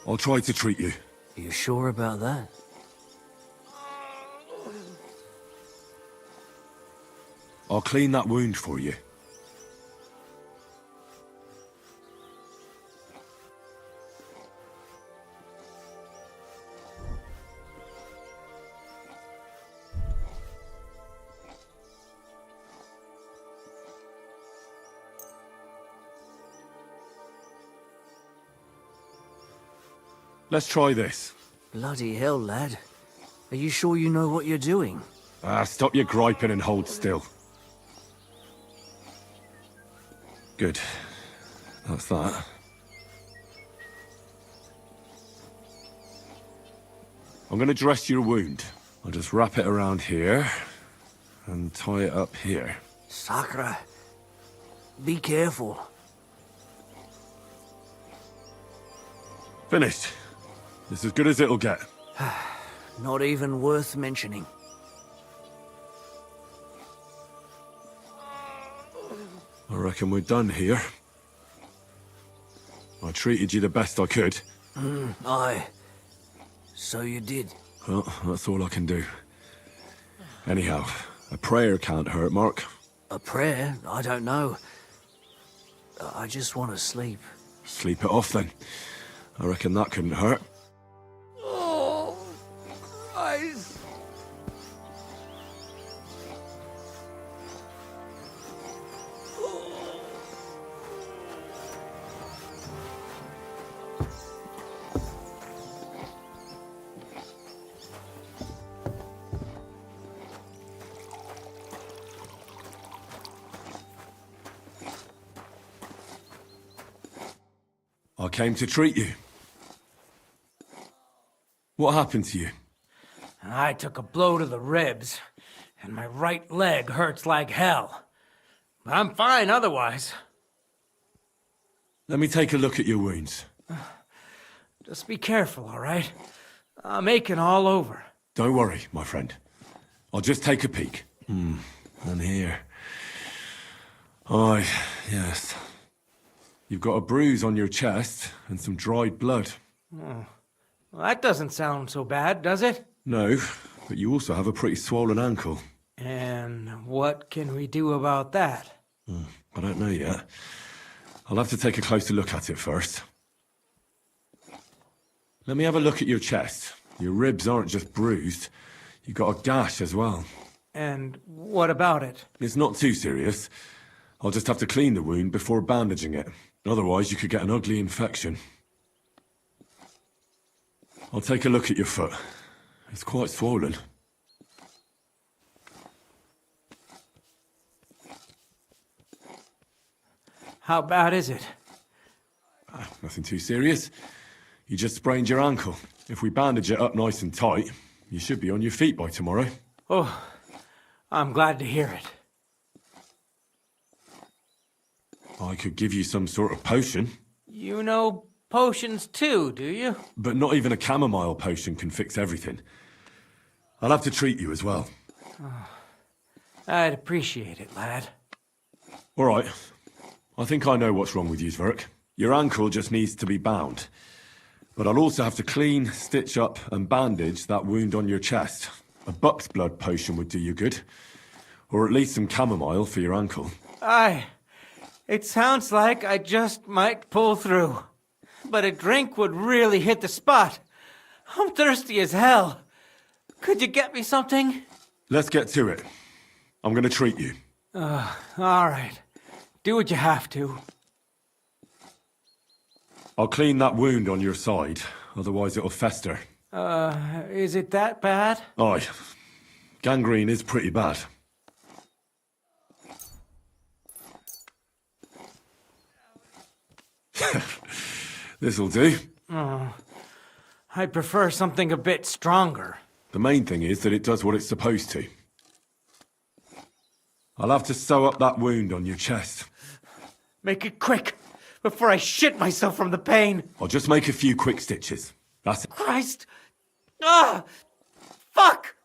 I'll try to treat you. You sure about that? I'll clean that wound for you. Let's try this. Bloody hell, lad. Are you sure you know what you're doing? Stop your griping and hold still. Good. That's that. I'm going to dress your wound. I'll just wrap it around here and tie it up here. Sacre. Be careful. Finished. It's as good as it'll get. Not even worth mentioning. I reckon we're done here. I treated you the best I could. Aye. So you did. Well, that's all I can do. Anyhow, a prayer can't hurt, Mark. A prayer? I don't know. I just want to sleep. Sleep it off then. I reckon that couldn't hurt. Oh, Christ. I came to treat you. What happened to you? I took a blow to the ribs, and my right leg hurts like hell. But I'm fine otherwise. Let me take a look at your wounds. Just be careful, all right? I'm aching all over. Don't worry, my friend. I'll just take a peek. And here. Aye, yes. You've got a bruise on your chest and some dried blood. Oh. Well, that doesn't sound so bad, does it? No, but you also have a pretty swollen ankle. And what can we do about that? I don't know yet. I'll have to take a closer look at it first. Let me have a look at your chest. Your ribs aren't just bruised. You've got a gash as well. And what about it? It's not too serious. I'll just have to clean the wound before bandaging it. Otherwise, you could get an ugly infection. I'll take a look at your foot. It's quite swollen. How bad is it? Nothing too serious. You just sprained your ankle. If we bandage it up nice and tight, you should be on your feet by tomorrow. Oh, I'm glad to hear it. I could give you some sort of potion. You know potions too, do you? But not even a chamomile potion can fix everything. I'll have to treat you as well. Oh, I'd appreciate it, lad. All right. I think I know what's wrong with you, Zverk. Your ankle just needs to be bound. But I'll also have to clean, stitch up, and bandage that wound on your chest. A buck's blood potion would do you good. Or at least some chamomile for your ankle. It sounds like I just might pull through. But a drink would really hit the spot. I'm thirsty as hell. Could you get me something? Let's get to it. I'm gonna treat you. All right. Do what you have to. I'll clean that wound on your side, otherwise it'll fester. Is it that bad? Aye. Gangrene is pretty bad. This'll do. Oh, I'd prefer something a bit stronger. The main thing is that it does what it's supposed to. I'll have to sew up that wound on your chest. Make it quick, before I shit myself from the pain. I'll just make a few quick stitches. That's it. Christ! Ah! Fuck!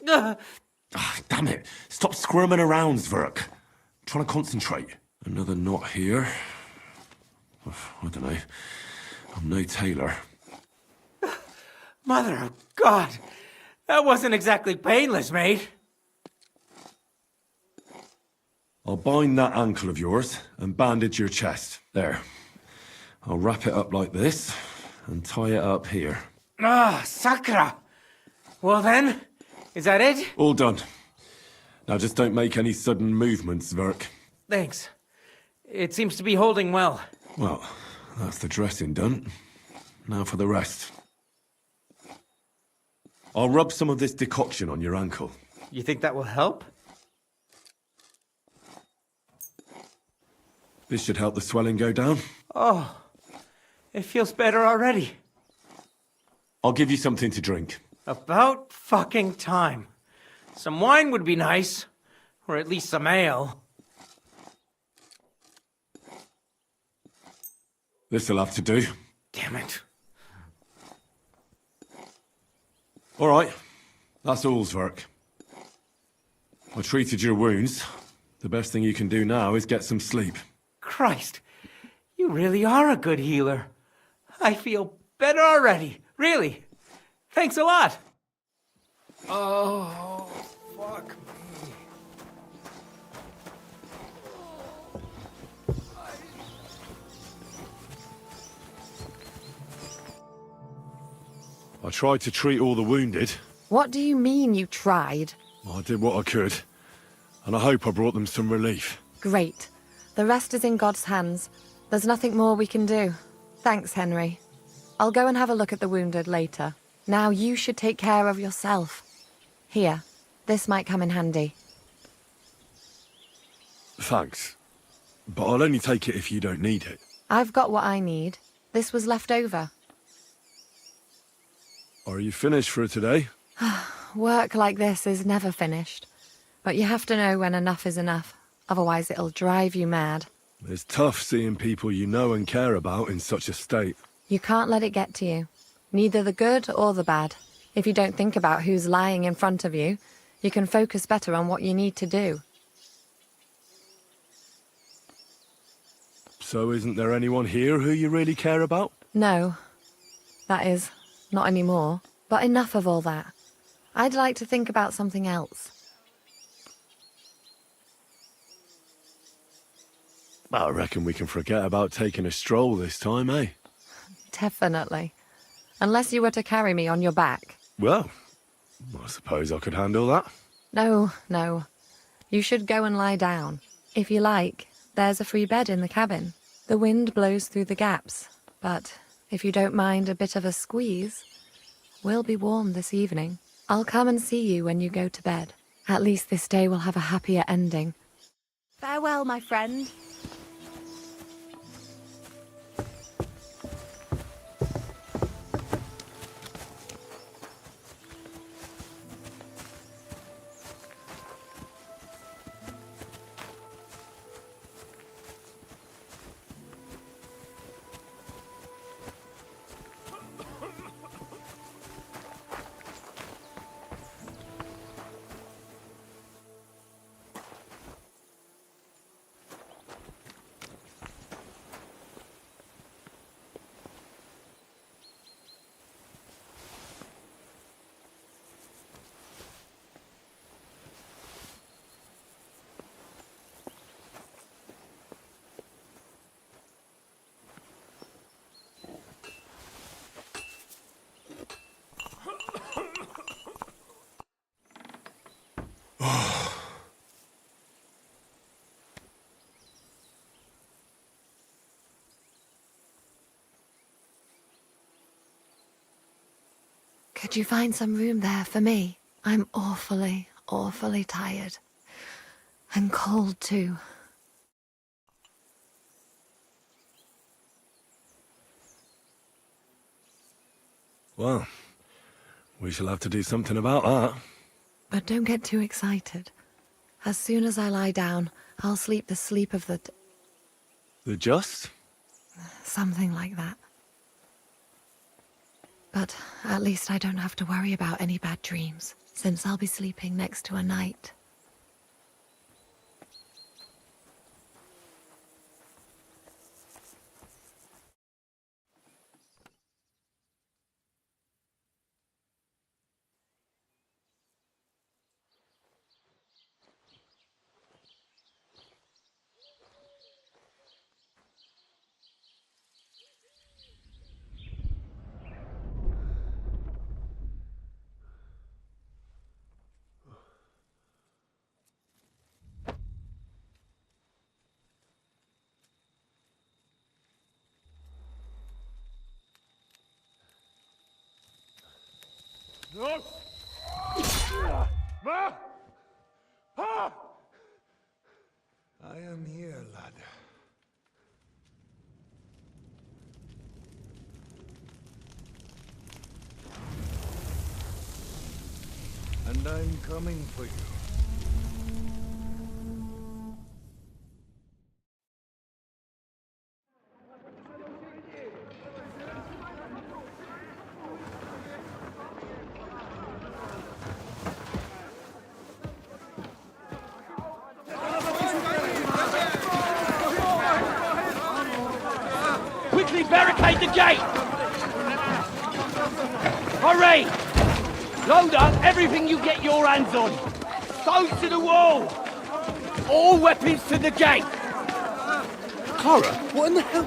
Damn it. Stop squirming around, Zverk. I'm trying to concentrate. Another knot here. I don't know. I'm no tailor. Mother of God! That wasn't exactly painless, mate. I'll bind that ankle of yours and bandage your chest. There. I'll wrap it up like this and tie it up here. Sakra! Well then, is that it? All done. Now just don't make any sudden movements, Zverk. Thanks. It seems to be holding well. Well, that's the dressing done. Now for the rest. I'll rub some of this decoction on your ankle. You think that will help? This should help the swelling go down. Oh, it feels better already. I'll give you something to drink. About fucking time. Some wine would be nice. Or at least some ale. This'll have to do. Damn it. All right. That's all, Zverk. I treated your wounds. The best thing you can do now is get some sleep. Christ, you really are a good healer. I feel better already, really. Thanks a lot. Oh, fuck me. I tried to treat all the wounded. What do you mean you tried? I did what I could, and I hope I brought them some relief. Great. The rest is in God's hands. There's nothing more we can do. Thanks, Henry. I'll go and have a look at the wounded later. Now you should take care of yourself. Here, this might come in handy. Thanks. But I'll only take it if you don't need it. I've got what I need. This was left over. Are you finished for today? Work like this is never finished. But you have to know when enough is enough. Otherwise it'll drive you mad. It's tough seeing people you know and care about in such a state. You can't let it get to you. Neither the good or the bad. If you don't think about who's lying in front of you, you can focus better on what you need to do. So isn't there anyone here who you really care about? No. That is, not anymore. But enough of all that. I'd like to think about something else. I reckon we can forget about taking a stroll this time, eh? Definitely. Unless you were to carry me on your back. Well, I suppose I could handle that. No. You should go and lie down. If you like, there's a free bed in the cabin. The wind blows through the gaps, but if you don't mind a bit of a squeeze, we'll be warm this evening. I'll come and see you when you go to bed. At least this day will have a happier ending. Farewell, my friend. Could you find some room there for me? I'm awfully tired. And cold too. Well, we shall have to do something about that. But don't get too excited. As soon as I lie down, I'll sleep the sleep of the... The just? Something like that. But at least I don't have to worry about any bad dreams, since I'll be sleeping next to a knight. No! Ma! Ah! I am here, lad. And I'm coming for you. Quickly barricade the gate! Hurry! Load up everything you get your hands on. Stones to the wall! All weapons to the gate! Clara, what in the hell?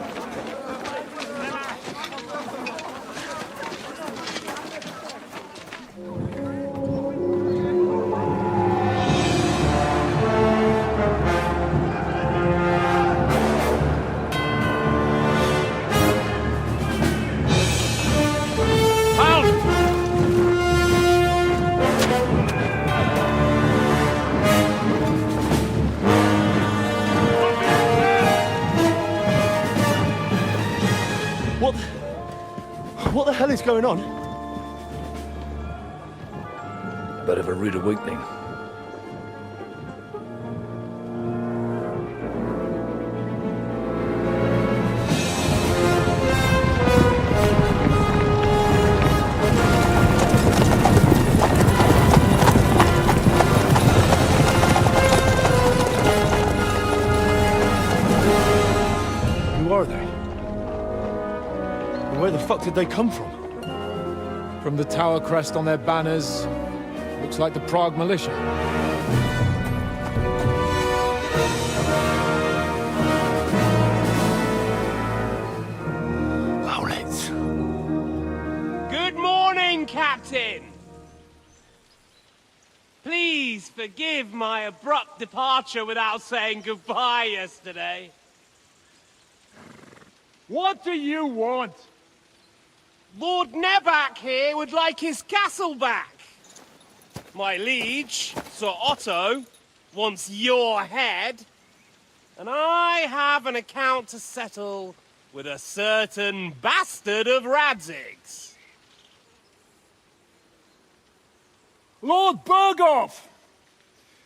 Something's going on. Bit of a rude awakening. Who are they? And where the fuck did they come from? From the tower crest on their banners, looks like the Prague militia. Owlets. Good morning, Captain! Please forgive my abrupt departure without saying goodbye yesterday. What do you want? Lord Nebakov here would like his castle back. My liege, Sir Otto, wants your head. And I have an account to settle with a certain bastard of Radzig's. Lord Bergov!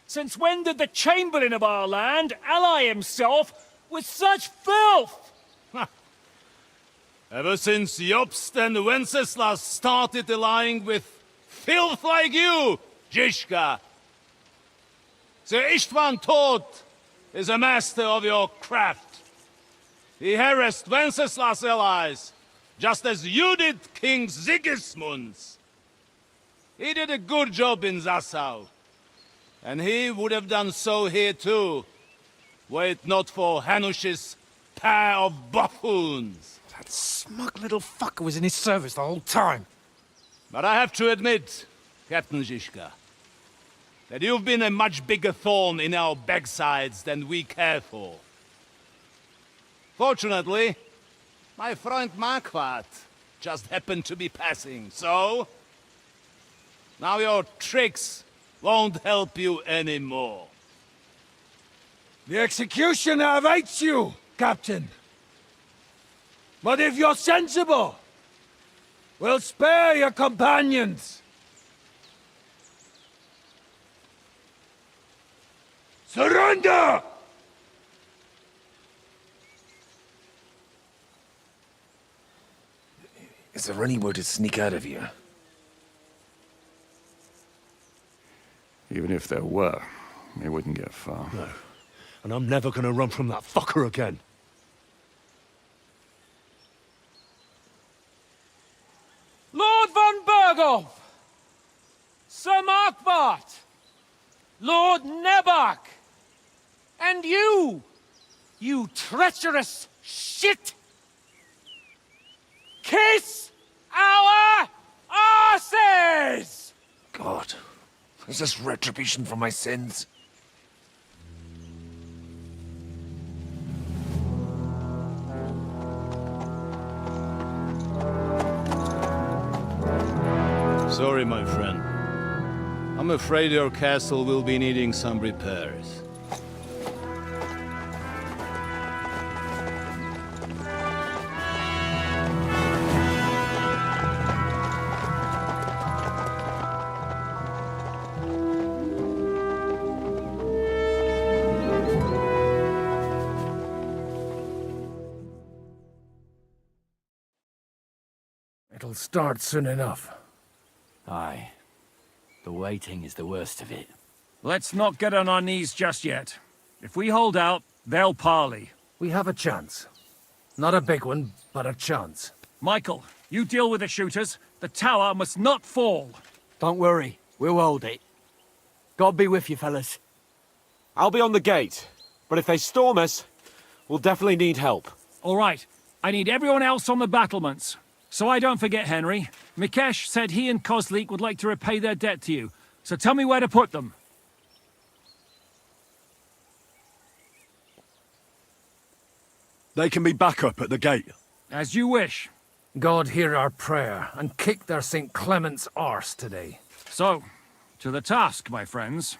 Since when did the Chamberlain of our land ally himself with such filth? Ever since Jobst and Wenceslas started allying with filth like you, Zizka. Sir Istvan Toth is a master of your craft. He harassed Wenceslas' allies, just as you did King Sigismund's. He did a good job in Zassau, and he would have done so here too, were it not for Hanush's pair of buffoons. That smug little fucker was in his service the whole time. But I have to admit, Captain Zizka, that you've been a much bigger thorn in our backsides than we care for. Fortunately, my friend Marquardt just happened to be passing, so... now your tricks won't help you anymore. The executioner awaits you, Captain. But if you're sensible, we'll spare your companions. Surrender! Is there any way to sneak out of here? Even if there were, it wouldn't get far. No. And I'm never gonna run from that fucker again. Lord von Bergov! Sir Marquardt! Lord Nebakov! And you! You treacherous shit! Kiss our arses! God, is this retribution for my sins? Sorry, my friend. I'm afraid your castle will be needing some repairs. It'll start soon enough. Aye. The waiting is the worst of it. Let's not get on our knees just yet. If we hold out, they'll parley. We have a chance. Not a big one, but a chance. Michael, you deal with the shooters. The tower must not fall. Don't worry. We'll hold it. God be with you, fellas. I'll be on the gate, but if they storm us, we'll definitely need help. All right. I need everyone else on the battlements. So I don't forget, Henry. Mikesh said he and Kozlik would like to repay their debt to you. So tell me where to put them. They can be back up at the gate. As you wish. God hear our prayer, and kick their St. Clement's arse today. So, to the task, my friends.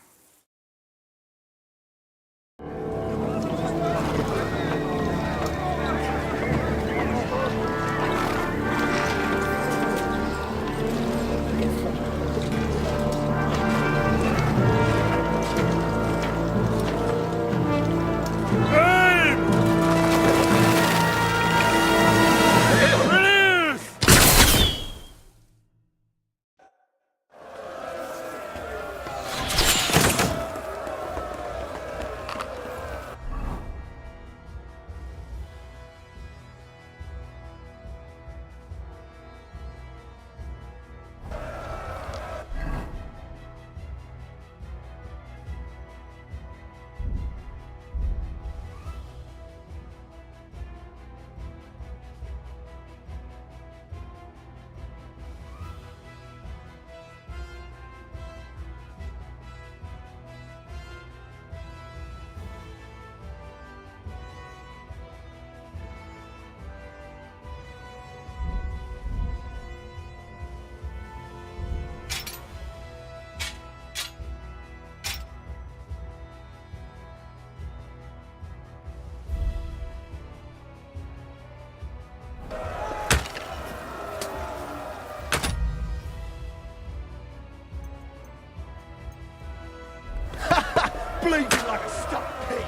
bleeding like a stuck pig.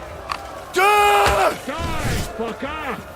Die, fucker!